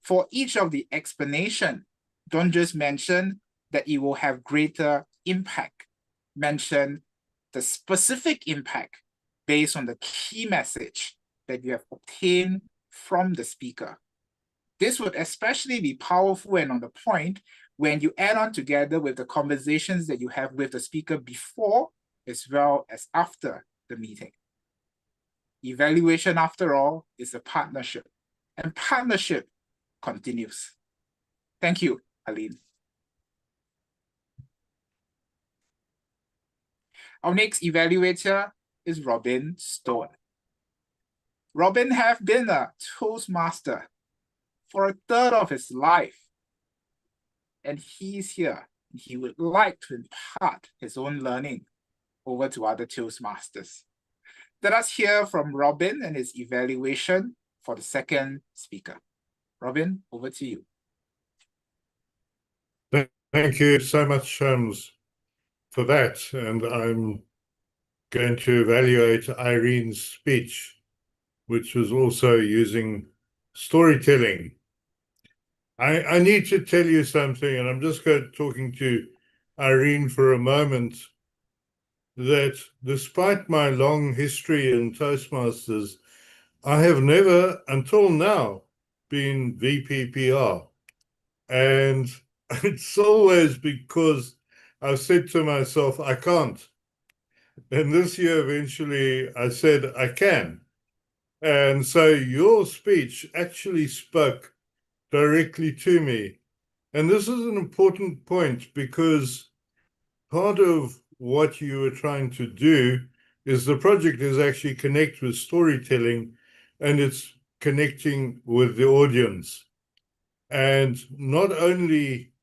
for each of the explanation. Don't just mention that it will have greater impact. Mention the specific impact based on the key message that you have obtained from the speaker. This would especially be powerful and on the point when you add on together with the conversations that you have with the speaker before as well as after the meeting. Evaluation, after all, is a partnership, and partnership continues. Thank you, Aline. Our next evaluator is Robin Stone. Robin have been a Toastmaster for a third of his life, and he's here. He would like to impart his own learning over to other Toastmasters. Let us hear from Robin and his evaluation for the second speaker. Robin, over to you. Thank you so much, for that. And I'm going to evaluate Irene's speech, which was also using storytelling. I need to tell you something, and I'm just talking to Irene for a moment, that despite my long history in Toastmasters, I have never, until now, been VPPR. And it's always because I've said to myself, I can't. And this year, eventually, I said, I can. And so your speech actually spoke directly to me. And this is an important point because part of what you were trying to do is the project is actually connect with storytelling, and it's connecting with the audience. And not only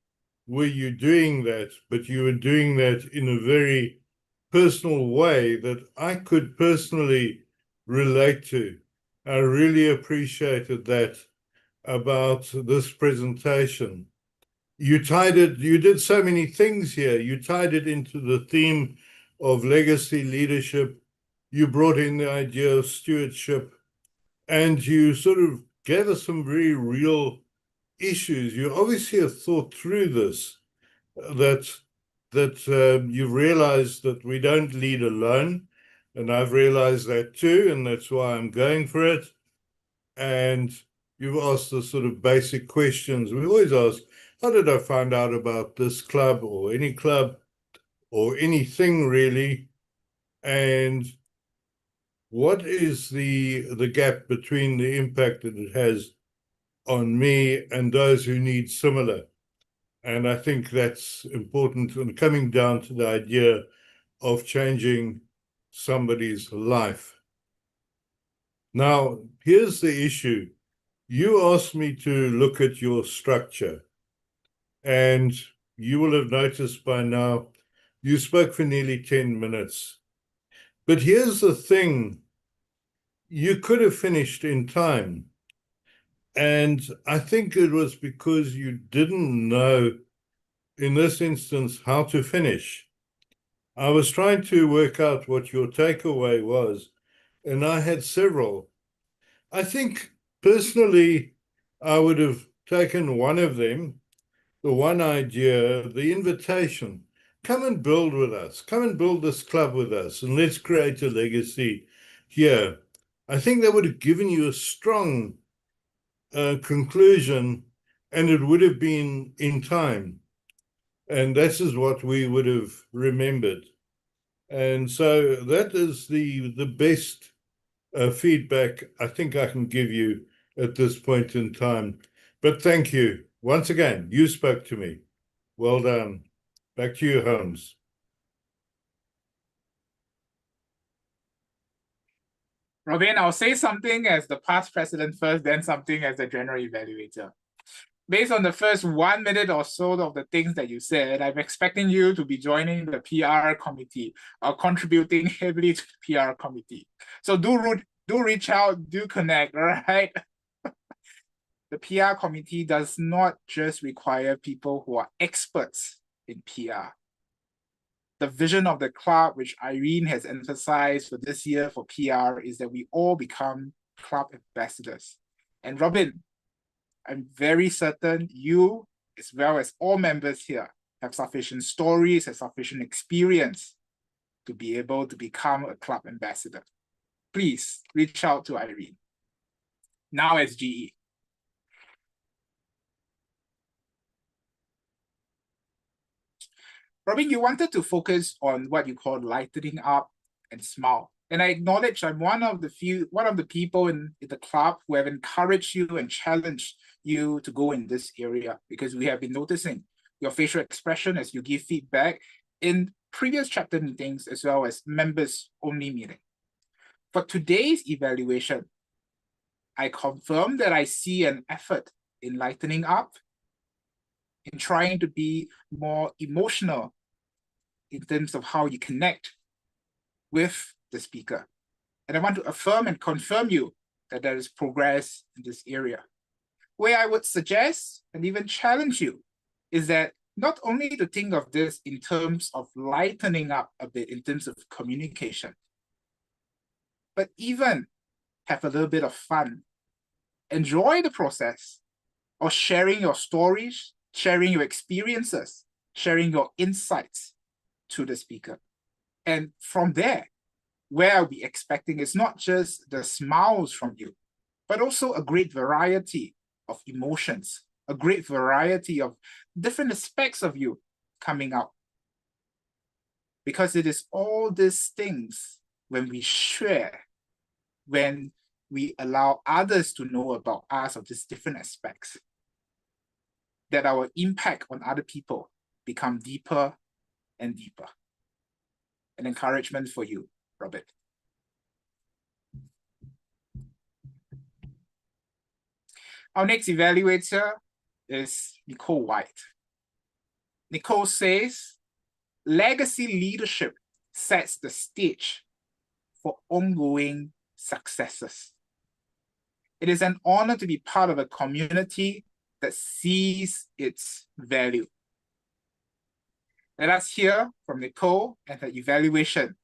were you doing that, but you were doing that in a very personal way that I could personally relate to. I really appreciated that about this presentation. You did so many things here. You tied it into the theme of legacy leadership. You brought in the idea of stewardship, and you sort of gave us some very real issues. You obviously have thought through this, that you've realized that we don't lead alone, and I've realized that too, and that's why I'm going for it. And you've asked the sort of basic questions we always ask. How did I find out about this club or any club? or anything really, and what is the gap between the impact that it has on me and those who need similar? And I think that's important, and coming down to the idea of changing somebody's life. Now, here's the issue. You asked me to look at your structure, and you will have noticed by now, you spoke for nearly 10 minutes. But here's the thing. You could have finished in time. And I think it was because you didn't know, in this instance, how to finish. I was trying to work out what your takeaway was, and I had several. I think, personally, I would have taken one of them, the one idea, the invitation. Come and build with us. Come and build this club with us, and let's create a legacy here. I think that would have given you a strong conclusion, and it would have been in time. And this is what we would have remembered. And so that is the best feedback I think I can give you at this point in time. But thank you. Once again, you spoke to me. Well done. Back to you, Holmes. Robin, I'll say something as the past president first, then something as the general evaluator. Based on the first 1 minute or so of the things that you said, I'm expecting you to be joining the PR committee or contributing heavily to the PR committee. So do reach out, do connect, all right? The PR committee does not just require people who are experts in PR. The vision of the club, which Irene has emphasized for this year for PR, is that we all become club ambassadors. And Robin, I'm very certain you, as well as all members here, have sufficient stories, have sufficient experience to be able to become a club ambassador. Please reach out to Irene. Now as GE. Robin, you wanted to focus on what you call lightening up and smile. And I acknowledge I'm one of the people in the club who have encouraged you and challenged you to go in this area, because we have been noticing your facial expression as you give feedback in previous chapter meetings as well as members only meeting. For today's evaluation, I confirm that I see an effort in lightening up, in trying to be more emotional in terms of how you connect with the speaker. And I want to affirm and confirm you that there is progress in this area. Where I would suggest and even challenge you is that not only to think of this in terms of lightening up a bit in terms of communication, but even have a little bit of fun. Enjoy the process of sharing your stories, sharing your experiences, sharing your insights to the speaker. And from there, where I'll be expecting is not just the smiles from you, but also a great variety of emotions, a great variety of different aspects of you coming out. Because it is all these things when we share, when we allow others to know about us of these different aspects, that our impact on other people become deeper and deeper. An encouragement for you, Robert. Our next evaluator is Nicole Whyte. Nicole says, legacy leadership sets the stage for ongoing successes. It is an honor to be part of a community that sees its value. Let us hear from Nicole and her evaluation,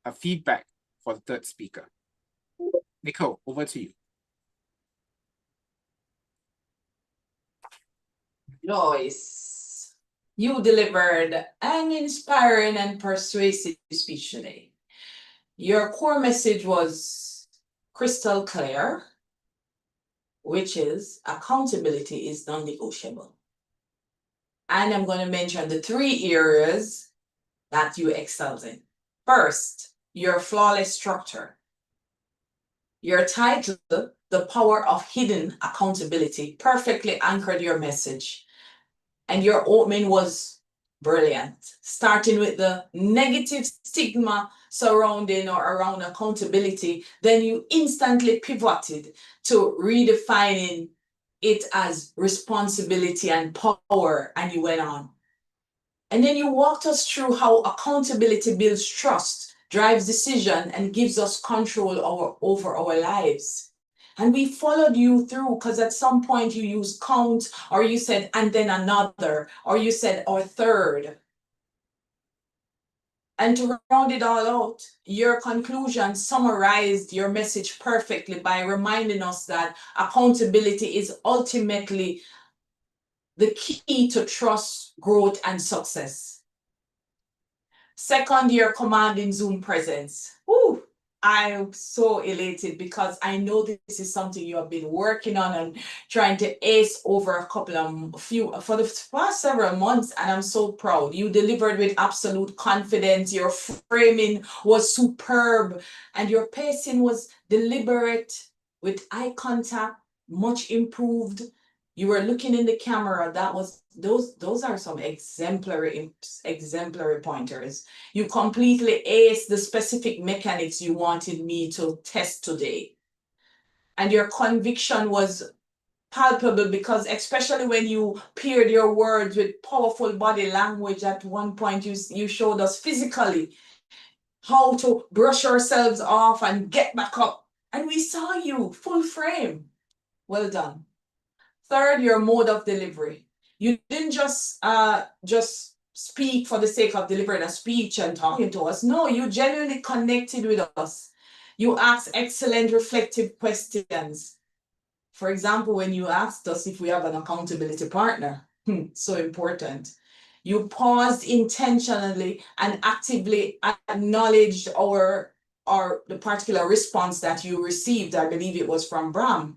her feedback for the third speaker. Nicole, over to you. Joyce, you delivered an inspiring and persuasive speech today. Your core message was crystal clear, which is accountability is non-negotiable. And I'm going to mention the 3 areas that you excelled in. First, your flawless structure. Your title, The Power of Hidden Accountability, perfectly anchored your message. And your opening was brilliant, starting with the negative stigma surrounding or around accountability. Then you instantly pivoted to redefining it as responsibility and power, and you went on. And then you walked us through how accountability builds trust, drives decision, and gives us control over our lives. And we followed you through because at some point you used count, or you said, and then another, or you said, or third. And to round it all out, your conclusion summarized your message perfectly by reminding us that accountability is ultimately the key to trust, growth, and success. Second, your commanding Zoom presence. Woo! I'm so elated because I know this is something you have been working on and trying to ace over for the past several months, and I'm so proud. You delivered with absolute confidence. Your framing was superb, and your pacing was deliberate with eye contact, much improved. You were looking in the camera. That was those are some exemplary pointers. You completely aced the specific mechanics you wanted me to test today. And your conviction was palpable because especially when you paired your words with powerful body language, at one point you showed us physically how to brush ourselves off and get back up. And we saw you full frame. Well done. Third, your mode of delivery. You didn't just speak for the sake of delivering a speech and talking to us. No, you genuinely connected with us. You asked excellent reflective questions. For example, when you asked us if we have an accountability partner, so important. You paused intentionally and actively acknowledged the particular response that you received. I believe it was from Brahm.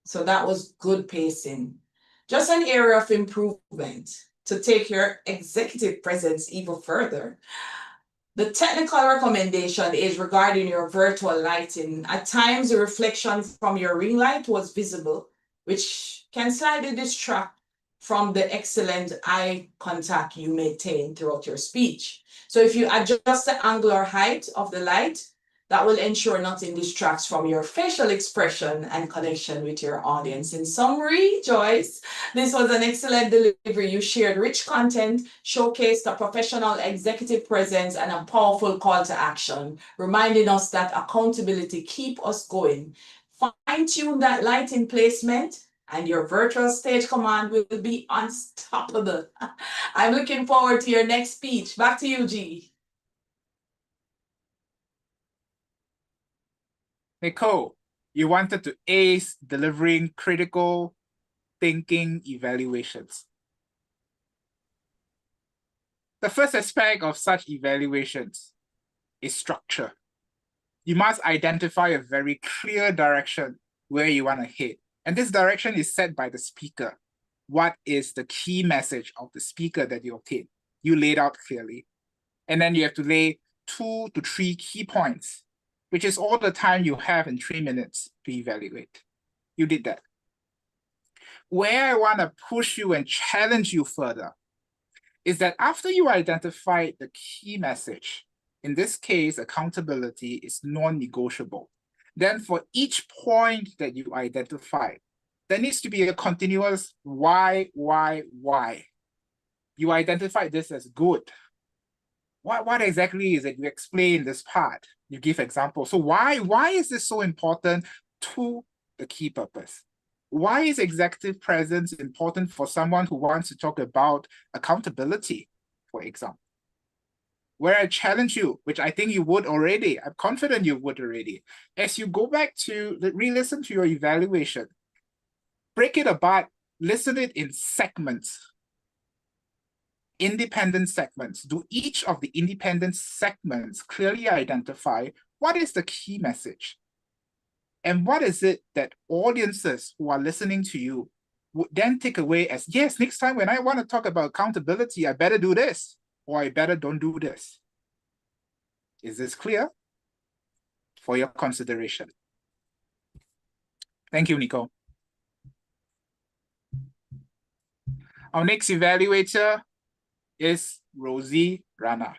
So that was good pacing. Just an area of improvement to take your executive presence even further. The technical recommendation is regarding your virtual lighting. At times, the reflection from your ring light was visible, which can slightly distract from the excellent eye contact you maintain throughout your speech. So if you adjust the angular height of the light, that will ensure nothing distracts from your facial expression and connection with your audience. In summary, Joyce, this was an excellent delivery. You shared rich content, showcased a professional executive presence, and a powerful call to action, reminding us that accountability keeps us going. Fine-tune that lighting placement, and your virtual stage command will be unstoppable. I'm looking forward to your next speech. Back to you, G. Nicole, you wanted to ace delivering critical thinking evaluations. The first aspect of such evaluations is structure. You must identify a very clear direction where you want to hit. And this direction is set by the speaker. What is the key message of the speaker that you obtain? You laid out clearly. And then you have to lay 2 to 3 key points, which is all the time you have in 3 minutes to evaluate. You did that. Where I want to push you and challenge you further is that after you identify the key message, in this case, accountability is non-negotiable. Then for each point that you identify, there needs to be a continuous why. You identify this as good. What exactly is it? You explain this part. You give examples. So why is this so important to the key purpose? Why is executive presence important for someone who wants to talk about accountability, for example? Where I challenge you, which I think you would already, I'm confident you would already, as you go back to re-listen to your evaluation, break it apart, listen it in segments. Independent segments. Do each of the independent segments clearly identify what is the key message? And what is it that audiences who are listening to you would then take away as, yes, next time when I want to talk about accountability, I better do this. or I better don't do this. Is this clear? For your consideration. Thank you, Nicole. Our next evaluator is Rozy Rana.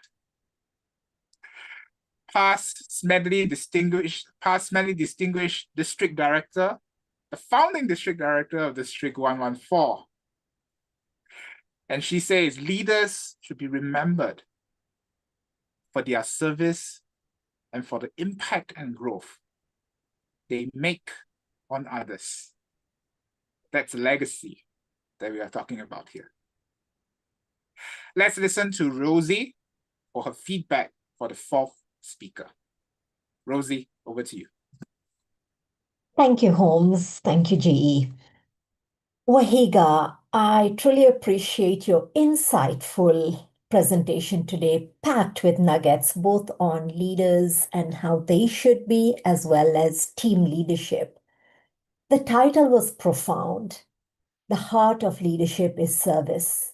Past medley distinguished district director, the founding district director of District 114. And she says leaders should be remembered for their service and for the impact and growth they make on others. That's legacy that we are talking about here. Let's listen to Rozy for her feedback for the fourth speaker. Rozy, over to you. Thank you, Holmes. Thank you, GE. Wahiga, I truly appreciate your insightful presentation today, packed with nuggets, both on leaders and how they should be, as well as team leadership. The title was profound. The heart of leadership is service.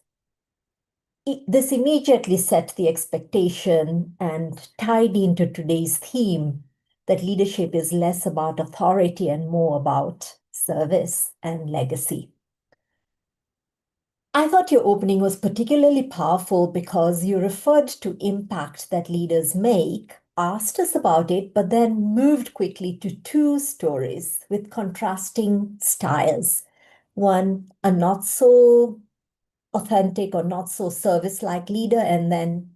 This immediately set the expectation and tied into today's theme that leadership is less about authority and more about service and legacy. I thought your opening was particularly powerful because you referred to impact that leaders make, asked us about it, but then moved quickly to two stories with contrasting styles. One, a not so authentic or not so service-like leader, and then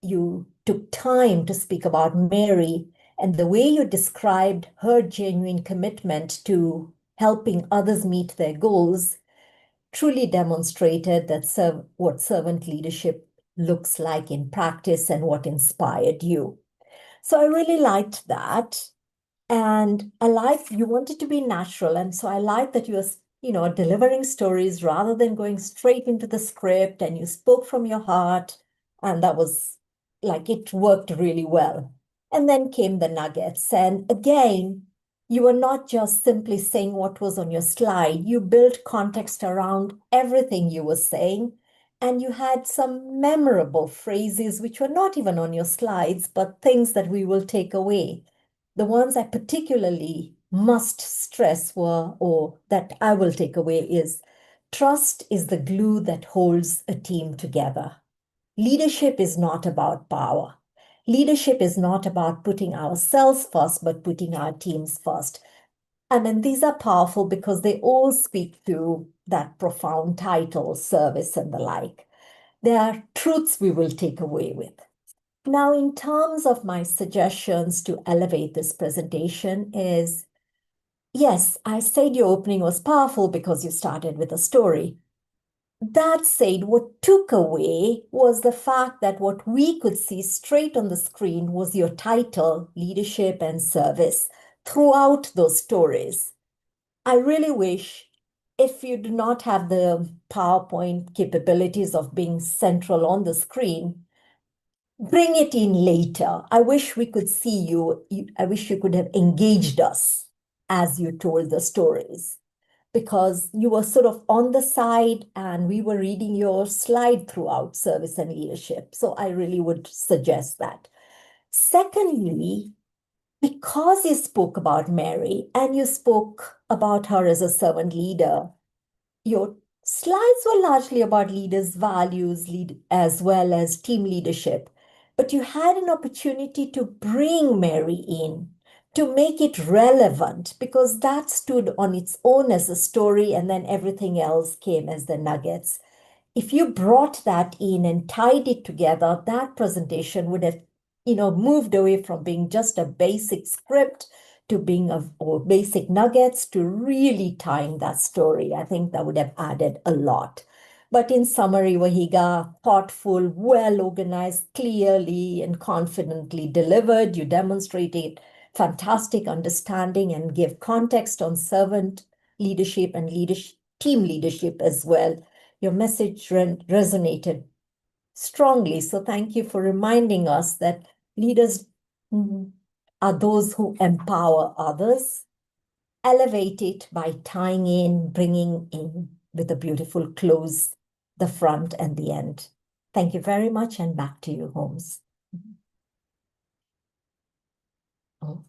you took time to speak about Mary, and the way you described her genuine commitment to helping others meet their goals truly demonstrated that what servant leadership looks like in practice and what inspired you. So I really liked that. And I liked you wanted to be natural. And so I liked that you were, delivering stories rather than going straight into the script, and you spoke from your heart. And that was like, it worked really well. And then came the nuggets. And again, you were not just simply saying what was on your slide. You built context around everything you were saying. And you had some memorable phrases which were not even on your slides, but things that we will take away. The ones I particularly must stress or that I will take away is trust is the glue that holds a team together. Leadership is not about power. Leadership is not about putting ourselves first, but putting our teams first. And then these are powerful because they all speak to that profound title, service and the like. They are truths we will take away with. Now, in terms of my suggestions to elevate this presentation is, yes, I said your opening was powerful because you started with a story. That said, what took away was the fact that what we could see straight on the screen was your title, leadership and service, throughout those stories. I really wish if you do not have the PowerPoint capabilities of being central on the screen, bring it in later. I wish we could see you. I wish you could have engaged us as you told the stories, because you were sort of on the side and we were reading your slide throughout service and leadership. So I really would suggest that. Secondly, because you spoke about Mary and you spoke about her as a servant leader, your slides were largely about leaders' values, as well as team leadership. But you had an opportunity to bring Mary in, to make it relevant, because that stood on its own as a story, and then everything else came as the nuggets. If you brought that in and tied it together, that presentation would have, moved away from being just a basic script to being or basic nuggets to really tying that story. I think that would have added a lot. But in summary, Wahiga, thoughtful, well-organized, clearly and confidently delivered. You demonstrated fantastic understanding and give context on servant leadership and team leadership as well. Your message resonated strongly. So thank you for reminding us that leaders are those who empower others. Elevate it by tying in, bringing in with a beautiful close, the front and the end. Thank you very much, and back to you, Holmes. Oh.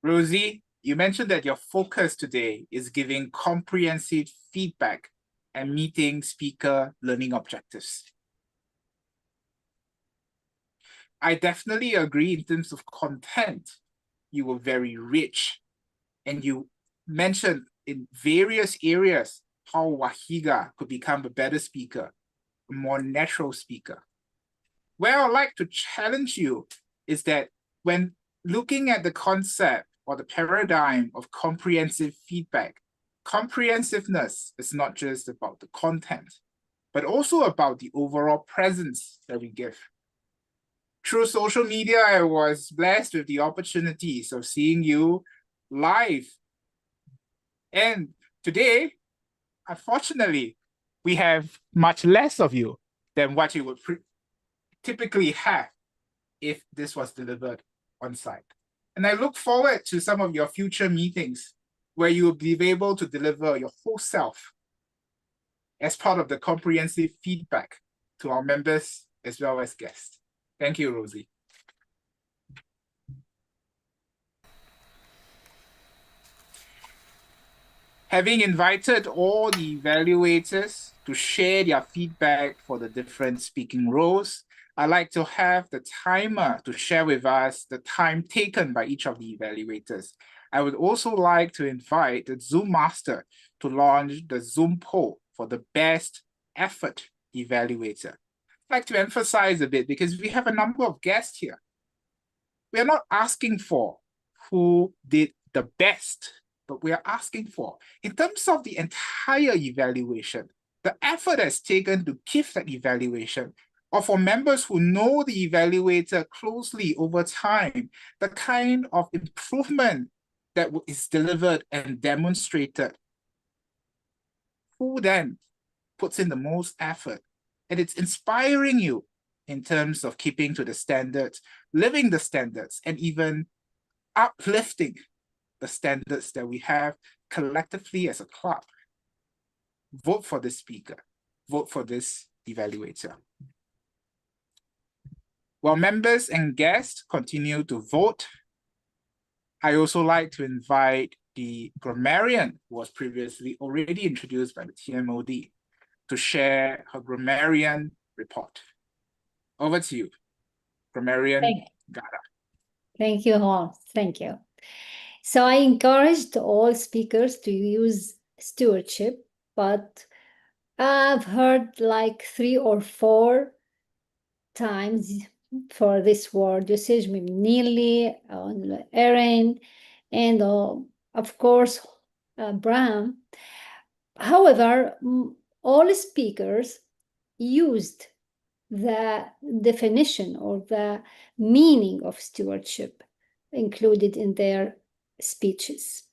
Rozy, you mentioned that your focus today is giving comprehensive feedback and meeting speaker learning objectives. I definitely agree in terms of content. You were very rich, and you mentioned in various areas how Wahiga could become a better speaker, a more natural speaker. Where I'd like to challenge you is that when looking at the concept or the paradigm of comprehensive feedback, comprehensiveness is not just about the content, but also about the overall presence that we give. Through social media, I was blessed with the opportunities of seeing you live. And today, unfortunately, we have much less of you than what you would typically have if this was delivered on site. And I look forward to some of your future meetings where you will be able to deliver your whole self as part of the comprehensive feedback to our members as well as guests. Thank you, Rozy. Having invited all the evaluators to share their feedback for the different speaking roles, I'd like to have the timer to share with us the time taken by each of the evaluators. I would also like to invite the Zoom master to launch the Zoom poll for the best effort evaluator. I'd like to emphasize a bit because we have a number of guests here. We are not asking for who did the best, but we are asking for, in terms of the entire evaluation, the effort that's taken to give that evaluation, or for members who know the evaluator closely over time, the kind of improvement that is delivered and demonstrated. Who then puts in the most effort? And it's inspiring you in terms of keeping to the standards, living the standards, and even uplifting the standards that we have collectively as a club. Vote for this speaker. Vote for this evaluator. While members and guests continue to vote, I also like to invite the grammarian who was previously already introduced by the TMOD to share her grammarian report. Over to you, grammarian Gada. Thank you, Holmes. Thank you. So I encouraged all speakers to use stewardship, but I've heard like 3 or 4 times for this word usage, Nelly, Irene, and of course, Brahm. However, all speakers used the definition or the meaning of stewardship included in their speeches.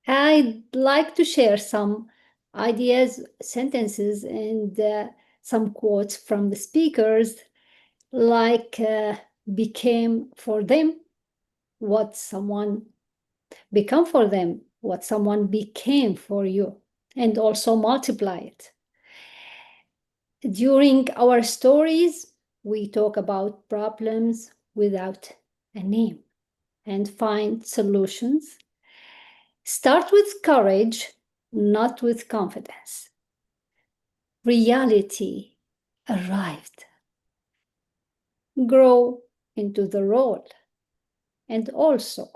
I'd like to share some ideas, sentences, and some quotes from the speakers, like became for them what someone become for them, what someone became for you, and also multiply it. During our stories, we talk about problems without a name and find solutions. Start with courage, not with confidence. Reality arrived. Grow into the role. And also,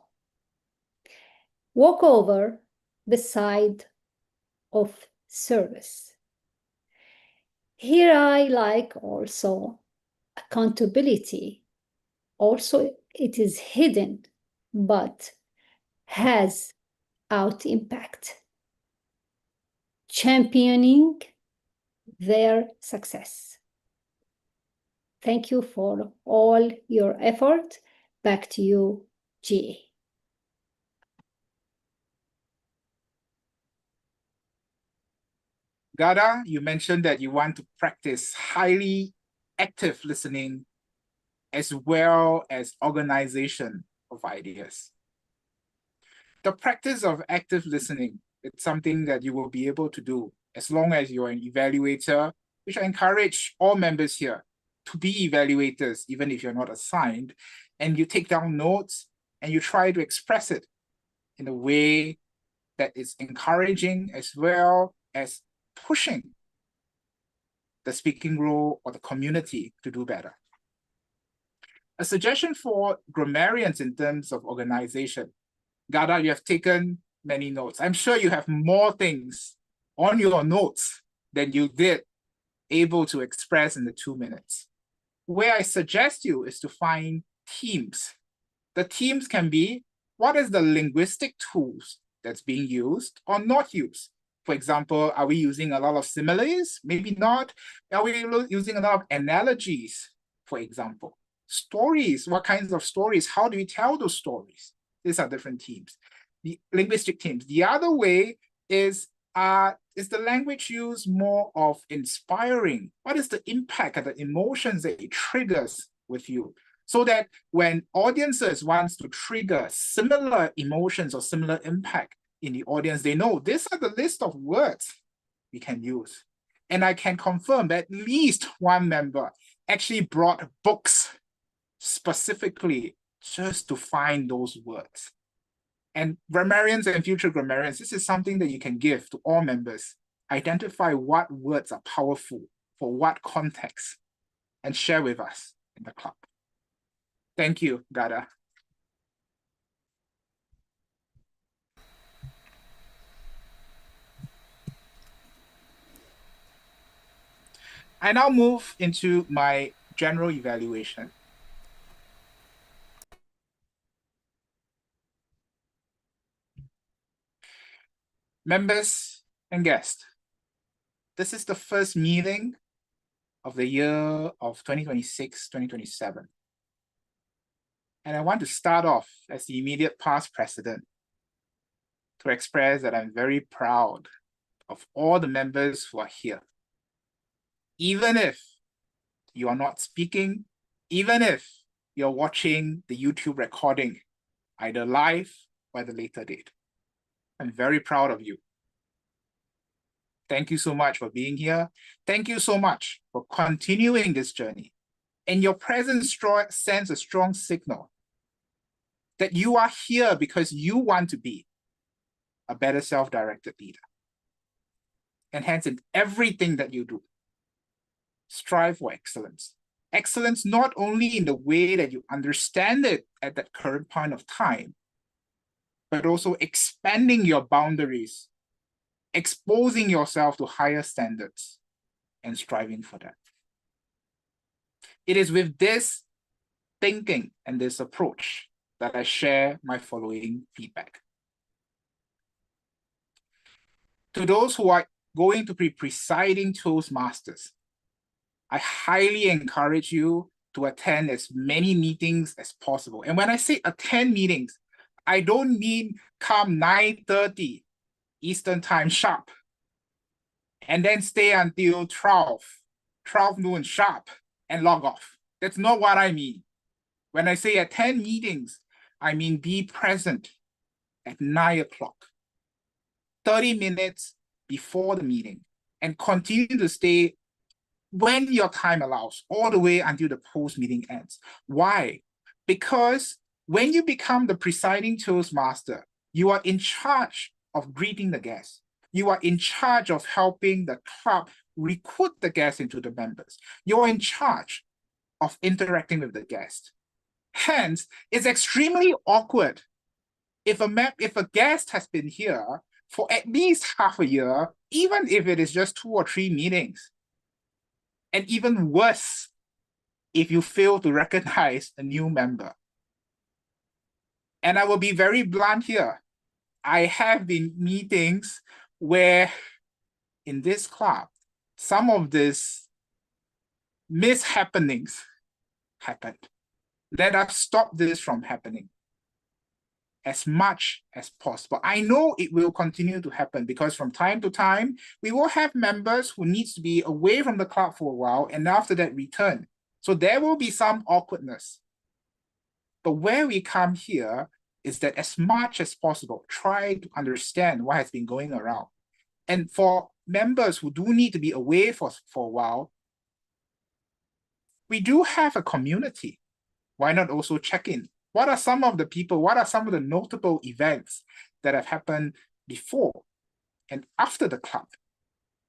walk over the side of service. Here I like also accountability. Also, it is hidden, but has out impact. Championing their success. Thank you for all your effort. Back to you, G. Gada, you mentioned that you want to practice highly active listening as well as organization of ideas. The practice of active listening, it's something that you will be able to do as long as you're an evaluator, which I encourage all members here to be evaluators, even if you're not assigned, and you take down notes and you try to express it in a way that is encouraging as well as pushing the speaking role or the community to do better. A suggestion for grammarians in terms of organization. Gada, you have taken many notes. I'm sure you have more things on your notes than you did able to express in the 2 minutes. Where I suggest you is to find themes. The themes can be, what is the linguistic tools that's being used or not used? For example, are we using a lot of similes? Maybe not. Are we using a lot of analogies, for example? Stories, what kinds of stories? How do we tell those stories? These are different themes. The linguistic themes. The other way is the language used more of inspiring? What is the impact and the emotions that it triggers with you? So that when audiences want to trigger similar emotions or similar impact in the audience, they know these are the list of words we can use. And I can confirm that at least one member actually brought books specifically just to find those words. And grammarians and future grammarians, this is something that you can give to all members. Identify what words are powerful for what context and share with us in the club. Thank you, Gada. I now move into my general evaluation. Members and guests, this is the first meeting of the year of 2026-2027. And I want to start off as the immediate past president to express that I'm very proud of all the members who are here. Even if you are not speaking, even if you're watching the YouTube recording, either live or at a later date. I'm very proud of you. Thank you so much for being here. Thank you so much for continuing this journey. And your presence sends a strong signal that you are here because you want to be a better self-directed leader. And hence, in everything that you do, strive for excellence. Excellence not only in the way that you understand it at that current point of time, but also expanding your boundaries, exposing yourself to higher standards, and striving for that. It is with this thinking and this approach that I share my following feedback. To those who are going to be presiding Toastmasters, I highly encourage you to attend as many meetings as possible. And when I say attend meetings, I don't mean come 9:30 Eastern Time sharp and then stay until 12 noon sharp and log off. That's not what I mean. When I say attend meetings, I mean be present at 9 o'clock, 30 minutes before the meeting, and continue to stay when your time allows, all the way until the post-meeting ends. Why? Because when you become the presiding Toastmaster, you are in charge of greeting the guests. You are in charge of helping the club recruit the guests into the members. You're in charge of interacting with the guest. Hence, it's extremely awkward if a guest has been here for at least half a year, even if it is just 2 or 3 meetings. And even worse, if you fail to recognize a new member. And I will be very blunt here. I have been meetings where in this club, some of these mishappenings happened. Let us stop this from happening as much as possible. I know it will continue to happen because from time to time, we will have members who needs to be away from the club for a while and after that return. So there will be some awkwardness. But where we come here is that as much as possible, try to understand what has been going around. And for members who do need to be away for a while, we do have a community. Why not also check in? What are some of the notable events that have happened before and after the club,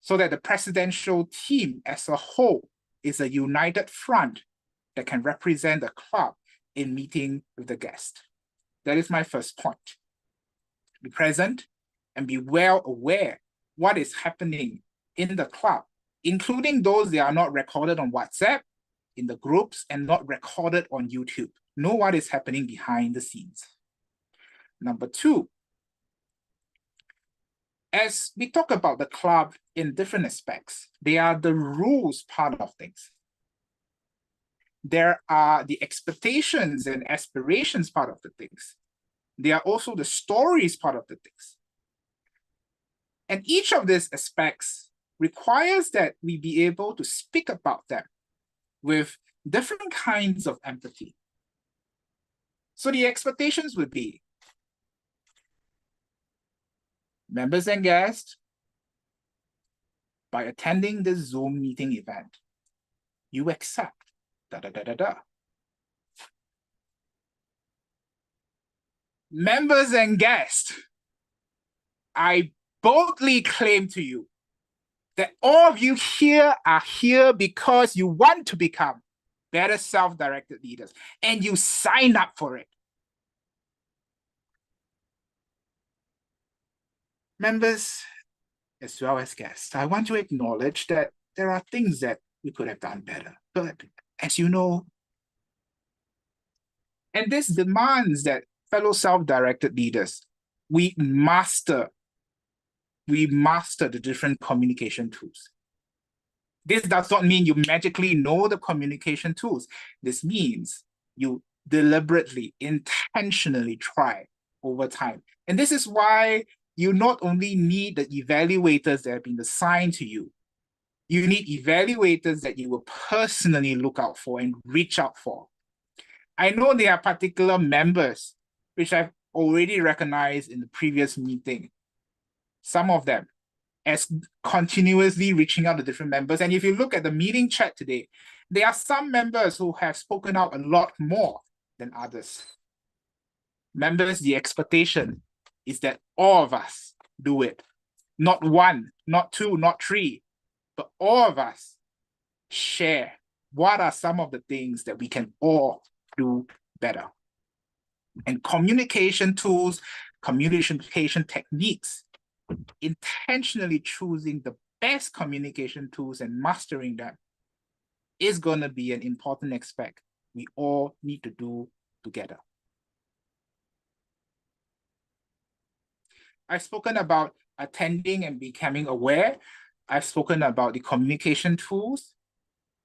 so that the presidential team as a whole is a united front that can represent the club in meeting with the guest? That is my first point. Be present and be well aware what is happening in the club, including those that are not recorded on WhatsApp, in the groups, and not recorded on YouTube. Know what is happening behind the scenes. Number two, as we talk about the club in different aspects, there are the rules part of things. There are the expectations and aspirations part of the things. There are also the stories part of the things. And each of these aspects requires that we be able to speak about them with different kinds of empathy. So the expectations would be, members and guests, by attending this Zoom meeting event, you accept da-da-da-da-da. Members and guests, I boldly claim to you that all of you here are here because you want to become better self-directed leaders, and you sign up for it. Members, as well as guests, I want to acknowledge that there are things that we could have done better. But as you know, and this demands that fellow self-directed leaders, we master the different communication tools. This does not mean you magically know the communication tools. This means you deliberately, intentionally try over time. And this is why you not only need the evaluators that have been assigned to you, you need evaluators that you will personally look out for and reach out for. I know there are particular members, which I've already recognized in the previous meeting, some of them, as continuously reaching out to different members. And if you look at the meeting chat today, there are some members who have spoken out a lot more than others. Members, the expectation is that all of us do it. Not one, not two, not three, but all of us share what are some of the things that we can all do better. And communication tools, communication techniques, intentionally choosing the best communication tools and mastering them is going to be an important aspect we all need to do together. I've spoken about attending and becoming aware. I've spoken about the communication tools.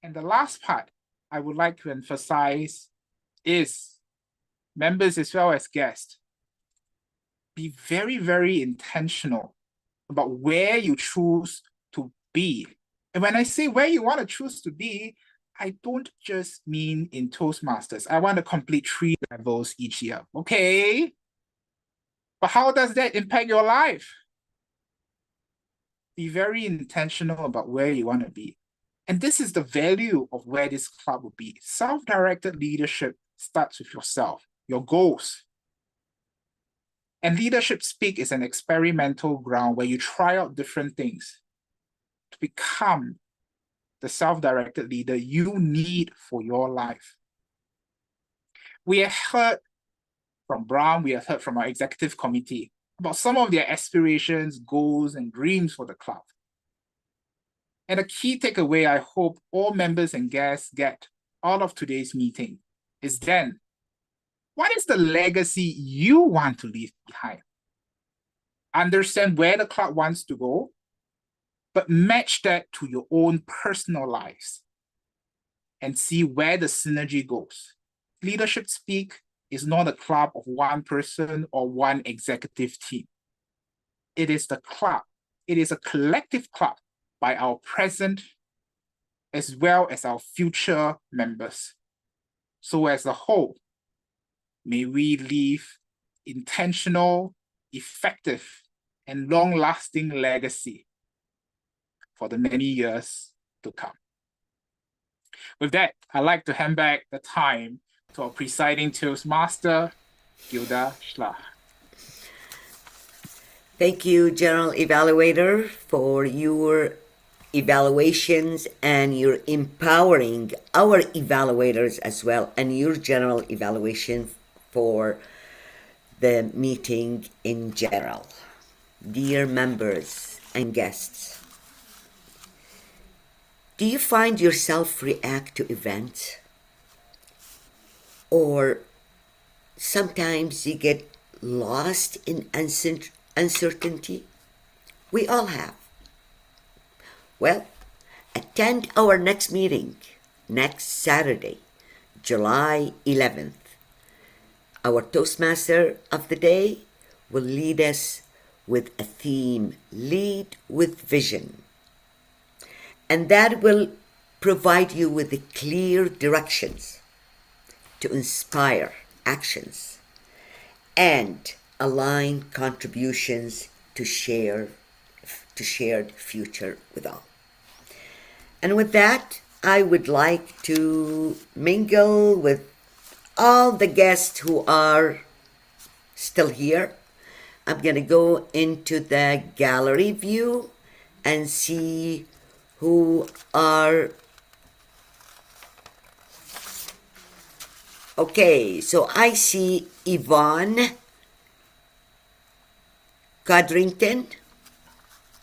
And the last part I would like to emphasize is, members as well as guests, be very, very intentional about where you choose to be. And when I say where you want to choose to be, I don't just mean in Toastmasters. I want to complete 3 levels each year, okay? But how does that impact your life? Be very intentional about where you want to be. And this is the value of where this club will be. Self-directed leadership starts with yourself, your goals. And Leadership Speak is an experimental ground where you try out different things to become the self-directed leader you need for your life. We have heard from Brahm, we have heard from our executive committee about some of their aspirations, goals, and dreams for the club. And a key takeaway I hope all members and guests get out of today's meeting is then, what is the legacy you want to leave behind? Understand where the club wants to go, but match that to your own personal lives and see where the synergy goes. Leadership Speak is not a club of one person or one executive team. It is the club. It is a collective club by our present as well as our future members. So as a whole, may we leave intentional, effective, and long-lasting legacy for the many years to come. With that, I'd like to hand back the time to our presiding Toastmaster, Gilda Schlah. Thank you, General Evaluator, for your evaluations and your empowering our evaluators as well, and your general evaluation for the meeting in general. Dear members and guests, do you find yourself react to events? Or sometimes you get lost in uncertainty? We all have. Well, attend our next meeting next Saturday, July 11th. Our Toastmaster of the day will lead us with a theme, Lead with Vision. And that will provide you with the clear directions to inspire actions and align contributions to shared future with all. And with that, I would like to mingle with all the guests who are still here. I'm going to go into the gallery view and see who are. Okay, so I see Yvonne Codrington.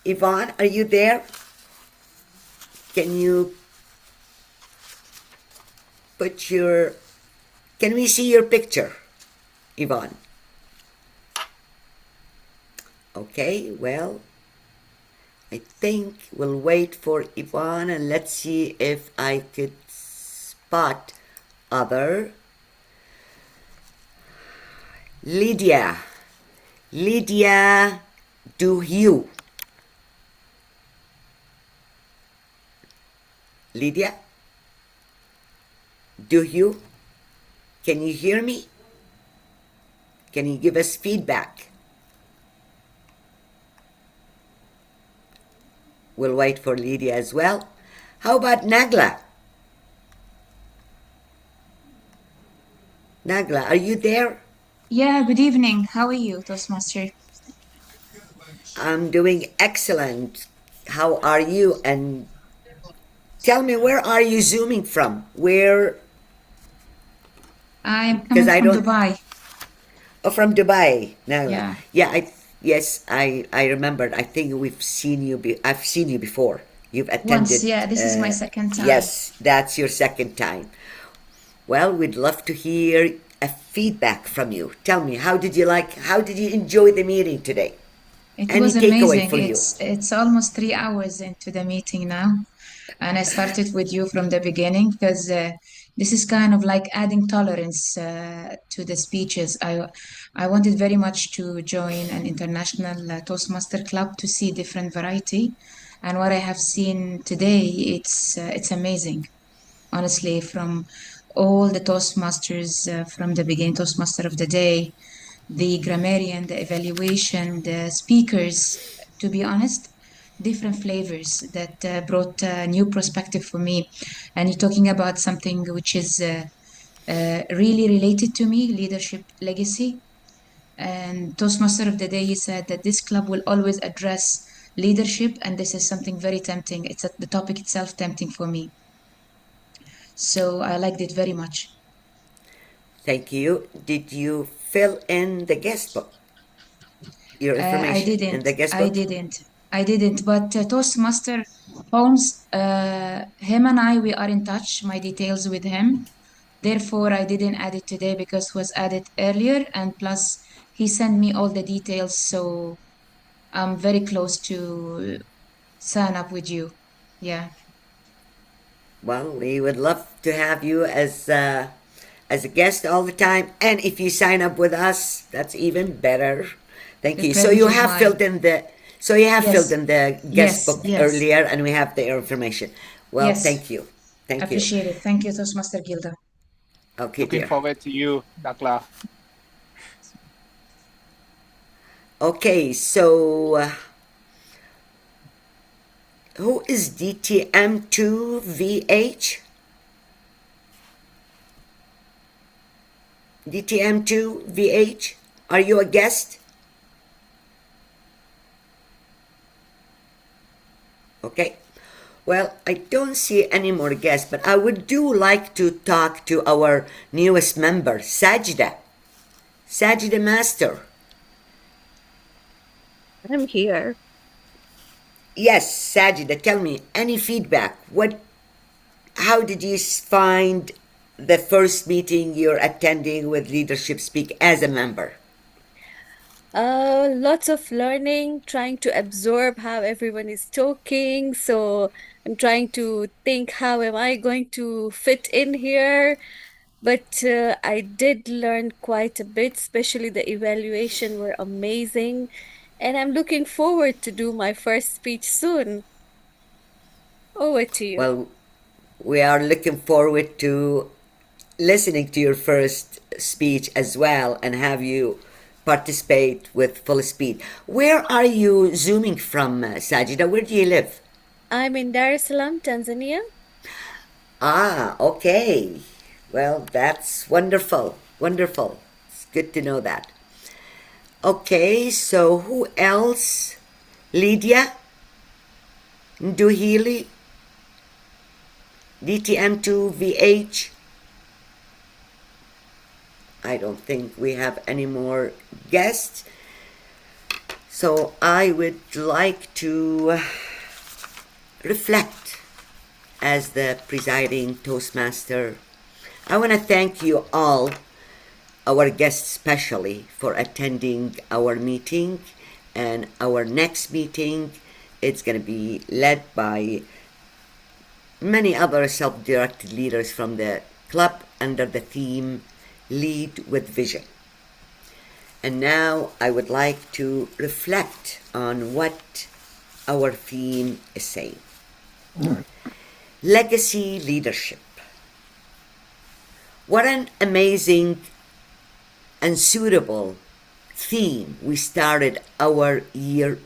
Yvonne, are you there? Can you put your, can we see your picture, Yvonne? Okay, well, I think we'll wait for Yvonne and let's see if I could spot other. Lydiah, do you? Lydiah, do you? Can you hear me? Can you give us feedback? We'll wait for Lydiah as well. How about Nagla? Nagla, are you there? Yeah, good evening. How are you, Toastmaster? I'm doing excellent. How are you? And tell me, where are you zooming from? Where? I'm coming from Dubai. Oh, from Dubai. No. Yeah. Yeah. I remembered. I think we've seen you. I've seen you before. You've attended. Once, yeah. This is my second time. Yes, that's your second time. Well, we'd love to hear a feedback from you. Tell me, how did you enjoy the meeting today? It Any was takeaway amazing. for you? It's almost 3 hours into the meeting now. And I started with you from the beginning because this is kind of like adding tolerance to the speeches. I wanted very much to join an international Toastmaster club to see different variety. And what I have seen today, it's amazing. Honestly, from all the Toastmasters from the beginning, Toastmaster of the day, the grammarian, the evaluation, the speakers, to be honest, different flavors that brought a new perspective for me. And you're talking about something which is really related to me, leadership legacy. And Toastmaster of the day, he said that this club will always address leadership, and this is something very tempting. It's the topic itself tempting for me. So I liked it very much. Thank you. Did you fill in the guest book? Your information in the guest book? I didn't. But Toastmaster Holmes, him and I, we are in touch. My details with him. Therefore, I didn't add it today because it was added earlier, and plus he sent me all the details. So I'm very close to sign up with you. Yeah. Well, we would love to have you as a guest all the time, and if you sign up with us, that's even better. Thank The you. So you privilege is have mine. filled in the guest Yes, book yes. earlier, and we have the information. Well, Yes. thank you. Thank you. Appreciate it. Thank you, Toastmaster Gilda. Okay, Looking dear. forward to you, Nagla. Okay, so Who is DTM2VH? DTM2VH, are you a guest? Okay. Well, I don't see any more guests, but I would do like to talk to our newest member, Sajida. Sajida Master. I'm here. Yes, Sajida, tell me, any feedback? How did you find the first meeting you're attending with Leadership Speak as a member? Lots of learning, trying to absorb how everyone is talking. So I'm trying to think, how am I going to fit in here? But I did learn quite a bit, especially the evaluation were amazing. And I'm looking forward to do my first speech soon. Over to you. Well, we are looking forward to listening to your first speech as well and have you participate with full speed. Where are you zooming from, Sajida? Where do you live? I'm in Dar es Salaam, Tanzania. Ah, okay. Well, that's wonderful. Wonderful. It's good to know that. Okay, so who else? Lydia? Nduhili? DTM2VH? I don't think we have any more guests. So I would like to reflect as the presiding Toastmaster. I want to thank you all, our guests especially, for attending our meeting. And our next meeting, it's going to be led by many other self-directed leaders from the club under the theme Lead with Vision. And now I would like to reflect on what our theme is saying. Legacy leadership. What an amazing and suitable theme we started our year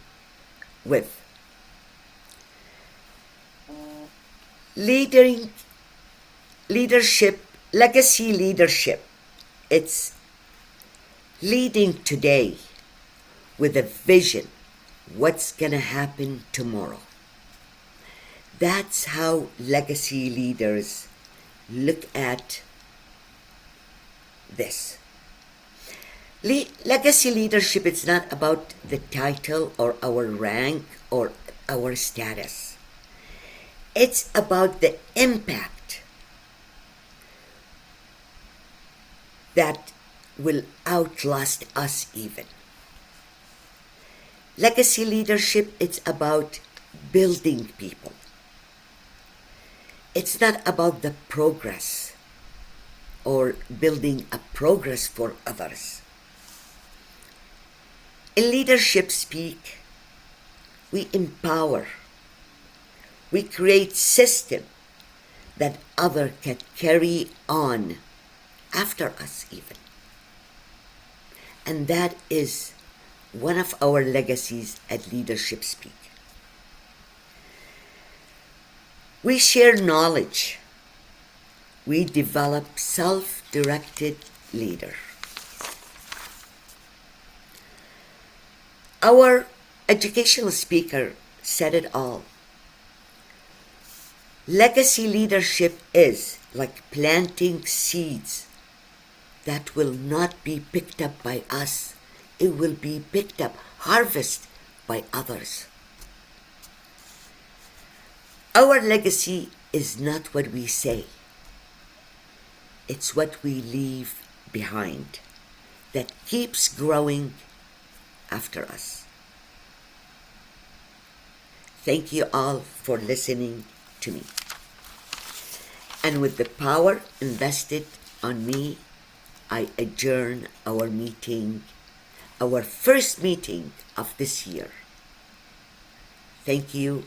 with. Leadership, legacy leadership. It's leading today with a vision. What's going to happen tomorrow? That's how legacy leaders look at this. Legacy leadership, it's not about the title or our rank or our status. It's about the impact that will outlast us even. Legacy leadership, it's about building people. It's not about the progress or building a progress for others. In leadership speak, we empower. We create system that other can carry on after us even. And that is one of our legacies at Leadership Speak. We share knowledge. We develop self-directed leader. Our educational speaker said it all. Legacy leadership is like planting seeds that will not be picked up by us. It will be picked up, harvested by others. Our legacy is not what we say. It's what we leave behind that keeps growing after us. Thank you all for listening to me. And with the power invested on me, I adjourn our meeting, our first meeting of this year. Thank you